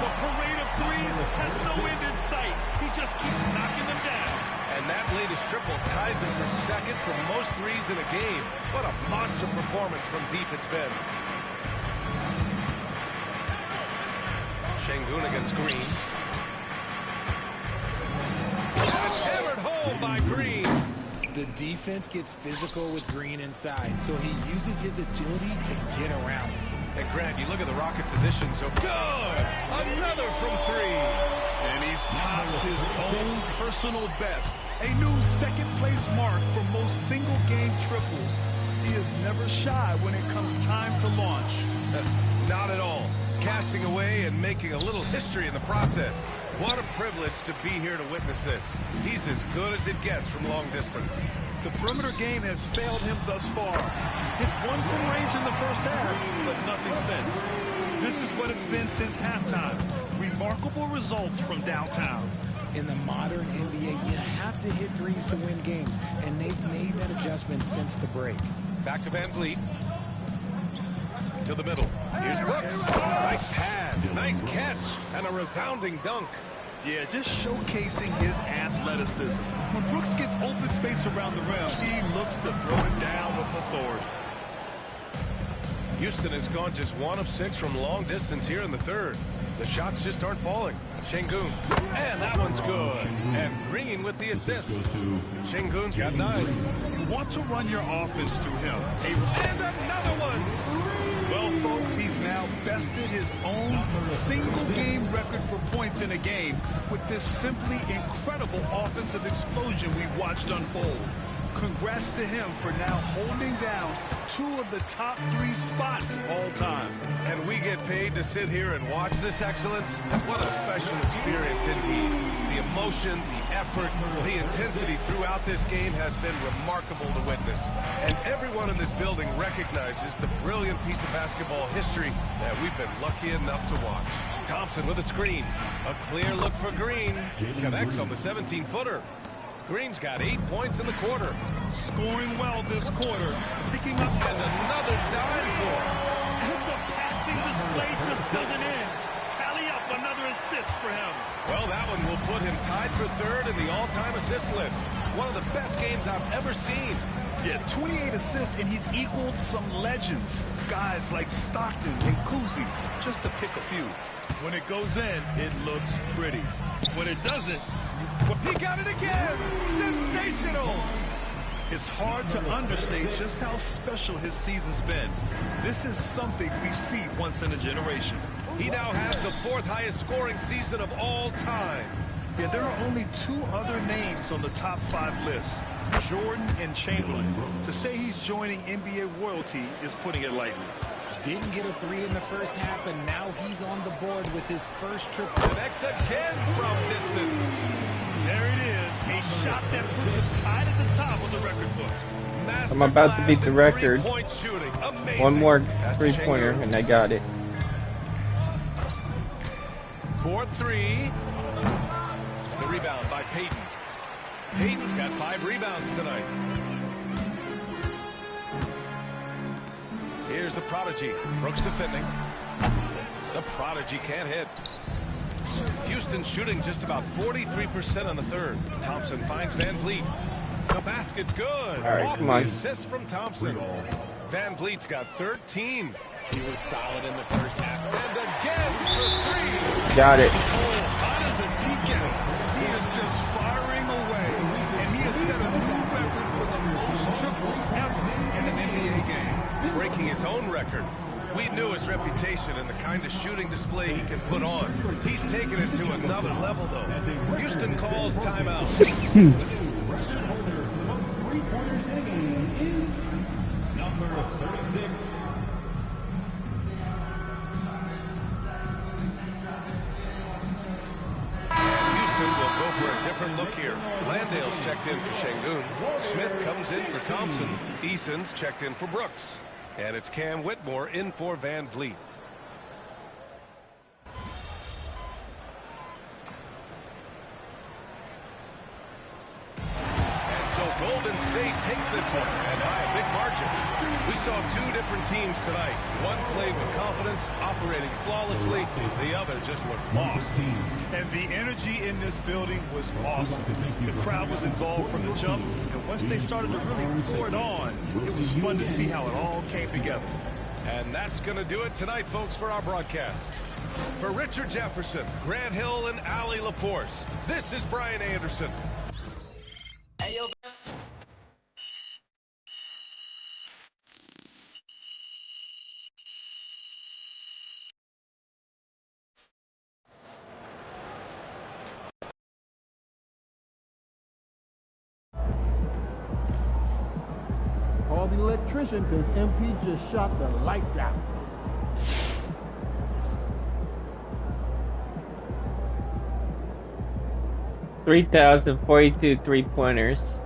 The parade of threes has no end in sight. He just keeps knocking them down. And that latest triple ties him for 2nd for most threes in a game. What a monster performance from deep it's been. Şengün against Green. It's hammered home by Green. The defense gets physical with Green inside, so he uses his agility to get around. And Grant, you look at the Rockets' addition, so good! Another from 3. And he's topped his own personal best. A new 2nd-place mark for most single-game triples. He is never shy when it comes time to launch. Not at all. Casting away and making a little history in the process. What a privilege to be here to witness this. He's as good as it gets from long distance. The perimeter game has failed him thus far. Hit 1 from range in the first half, but nothing since. This is what it's been since halftime. Remarkable results from downtown. In the modern NBA, you have to hit threes to win games, and they've made that adjustment since the break. Back to Van Vliet. To the middle. Here's Brooks. Nice pass, nice catch, and a resounding dunk. Yeah, just showcasing his athleticism. When Brooks gets open space around the rim, he looks to throw it down with authority. Houston has gone just 1 of 6 from long distance here in the 3rd. The shots just aren't falling. Şengün. And that one's good. And Green with the assist. Şengün's got 9. You want to run your offense through him. And another one. Well, folks, he's now bested his own single-game record for points in a game with this simply incredible offensive explosion we've watched unfold. Congrats to him for now holding down 2 of the top 3 spots all time. And we get paid to sit here and watch this excellence. What a special experience indeed. The emotion, the effort, the intensity throughout this game has been remarkable to witness. And everyone in this building recognizes the brilliant piece of basketball history that we've been lucky enough to watch. Thompson with a screen. A clear look for Green. Connects on the 17-footer. Green's got 8 points in the quarter. Scoring well this quarter. Picking up and another dime for him. The passing display just doesn't end. Tally up another assist for him. Well, that one will put him tied for 3rd in the all-time assist list. One of the best games I've ever seen. Yeah, 28 assists, and he's equaled some legends. Guys like Stockton and Kuzi, just to pick a few. When it goes in, it looks pretty. When it doesn't, he got it again! Sensational! It's hard to understate just how special his season's been. This is something we see once in a generation. He now has the 4th highest scoring season of all time. Yeah, there are only 2 other names on the top 5 list, Jordan and Chamberlain. To say he's joining NBA royalty is putting it lightly. Didn't get a 3 in the first half, and now he's on the board with his first triple. Connects again from distance. There it is, a shot that puts him tied at the top of the record books. I'm about to beat the record. 1 more 3-pointer, and I got it. 4-3. The rebound by Payton. Payton's got 5 rebounds tonight. Here's the prodigy. Brooks defending. The prodigy can't hit. Houston shooting just about 43% on the 3rd. Thompson finds Van Vliet. The basket's good. All right, come on. Assist from Thompson. Van Vliet's got 13. He was solid in the first half. And again for 3. Got it. Oh, hot as a tea kettle. He is just firing away. And he has set a new record for the most triples ever in an NBA game. Breaking his own record. We knew his reputation and the kind of shooting display he can put on. He's taken it to another level, though. Houston calls timeout. Three-pointers in a game is number 36. Houston will go for a different look here. Landale's checked in for Şengün. Smith comes in for Thompson. Eason's checked in for Brooks. And it's Cam Whitmore in for Van Vliet. And so Golden State takes this one, and by a big margin. We saw two different teams tonight. One played with confidence, operating flawlessly. The other just looked lost. And the energy in this building was awesome. The crowd was involved from the jump, and once they started to really pour it on, it was fun to see how it all came together. And that's going to do it tonight, folks, for our broadcast. For Richard Jefferson, Grant Hill, and Allie LaForce, this is Brian Anderson. Hey, yo. Call the electrician because MP just shot the lights out. $3,042 3-pointers.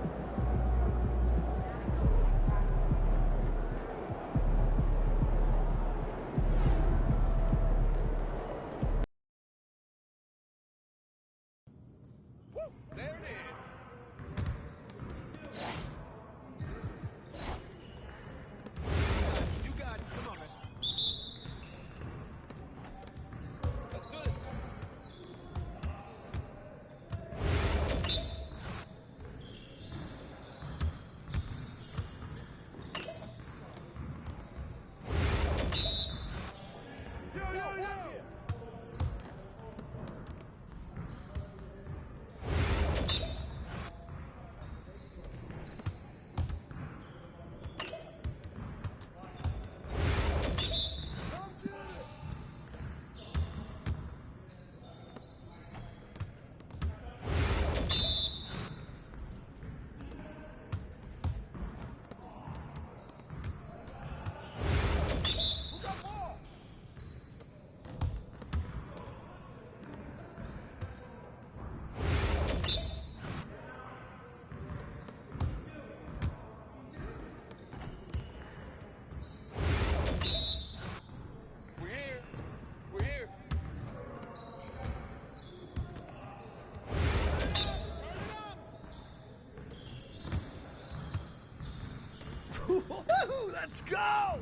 Let's go!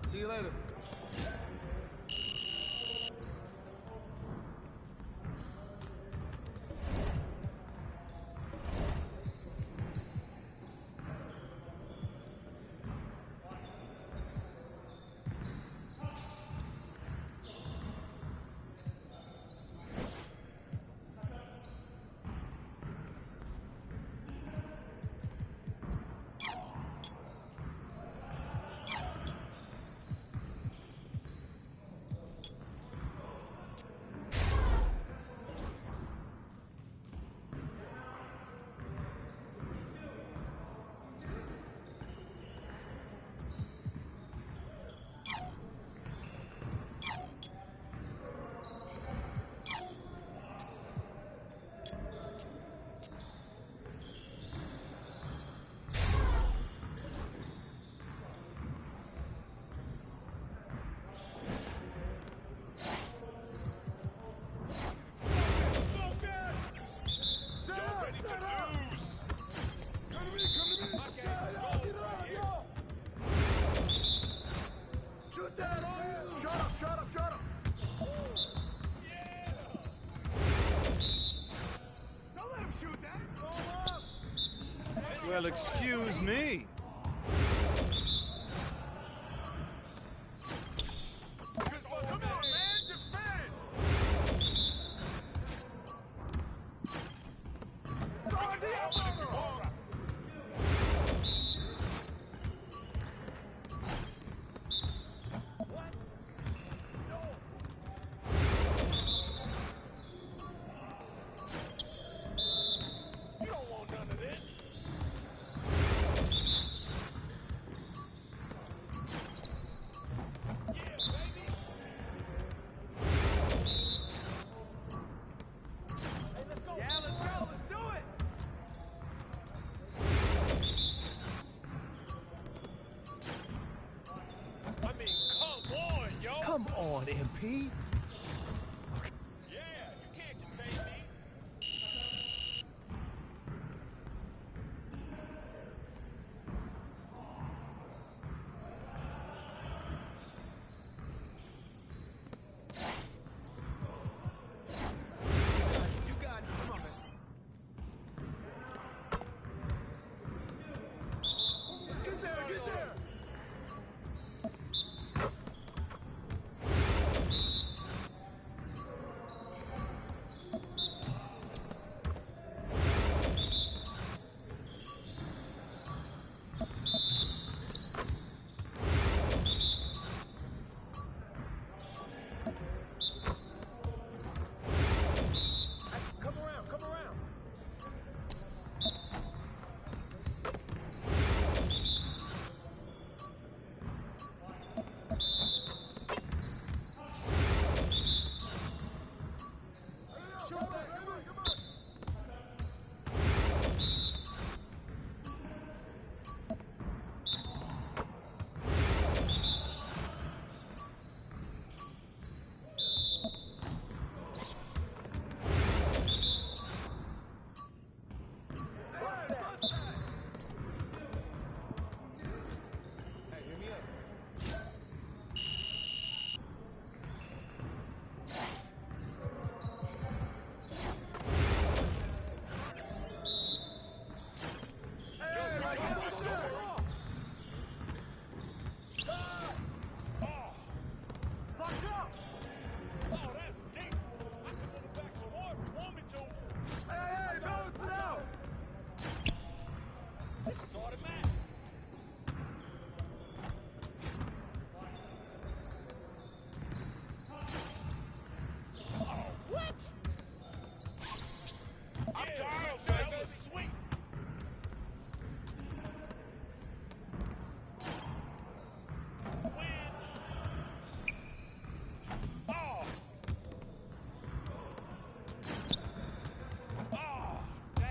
See you later. Well, excuse me. MP?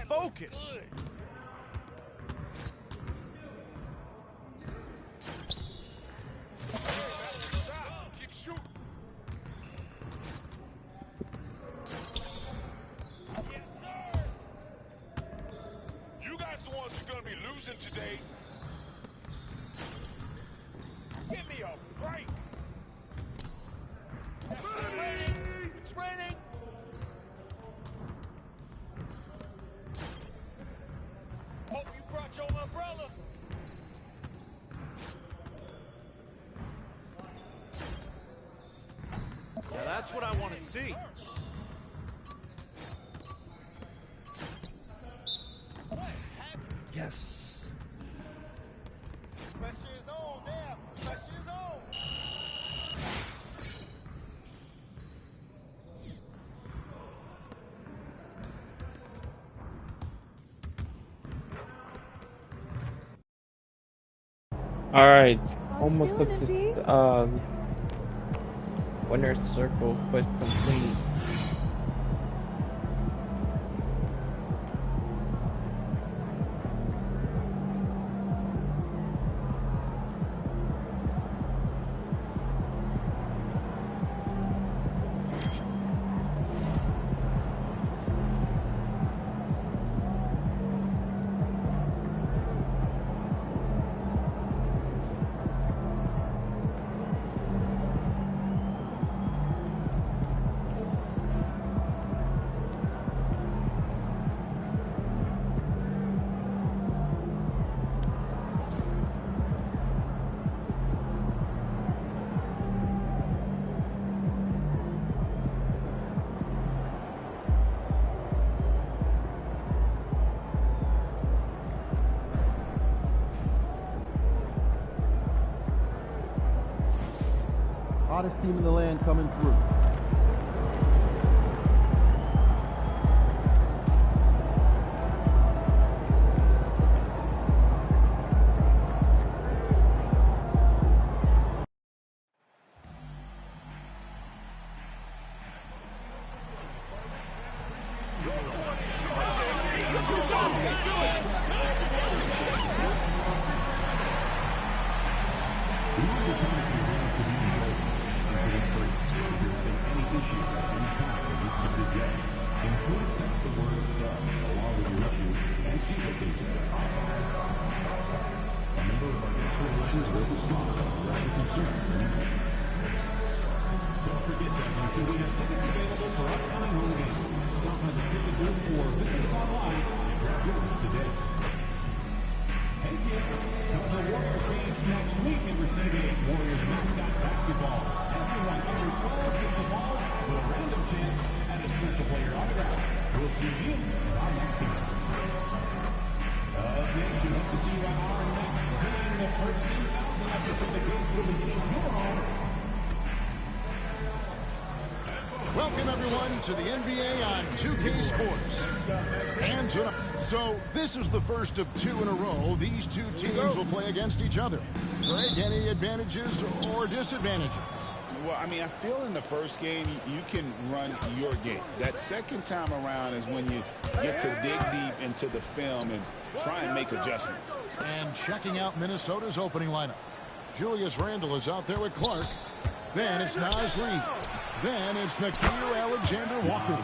Focus. Keep shooting. Yes, sir. You guys the ones who are going to be losing today. Give me a break. It's raining. It's raining. Hope you brought your umbrella. Yeah, that's what I want to see. Yes. Pressure is on there. Pressure is on. All right, almost up to winner's circle quest complete. Hottest team in the land coming through. worry-free. If you're having any issues at any time that you can reject, then please text the word "done" along with your issue and see location. A member of our guest relations will respond to your concern. Don't forget that we have tickets available for upcoming home games. Stop by the ticket booth or visit us online and grab yours today. Hey kids, come to Warriors games next week in Mercedes. Warriors mascot basketball. Everyone under 12 gets the ball with a random chance at a special player autograph. We'll see you at our next game. Nation, hope to see you at our next game. The first 2,000 after the games will be in your home. Welcome, everyone, to the NBA on 2K Sports. And tonight, so this is the first of 2 in a row. These two teams will play against each other. Greg, any advantages or disadvantages? Well, I mean, I feel in the first game, you can run your game. That second time around is when you get to dig deep into the film and try and make adjustments. And checking out Minnesota's opening lineup. Julius Randle is out there with Clark. Then it's Naz Reid. Then it's Nickeil Alexander-Walker.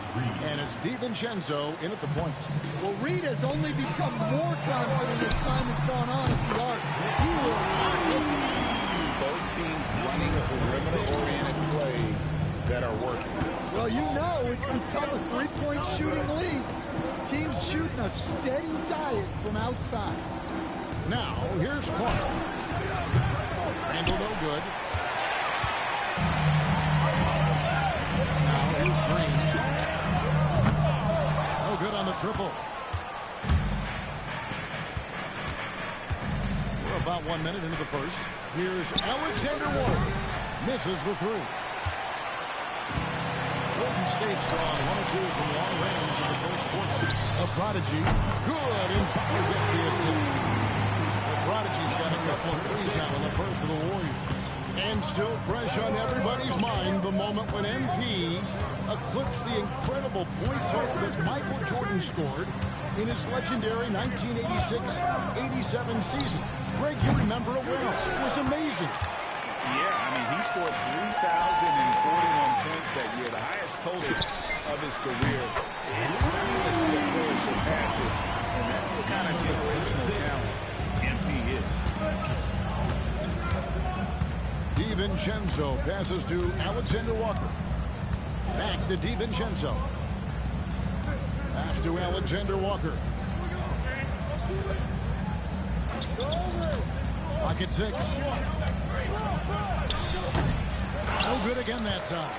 And it's DiVincenzo in at the point. Well, Reid has only become more confident as time has gone on at the arc. He will not hesitate. Both teams running perimeter-oriented plays that are working. Well, you know it's become a three-point shooting league. Teams shooting a steady diet from outside. Now, here's Clark. Randle no good. Now here's Green. No good on the triple. We're about 1 minute into the first. Here's Alexander-Walker. Misses the three. Golden State strong, 1-2 from long range in the first quarter. A prodigy, good, and Butler gets the assist. The prodigy's got a couple of threes now in the first of the Warriors. And still fresh on everybody's mind, the moment when MP eclipsed the incredible point total that Michael Jordan scored in his legendary 1986-87 season. Greg, you remember it well. It was amazing. Yeah, I mean, he scored 3,041 points that year, the highest total of his career. It's starting to see a player surpass it, and that's the kind of generational talent MP is. DiVincenzo passes to Alexander-Walker. Back to DiVincenzo. Pass to Alexander-Walker. Pocket 6. No good again that time.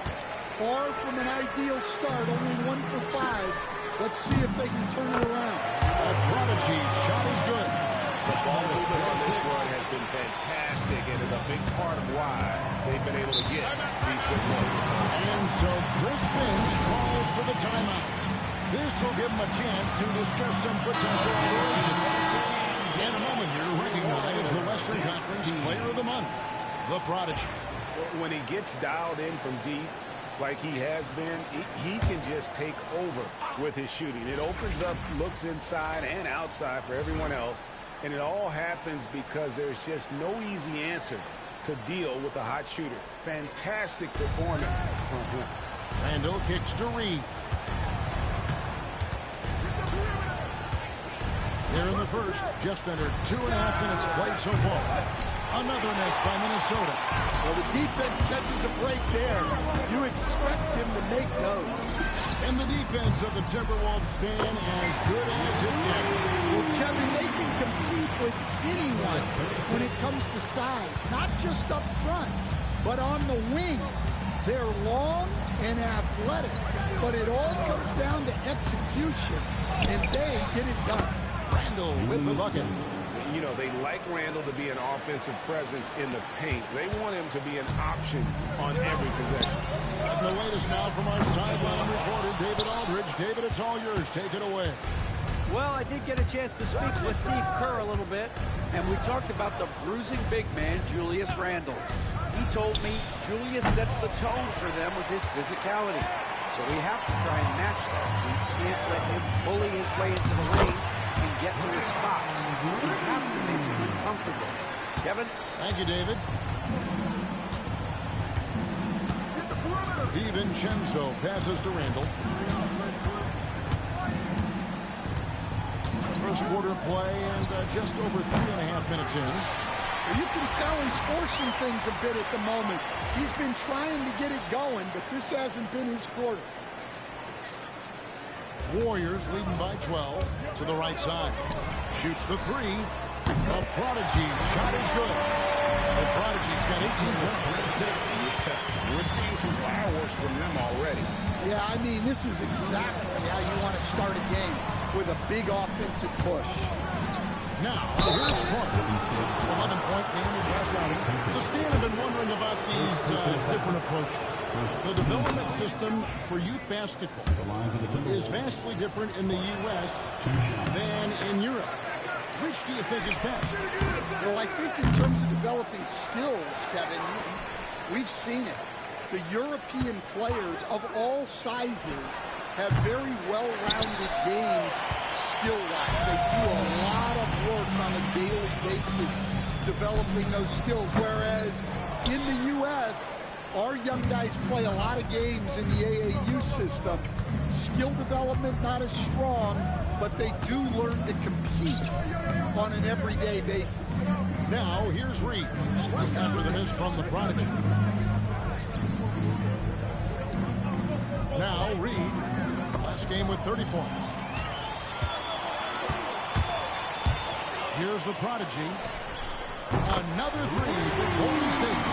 Far from an ideal start, only 1 for 5. Let's see if they can turn it around. A prodigy shot is good. The ball movement on this run has been fantastic and is a big part of why they've been able to get these big runs. And so Chris Finch calls for the timeout. This will give him a chance to discuss some potential operations. In a moment here, recognize the Western Conference Player of the Month, the Prodigy. When he gets dialed in from deep, like he has been, he can just take over with his shooting. It opens up looks inside and outside for everyone else, and it all happens because there's just no easy answer to deal with a hot shooter. Fantastic performance. Randle kicks to Reid. Here in the first, just under 2.5 minutes played so far. Another miss by Minnesota. Well, the defense catches a break there. You expect him to make those. And the defense of the Timberwolves stand as good as it gets. Well, Kevin, they can compete with anyone when it comes to size. Not just up front, but on the wings. They're long and athletic, but it all comes down to execution, and they get it done. Randle with the bucket. You know, they like Randle to be an offensive presence in the paint. They want him to be an option on every possession. And the latest now from our sideline reporter, David Aldridge. David, it's all yours. Take it away. Well, I did get a chance to speak with Steve Kerr a little bit, and we talked about the bruising big man, Julius Randle. He told me Julius sets the tone for them with his physicality. So we have to try and match that. We can't let him bully his way into the lane and get to his spots. We have to make him uncomfortable. Kevin? Thank you, David. DiVincenzo passes to Randall. First quarter play and just over 3.5 minutes in. You can tell he's forcing things a bit at the moment. He's been trying to get it going, but this hasn't been his quarter. Warriors leading by 12 to the right side. Shoots the three. The Prodigy shot is good. The Prodigy's got 18 points. Yeah, we're seeing some fireworks from them already. Yeah, I mean, this is exactly how you want to start a game, with a big offensive push. Now, here's Clark. 11-point game his last outing. So Stan, I've been wondering about these different approaches. The development system for youth basketball is vastly different in the U.S. than in Europe. Which do you think is best? Well, I think in terms of developing skills, Kevin, we've seen it. The European players of all sizes have very well-rounded games skill-wise. They do a lot of work on a daily basis developing those skills, whereas in the U.S., our young guys play a lot of games in the AAU system. Skill development not as strong, but they do learn to compete on an everyday basis. Now, here's Reed after the miss from the Prodigy. Now, Reed, last game with 30 points. Here's the Prodigy. Another three for Golden State.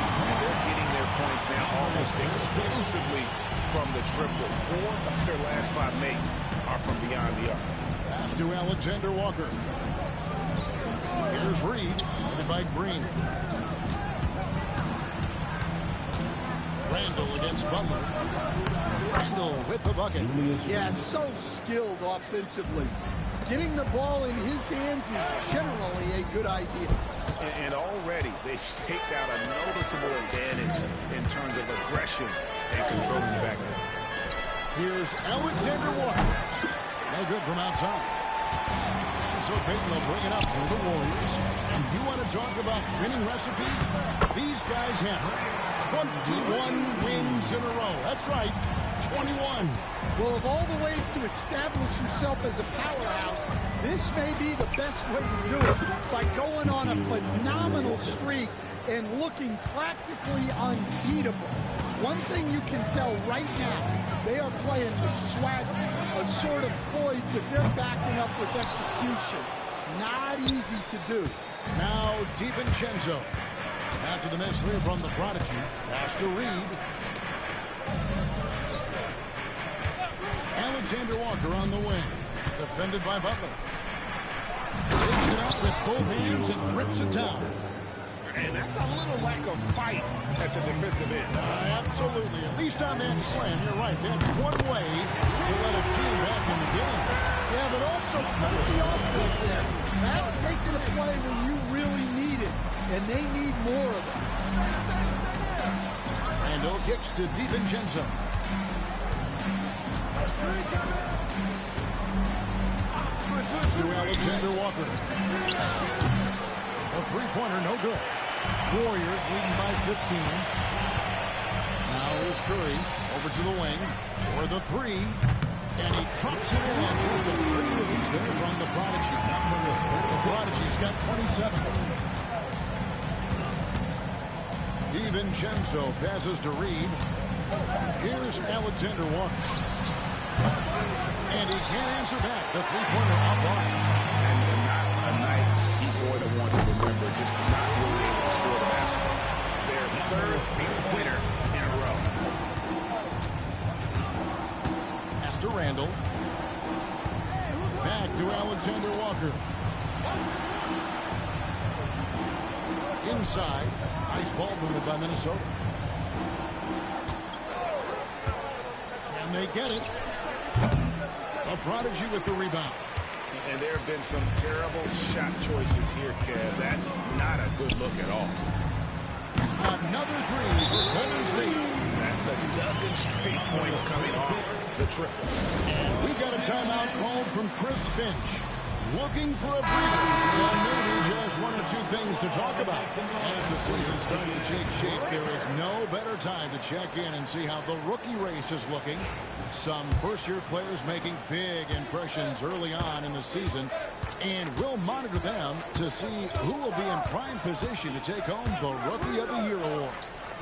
They're getting their points now almost exclusively from the triple. 4 of their last 5 makes are from beyond the arc. Pass to Alexander Walker. Here's Reed, headed by Green. Randall against Butler. Randall with the bucket. Yeah, so skilled offensively. Getting the ball in his hands is generally a good idea. And already they've staked out a noticeable advantage in terms of aggression and controlling the back. Here's Alexander Walker. No good from outside. And so Peyton will bring it up for the Warriors. And you want to talk about winning recipes? These guys have 21 wins in a row. That's right, 21. Well, of all the ways to establish yourself as a powerhouse, this may be the best way to do it, by going on a phenomenal streak and looking practically unbeatable. One thing you can tell right now, they are playing with swagger, a sort of poise that they're backing up with execution. Not easy to do. Now, DiVincenzo. After the miss there from the Prodigy, pass to Reed. Alexander Walker on the wing, defended by Butler. Takes it up with both hands and rips it down. And that's a little lack of fight at the defensive end. Absolutely. At least on that slam, you're right. That's one way to let a team back in the game. Yeah, but also put the offense there. That's taking a play when you really need it, and they need more of it. Randall kicks to DiVincenzo. To Alexander Walker. A three-pointer, no good. Warriors leading by 15. Now here's Curry over to the wing for the three. And he drops it in. Just a great release there from the Prodigy. The Prodigy's got 27. DiVincenzo passes to Reed. Here's Alexander Walker. And he can't answer back. The three-pointer offline. And not a night he's going to want to remember, just not really able to score the basketball. Their third big winner in a row. Pass to Randall. Back to Alexander Walker. Inside. Nice ball movement by Minnesota. Can they get it? A Prodigy with the rebound. And there have been some terrible shot choices here, Kev. That's not a good look at all. Another three for Golden State. That's a dozen straight points coming off the triple. And we got a timeout called from Chris Finch. Looking for a breather, and maybe just one or two things to talk about. As the season starts to take shape, there is no better time to check in and see how the rookie race is looking. Some first-year players making big impressions early on in the season, and we'll monitor them to see who will be in prime position to take home the Rookie of the Year award.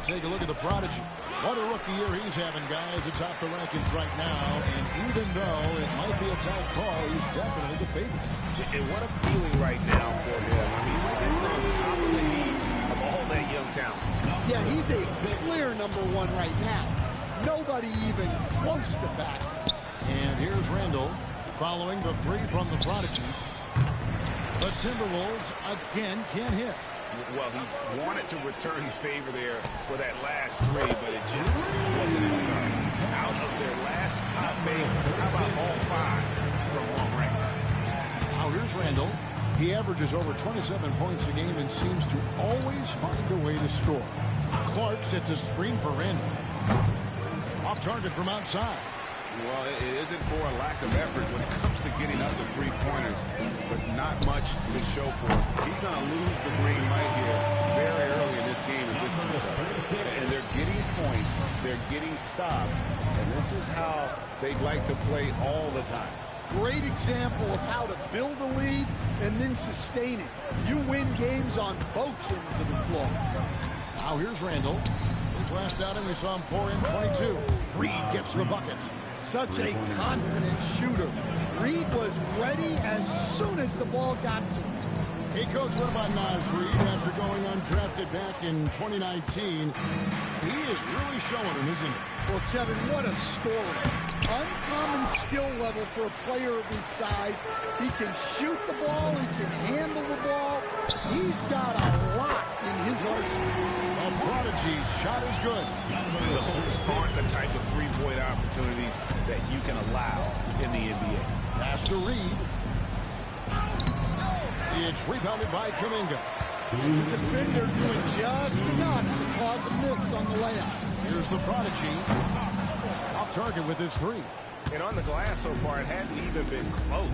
Take a look at the prodigy. What a rookie year he's having, guys, atop the rankings right now. And even though it might be a tight call, he's definitely the favorite. And what a feeling right now for him. I mean, he's sitting on top of the heap of all that young talent. Yeah, he's a clear #1 right now. Nobody even close to passing. And here's Randall following the three from the prodigy. The Timberwolves again can't hit. Well, he wanted to return the favor there for that last three, but it just wasn't enough. Out of their last 5 makes, how about all 5 from long range? Now here's Randall. He averages over 27 points a game and seems to always find a way to score. Clark sets a screen for Randall. Off target from outside. Well, it isn't for a lack of effort when it comes to getting up to three-pointers, but not much to show for it. He's going to lose the green right here very early in this game if this comes up. And they're getting points, they're getting stops, and this is how they'd like to play all the time. Great example of how to build a lead and then sustain it. You win games on both ends of the floor. Now here's Randall. His last outing, we saw him pour in 22. Reed gets the bucket. Such a confident shooter. Reed was ready as soon as the ball got to him. Hey, Coach, what about Naz Reed after going undrafted back in 2019? He is really showing him, isn't he? Well, Kevin, what a story. Uncommon skill level for a player of his size. He can shoot the ball. He can handle the ball. He's got a lot in his arsenal. A prodigy shot is good. Those aren't the type of three-point opportunities that you can allow in the NBA. Pass to Reed. It's rebounded by Kuminga. It's a defender doing just enough to cause a miss on the layup. Here's the prodigy. Off target with his three. And on the glass so far, it hadn't even been close.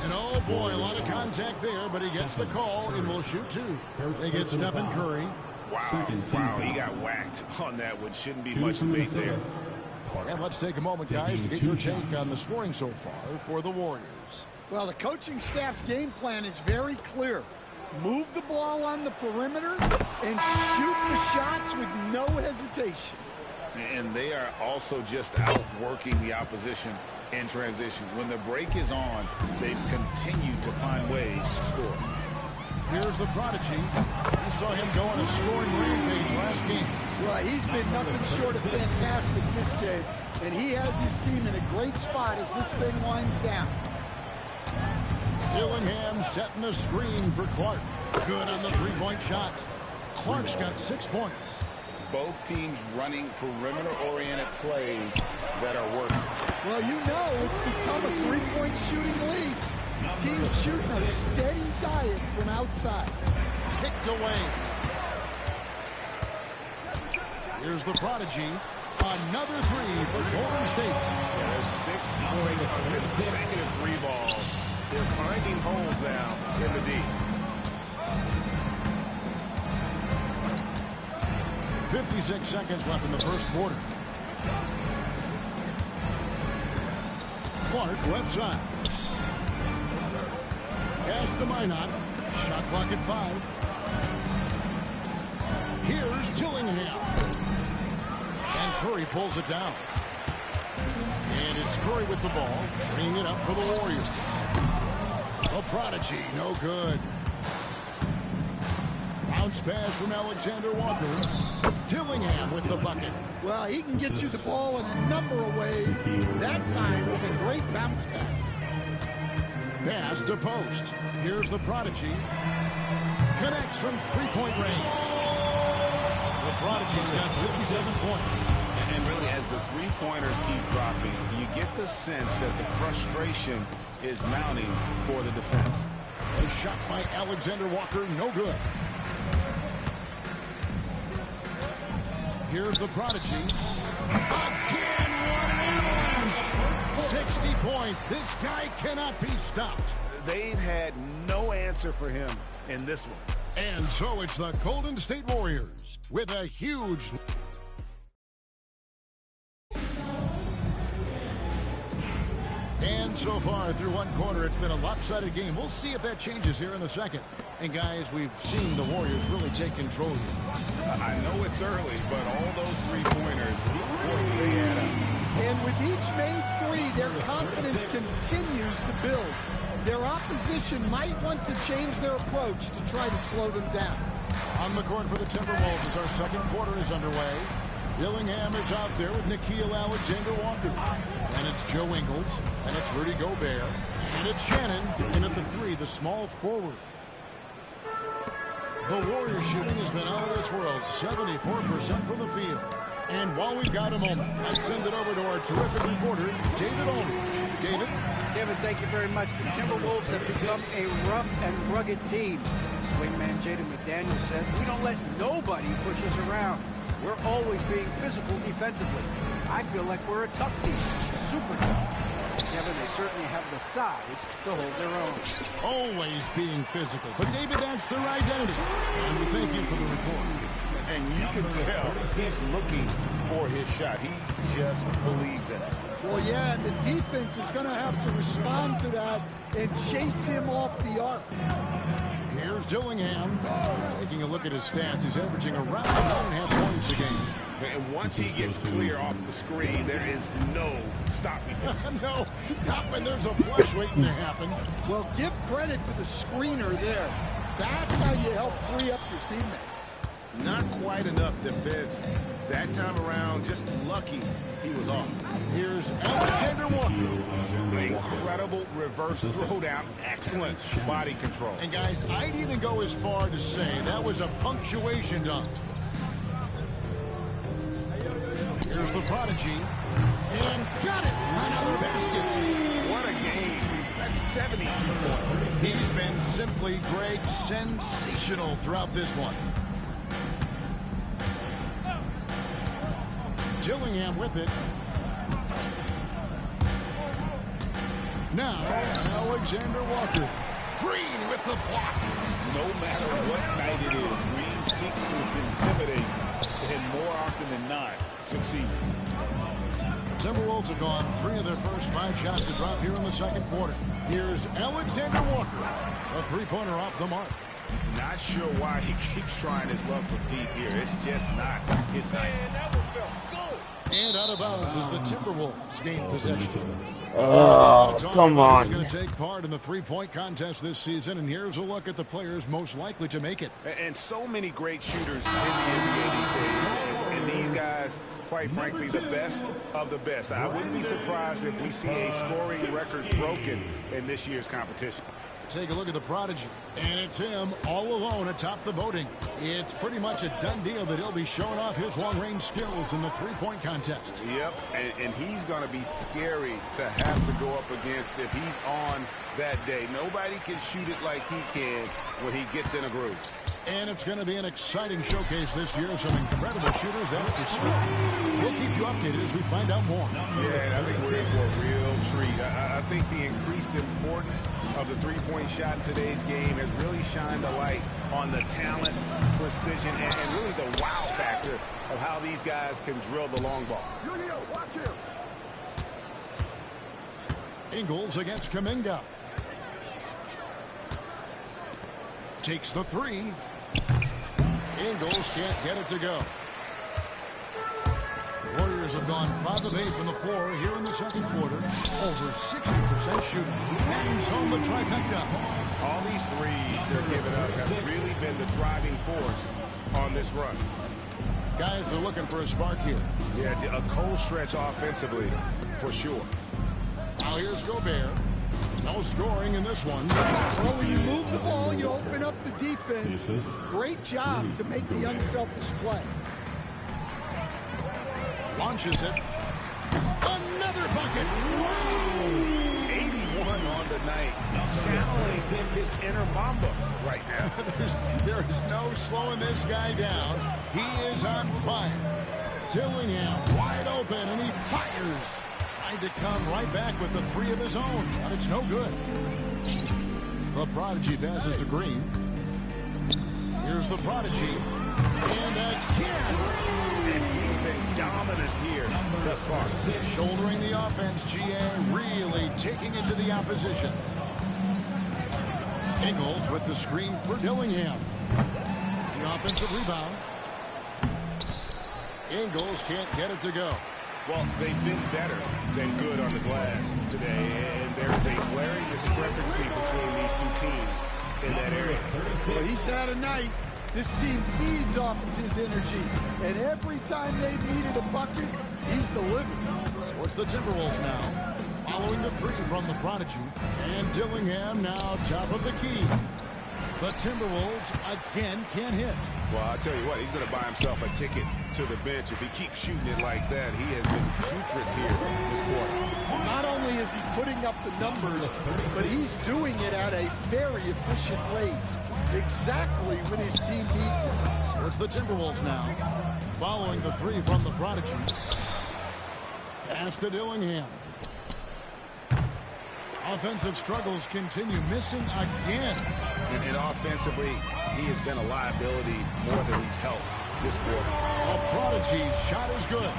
And oh boy, a lot of contact there, but he gets the call and will shoot two. They get Stephen Curry. Wow, he got whacked on that one. Shouldn't be much debate there. And let's take a moment, guys, to get your take on the scoring so far for the Warriors. Well, the coaching staff's game plan is very clear. Move the ball on the perimeter and shoot the shots with no hesitation. And they are also just outworking the opposition in transition. When the break is on, they've continued to find ways to score. Here's the prodigy. We saw him go on a scoring rampage last game. Well, he's been nothing short of fantastic this game, and he has his team in a great spot as this thing winds down. Dillingham setting the screen for Clark. Good on the three-point shot. Clark's got 6 points. Both teams running perimeter-oriented plays that are working. Well, you know it's become a three-point shooting lead. Teams shooting a steady diet from outside. Kicked away. Here's the prodigy. Another three for Golden State. There's 6 points on consecutive three balls. They're finding holes now in the D. 56 seconds left in the first quarter. Clark left side. Pass to Minot. Shot clock at 5. Here's Dillingham. And Curry pulls it down. And it's Curry with the ball, bringing it up for the Warriors. A prodigy, no good. Bounce pass from Alexander Walker. Dillingham with the bucket. Well, he can get you the ball in a number of ways. That time with a great bounce pass. Pass to post. Here's the prodigy. Connects from three-point range. The prodigy's got 57 points. And really, as the three-pointers keep dropping, you get the sense that the frustration is mounting for the defense. A shot by Alexander Walker, no good. Here's the prodigy. Again, what an avalanche! 64 points. This guy cannot be stopped. They've had no answer for him in this one. And so it's the Golden State Warriors with a huge... And so far through one quarter, it's been a lopsided game. We'll see if that changes here in the second. And guys, we've seen the Warriors really take control here. I know it's early, but all those three-pointers, boy, they add up. And with each made three, their confidence continues to build. Their opposition might want to change their approach to try to slow them down. On the court for the Timberwolves as our second quarter is underway. Dillingham is out there with Nickeil Alexander-Walker. And it's Joe Ingles. And it's Rudy Gobert. And it's Shannon. And at the three, the small forward. The Warriors shooting has been out of this world. 74% from the field. And while we've got a moment, I send it over to our terrific reporter, David Olney. David, thank you very much. The Timberwolves have become a rough and rugged team. Swingman Jaden McDaniels said, "We don't let nobody push us around. We're always being physical defensively. I feel like we're a tough team, super tough." Kevin, they certainly have the size to hold their own. Always being physical. But, David, that's their identity. And we thank you for the report. And you can tell he's looking for his shot. He just believes in it. Well, yeah, and the defense is going to have to respond to that and chase him off the arc. Here's Dillingham. Taking a look at his stats, he's averaging around 9.5 points a game. And once he gets clear off the screen, there is no stopping him. No, not when there's a flush waiting to happen. Well, give credit to the screener there. That's how you help free up your teammates. Not quite enough defense. That time around, just lucky he was off. Here's Alexander Walker. Incredible reverse throwdown. Excellent body control. And guys, I'd even go as far to say that was a punctuation dunk. Here's the prodigy. And got it. Another basket. What a game. That's 72 points. He's been simply great, sensational throughout this one. Dillingham with it. Now, Alexander Walker. Green with the block. No matter what night it is, Green seeks to intimidate and more often than not succeed. The Timberwolves have gone 3 of their first 5 shots to drop here in the second quarter. Here's Alexander Walker. A three-pointer off the mark. Not sure why he keeps trying his luck for deep here. It's just not his night. And out of bounds as the Timberwolves gain possession. Oh, come on. He's going to take part in the three-point contest this season, and here's a look at the players most likely to make it. And so many great shooters in the NBA these days. And these guys, quite frankly, the best of the best. I wouldn't be surprised if we see a scoring record broken in this year's competition. Take a look at the prodigy, and it's him all alone atop the voting. It's pretty much a done deal that he'll be showing off his long-range skills in the three-point contest. Yep, and he's going to be scary to have to go up against if he's on that day. Nobody can shoot it like he can when he gets in a groove. And it's going to be an exciting showcase this year of some incredible shooters, that's for sure. We'll keep you updated as we find out more. Yeah, I think we're in for a real treat. I think the increased importance of the three-point shot in today's game has really shined a light on the talent, precision, and really the wow factor of how these guys can drill the long ball. Watch him. Ingles against Kuminga. Takes the three. Ingles can't get it to go. Warriors have gone 5 of 8 from the floor here in the second quarter. Over 60% shooting. Hangs home the trifecta. All these threes they're giving up have really been the driving force on this run. Guys are looking for a spark here. Yeah, a cold stretch offensively for sure. Now here's Gobert. No scoring in this one. Well, when you move the ball, you open up the defense. Great job to make the unselfish play. Launches it. Another bucket. Wow. 81 on the night. Channeling his inner Mamba right now. There is no slowing this guy down. He is on fire. Dillingham wide open, and he fires. tried to come right back with the three of his own, but it's no good. The Prodigy passes to Green. Here's the Prodigy. And again. And he's been dominant here thus far. Shouldering the offense, GA really taking it to the opposition. Ingles with the screen for Dillingham. The offensive rebound. Ingles can't get it to go. Well, they've been better than good on the glass today, and there's a glaring discrepancy between these two teams in that area. Well, he's had a night. This team feeds off of his energy, and every time they've needed a bucket, he's delivered. So it's the Timberwolves now, following the three from the Prodigy, and Dillingham now top of the key. The Timberwolves again can't hit. Well, I'll tell you what, he's going to buy himself a ticket to the bench. If he keeps shooting it like that, he has been putrid here this quarter. Not only is he putting up the numbers, but he's doing it at a very efficient rate. Exactly when his team needs it. So it's the Timberwolves now, following the three from the Prodigy. Pass to Dillingham. Offensive struggles continue, missing again. And offensively, he has been a liability more than he's helped this quarter. A Prodigy's shot is good.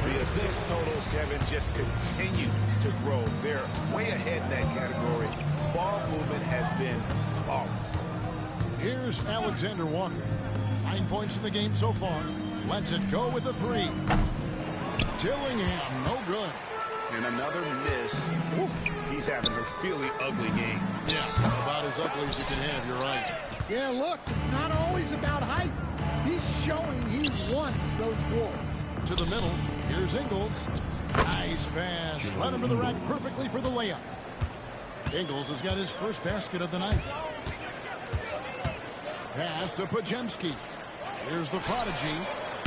The assist totals, Kevin, just continue to grow. They're way ahead in that category. Ball movement has been flawless. Here's Alexander Walker. 9 points in the game so far. Lets it go with a three. Dillingham, no good. And another miss. Oof, he's having a really ugly game. Yeah, about as ugly as you can have, you're right. Yeah, look, it's not always about height. He's showing he wants those balls. To the middle, here's Ingles. Nice pass. Led him to the rack perfectly for the layup. Ingles has got his first basket of the night. Pass to Pajemski. Here's the Prodigy.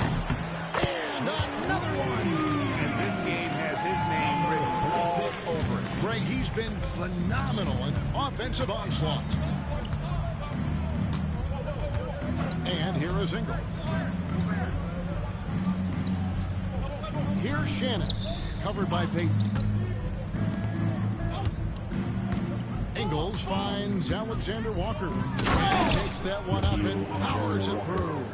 And another one. And this game has his name written all over it. Greg, he's been phenomenal in offensive onslaught. And here is Ingles. Here's Shannon, covered by Payton. Ingles finds Alexander Walker. And takes that one up and powers it through.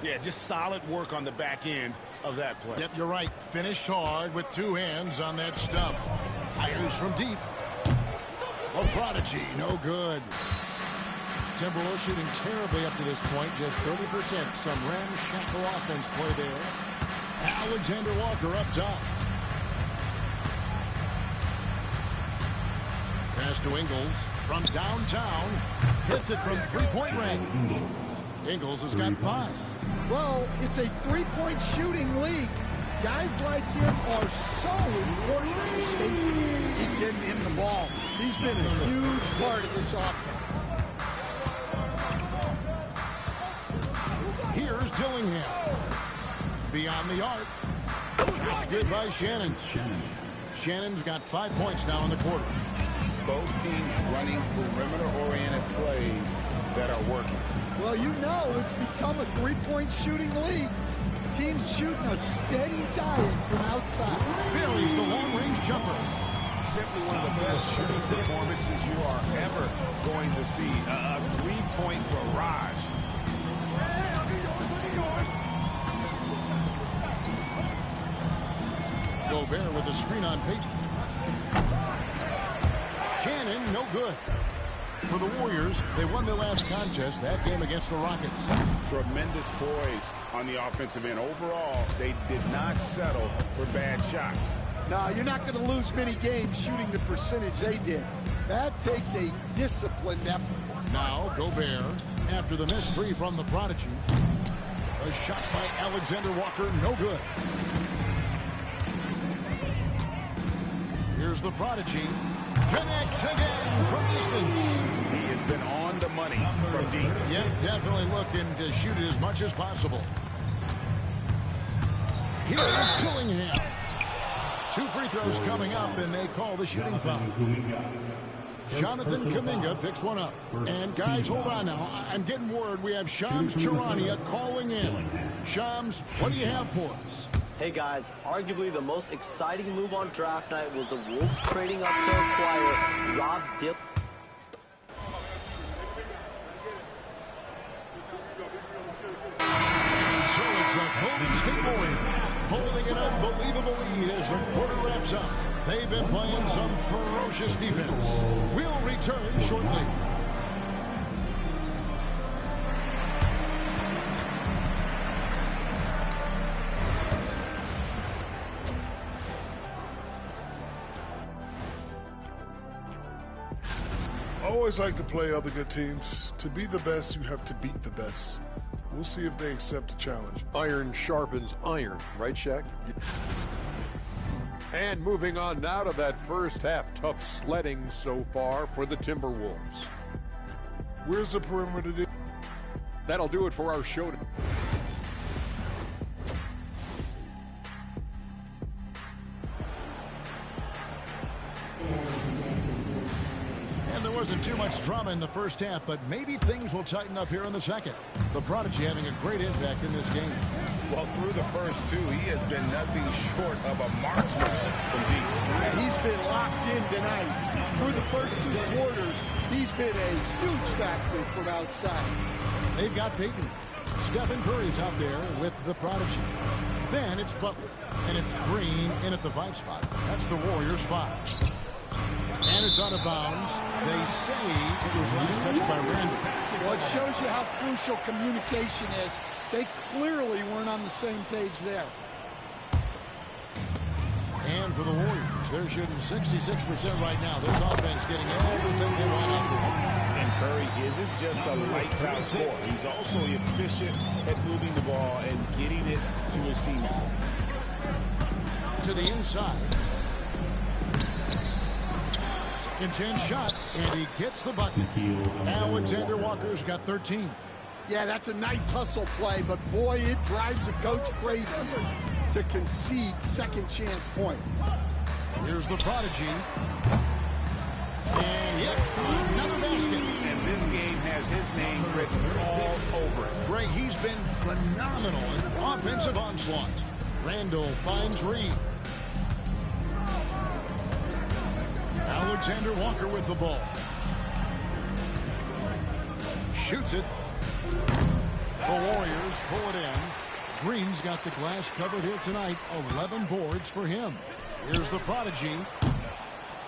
Yeah, just solid work on the back end of that play. Yep, you're right. Finished hard with two hands on that stuff. Fires from deep. A Prodigy, no good. Timberwolves shooting terribly up to this point, just 30%. Some ramshackle offense play there. Alexander Walker up top. Pass to Ingles from downtown. Hits it from three-point range. Ingles has got 5. Well, it's a three-point shooting league. Guys like him are so important to Stacey. Keep getting him the ball. He's been a huge part of this offense. Here's Dillingham. Beyond the arc. Shots good by Shannon. Shannon's got 5 points now in the quarter. Both teams running perimeter-oriented plays that are working. Well, you know it's become a three-point shooting league. Teams shooting a steady diet from outside. Buries the long-range jumper. Simply one of the best shooting performances you are ever going to see. A three-point barrage. Gobert with the screen on Payton. Shannon, no good. For the Warriors, they won their last contest, that game against the Rockets. Tremendous poise on the offensive end. Overall, they did not settle for bad shots. No, you're not going to lose many games shooting the percentage they did. That takes a disciplined effort. Now, Gobert, after the missed three from the Prodigy. A shot by Alexander Walker, no good. Here's the Prodigy. Connects again from distance. He has been on the money from deep. Yeah, definitely looking to shoot it as much as possible. Here's Dillingham. 2 free throws coming up, and they call the shooting foul. Jonathan Kuminga picks one up. And guys, hold on now. I'm getting word we have Shams Charania calling in. Shams, what do you have for us? Hey guys, arguably the most exciting move on draft night was the Wolves trading up to acquire Rob Dillon. So it's the Golden State Warriors holding an unbelievable lead as the quarter wraps up. They've been playing some ferocious defense. We'll return shortly. I always like to play other good teams. To be the best, you have to beat the best. We'll see if they accept the challenge. Iron sharpens iron, right, Shaq? And moving on now to that first half. Tough sledding so far for the Timberwolves. Where's the perimeter? That'll do it for our show. And there wasn't too much drama in the first half, but maybe things will tighten up here in the second. The Prodigy having a great impact in this game. Well, through the first two, he has been nothing short of a marksman from deep. And he's been locked in tonight. Through the first two quarters, he's been a huge factor from outside. They've got Payton. Stephen Curry's out there with the Prodigy. Then it's Butler, and it's Green in at the 5 spot. That's the Warriors' 5. And it's out of bounds. They say it was last touched by Randall. Well, it shows you how crucial communication is. They clearly weren't on the same page there. And for the Warriors, they're shooting 66% right now. This offense getting everything they want out of it. And Curry isn't just a lights-out scorer. He's also efficient at moving the ball and getting it to his teammates. To the inside. Second chance shot, and he gets the bucket. Alexander Walker's got 13. Yeah, that's a nice hustle play, but boy, it drives a coach crazy to concede second chance points. Here's the Prodigy. And yep, another basket. And this game has his name written all over it. Greg, he's been phenomenal in offensive onslaught. Randall finds Reed. Alexander Walker with the ball. Shoots it. The Warriors pull it in. Green's got the glass covered here tonight. 11 boards for him. Here's the Prodigy.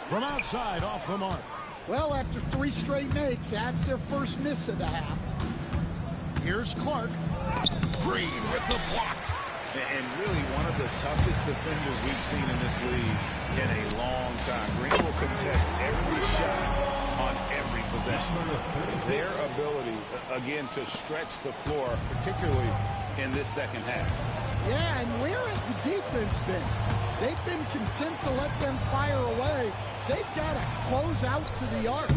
From outside, off the mark. Well, after 3 straight makes, that's their first miss of the half. Here's Clark. Green with the block. And really one of the toughest defenders we've seen in this league in a long time. Green will contest every shot on every possession. Their ability, again, to stretch the floor, particularly in this second half. Yeah, and where has the defense been? They've been content to let them fire away. They've got to close out to the arc.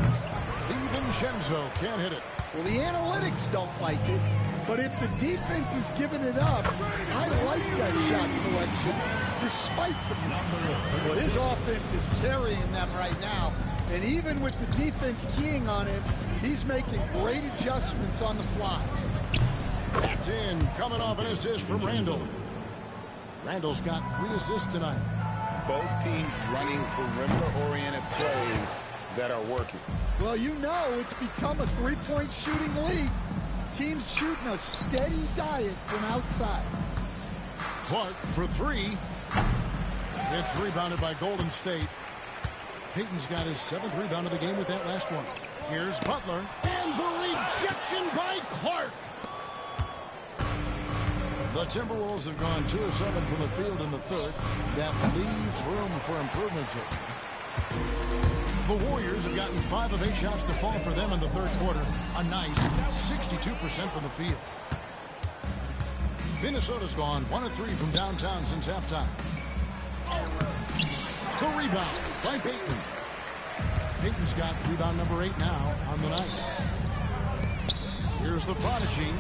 DiVincenzo can't hit it. Well, the analytics don't like it, but if the defense is giving it up, I like that shot selection, despite the number. Well, his offense is carrying them right now, and even with the defense keying on him, he's making great adjustments on the fly. That's in, coming off an assist from Randall. Randall's got 3 assists tonight. Both teams running perimeter-oriented plays that are working. Well, you know it's become a three-point shooting league. Teams shooting a steady diet from outside. Clark for 3. It's rebounded by Golden State. Payton's got his 7th rebound of the game with that last one. Here's Butler. And the rejection by Clark. The Timberwolves have gone 2 of 7 from the field in the third. That leaves room for improvements here. The Warriors have gotten 5 of 8 shots to fall for them in the third quarter. A nice 62% from the field. Minnesota's gone 1 of 3 from downtown since halftime. The rebound by Payton. Payton's got rebound number 8 now on the night. Here's the Prodigy.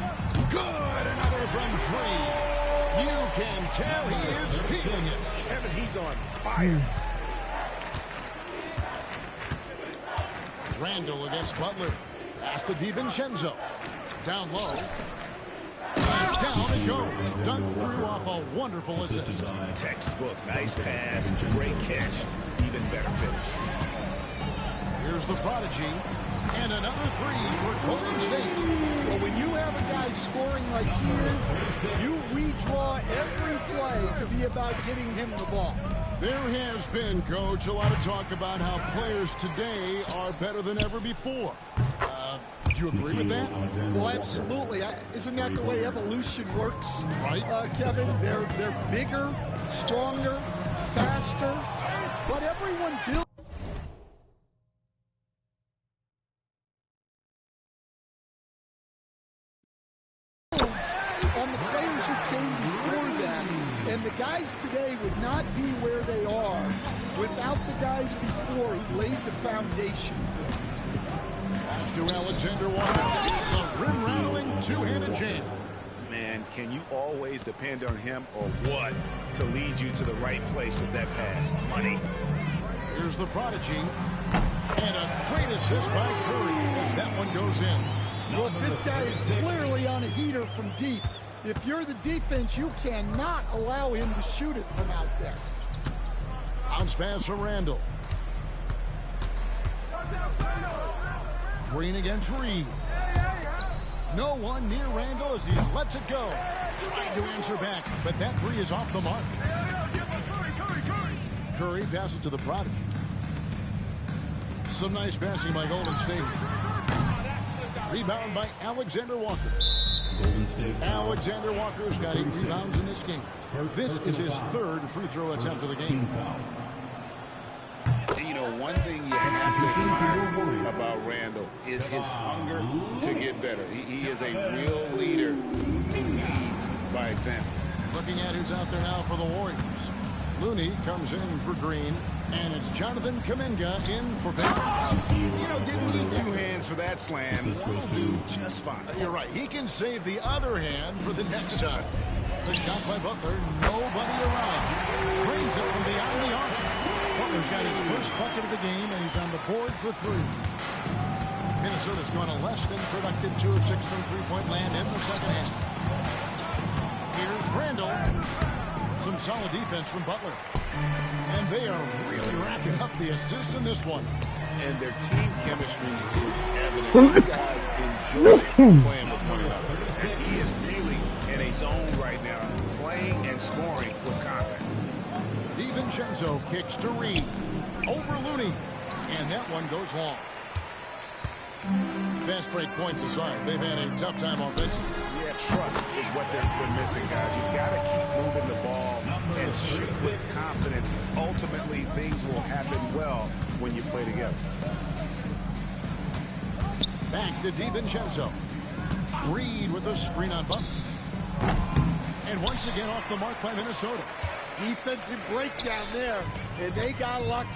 Good, another from 3. You can tell he is feeling it. Kevin, he's on fire. Randall against Butler. Pass to DiVincenzo. Down low. And Down it goes. Dunk through off a wonderful assist. Textbook. Nice pass. Great catch. Even better finish. Here's the prodigy. And another three for Golden State. Well, when you have a guy scoring like he is, you redraw every play to be about getting him the ball. There has been, Coach, a lot of talk about how players today are better than ever before. Do you agree with that? Well, absolutely. Isn't that the way evolution works? Right. Kevin, they're bigger, stronger, faster, but everyone builds on the players who came before them, and the guys today would not be where they are without the guys before who laid the foundation. Pass to Alexander Walker. The rim-rattling two-handed jam. Man, can you always depend on him or what to lead you to the right place with that pass? Money. Here's the prodigy. And a great assist by Curry as that one goes in. Look, this guy is clearly on a heater from deep. If you're the defense, you cannot allow him to shoot it from out there. Bounce pass for Randall. Green against Reed. No one near Randall as he lets it go. Trying to answer back, but that three is off the mark. Curry passes to the prodigy. Some nice passing by Golden State. Rebound by Alexander Walker. Alexander Walker's got 8 rebounds in this game. This is his 3rd free throw attempt of the game. You know, one thing you have to admire about Randall is his hunger to get better. He is a real leader who leads by example. Looking at who's out there now for the Warriors. Looney comes in for Green, and it's Jonathan Kuminga in for Barnes. You know, didn't need 2 hands for that slam. He'll do just fine. You're right. He can save the other hand for the next time. The shot by Butler, nobody around. Trains it from beyond the arc. Butler's got his first bucket of the game, and he's on the board for 3. Minnesota's gone a less than productive 2 of 6 from three-point land in the second half. Here's Randall. Some solid defense from Butler. And they are really racking up the assists in this one. And their team chemistry is evident. These guys enjoy playing with one another. And he is really in a zone right now, playing and scoring with confidence. DiVincenzo kicks to Reed. Over Looney. And that one goes long. Fast break points aside, they've had a tough time offensively. Yeah, trust is what they're missing, guys. You've got to keep moving the ball and shoot with confidence. Ultimately, things will happen well when you play together. Back to DiVincenzo. Reed with a screen on Butler. And once again off the mark by Minnesota. Defensive breakdown there, and they got lucky.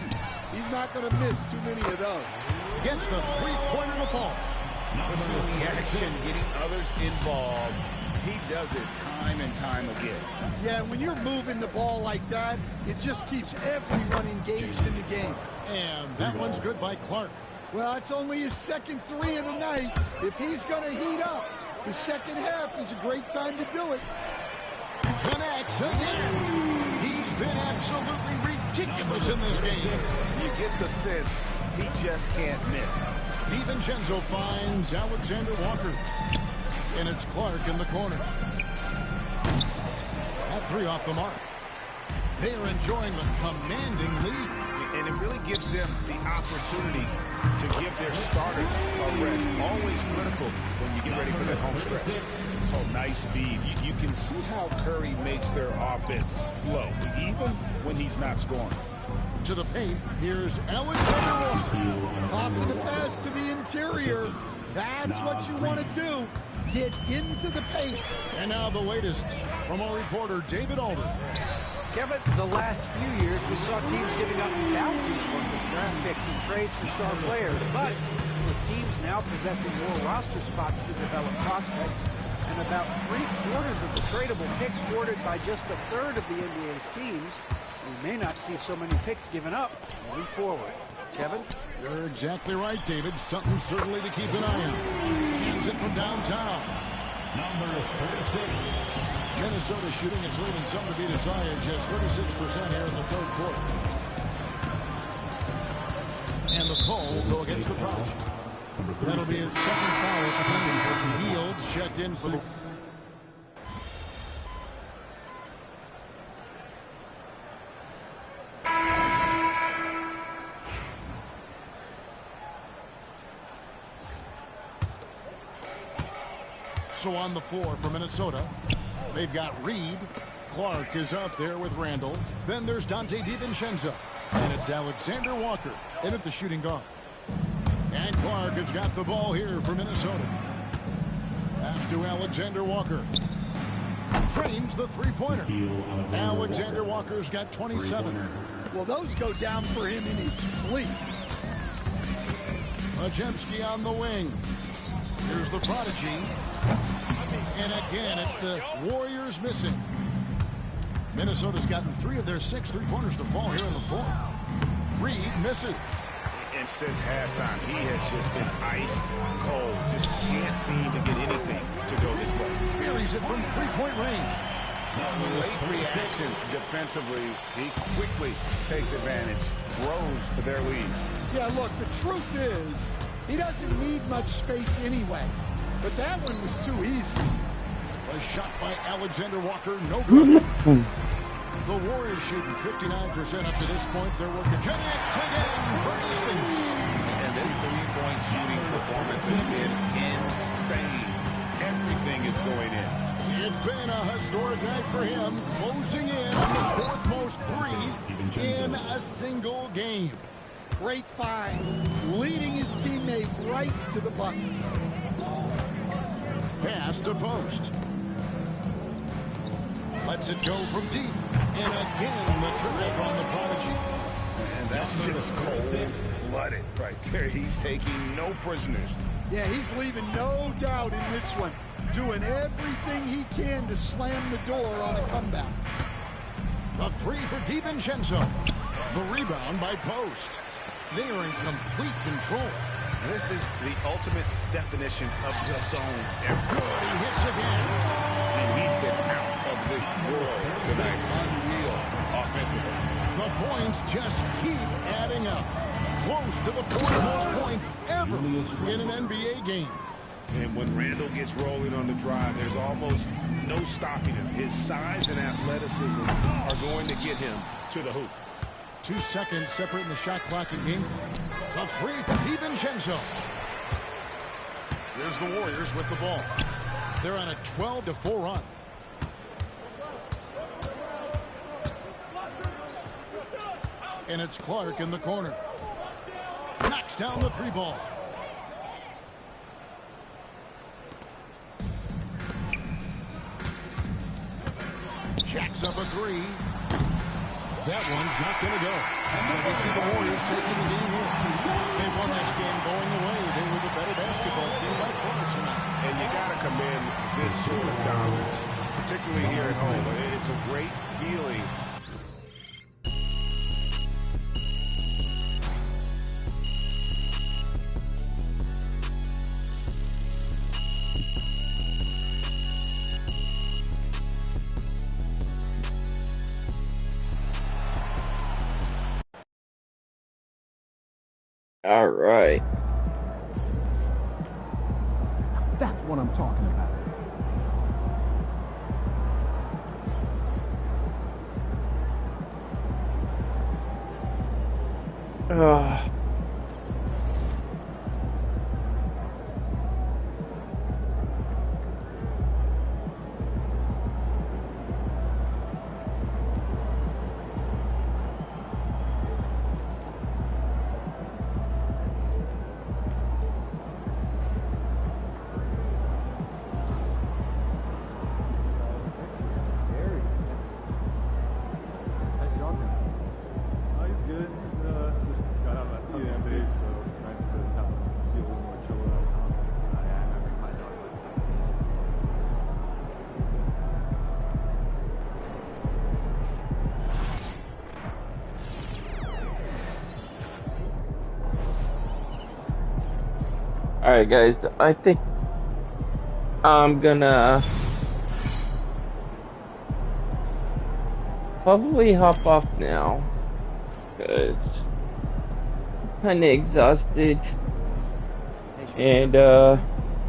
He's not going to miss too many of those. Gets the three-pointer to fall. Pursuing action, getting others involved. He does it time and time again. Yeah, when you're moving the ball like that, it just keeps everyone engaged in the game. And that one's good by Clark. Well, it's only his second 3 of the night. If he's going to heat up, the second half is a great time to do it. Connects again. He's been absolutely ridiculous in this game. You get the sense he just can't miss. DiVincenzo finds Alexander Walker. And it's Clark in the corner. That 3 off the mark. They are enjoying a commanding lead. And it really gives them the opportunity to give their starters a rest. Always critical when you get ready for that home stretch. Oh, nice speed. You can see how Curry makes their offense flow, even when he's not scoring. To the paint, here's Alexander Walker. Tossing the pass to the interior. That's what you want to do. Get into the paint. And now the latest from our reporter, David Alder. Kevin, the last few years, we saw teams giving up bounties from draft picks and trades for star players. But with teams now possessing more roster spots to develop prospects, and about 3/4 of the tradable picks hoarded by just 1/3 of the NBA's teams, we may not see so many picks given up moving forward. Kevin? You're exactly right, David. Something certainly to keep an eye on. Hands it from downtown. Minnesota shooting is leaving some to be desired, just 36% here in the third quarter. And the call will go against the Prodigy. That'll be his second foul at the game. Yields checked in for the... So on the floor for Minnesota, they've got Reed. Clark is up there with Randall. Then there's Dante DiVincenzo. And it's Alexander Walker in at the shooting guard. And Clark has got the ball here for Minnesota. Pass to Alexander Walker. Drains the three-pointer. Alexander Walker's got 27. Well, those go down for him in his sleep. Majewski on the wing. Here's the Prodigy. And again, it's the Warriors missing. Minnesota's gotten 3 of their 6 three-pointers to fall here in the fourth. Reed misses. And since halftime, he has just been ice cold. Just can't seem to get anything to go his way. Carries it from three-point range. Late reaction defensively. He quickly takes advantage, grows their lead. Yeah, look, the truth is, he doesn't need much space anyway. But that one was too easy. A shot by Alexander Walker, no good. The Warriors shooting 59% up to this point. They're working. Connects again for distance. And this three-point shooting performance has been insane. Everything is going in. It's been a historic night for him, closing in on the 4th most threes in a single game. Great find, leading his teammate right to the bucket. Pass to post. Lets it go from deep. And again, the triple from the Prodigy. And that's just cold-blooded right there. He's taking no prisoners. Yeah, he's leaving no doubt in this one. Doing everything he can to slam the door on a comeback. The three for DiVincenzo. The rebound by Post. They are in complete control. This is the ultimate definition of the zone. And good, he hits again. And he's been out of this world tonight. Unreal offensively. The points just keep adding up. Close to the 4th most points ever in an NBA game. And when Randall gets rolling on the drive, there's almost no stopping him. His size and athleticism are going to get him to the hoop. 2 seconds separating the shot clock and game clock. A three for DiVincenzo. Here's the Warriors with the ball. They're on a 12-4 run. And it's Clark in the corner. Knocks down the 3 ball. Jacks up a 3. That one's not going to go. So we see the Warriors taking the game here. They've won this game going away. They were the better basketball team by far tonight. And you got to commend this sort of dominance, particularly here at home. It's a great feeling. All right. That's what I'm talking about. All right, guys. I think I'm gonna probably hop off now, because I'm kinda exhausted. And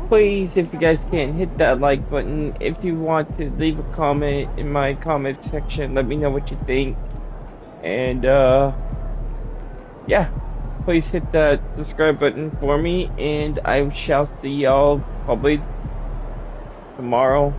please, if you guys can, hit that like button. If you want to leave a comment in my comment section, let me know what you think. And yeah, please hit that subscribe button for me, and I shall see y'all probably tomorrow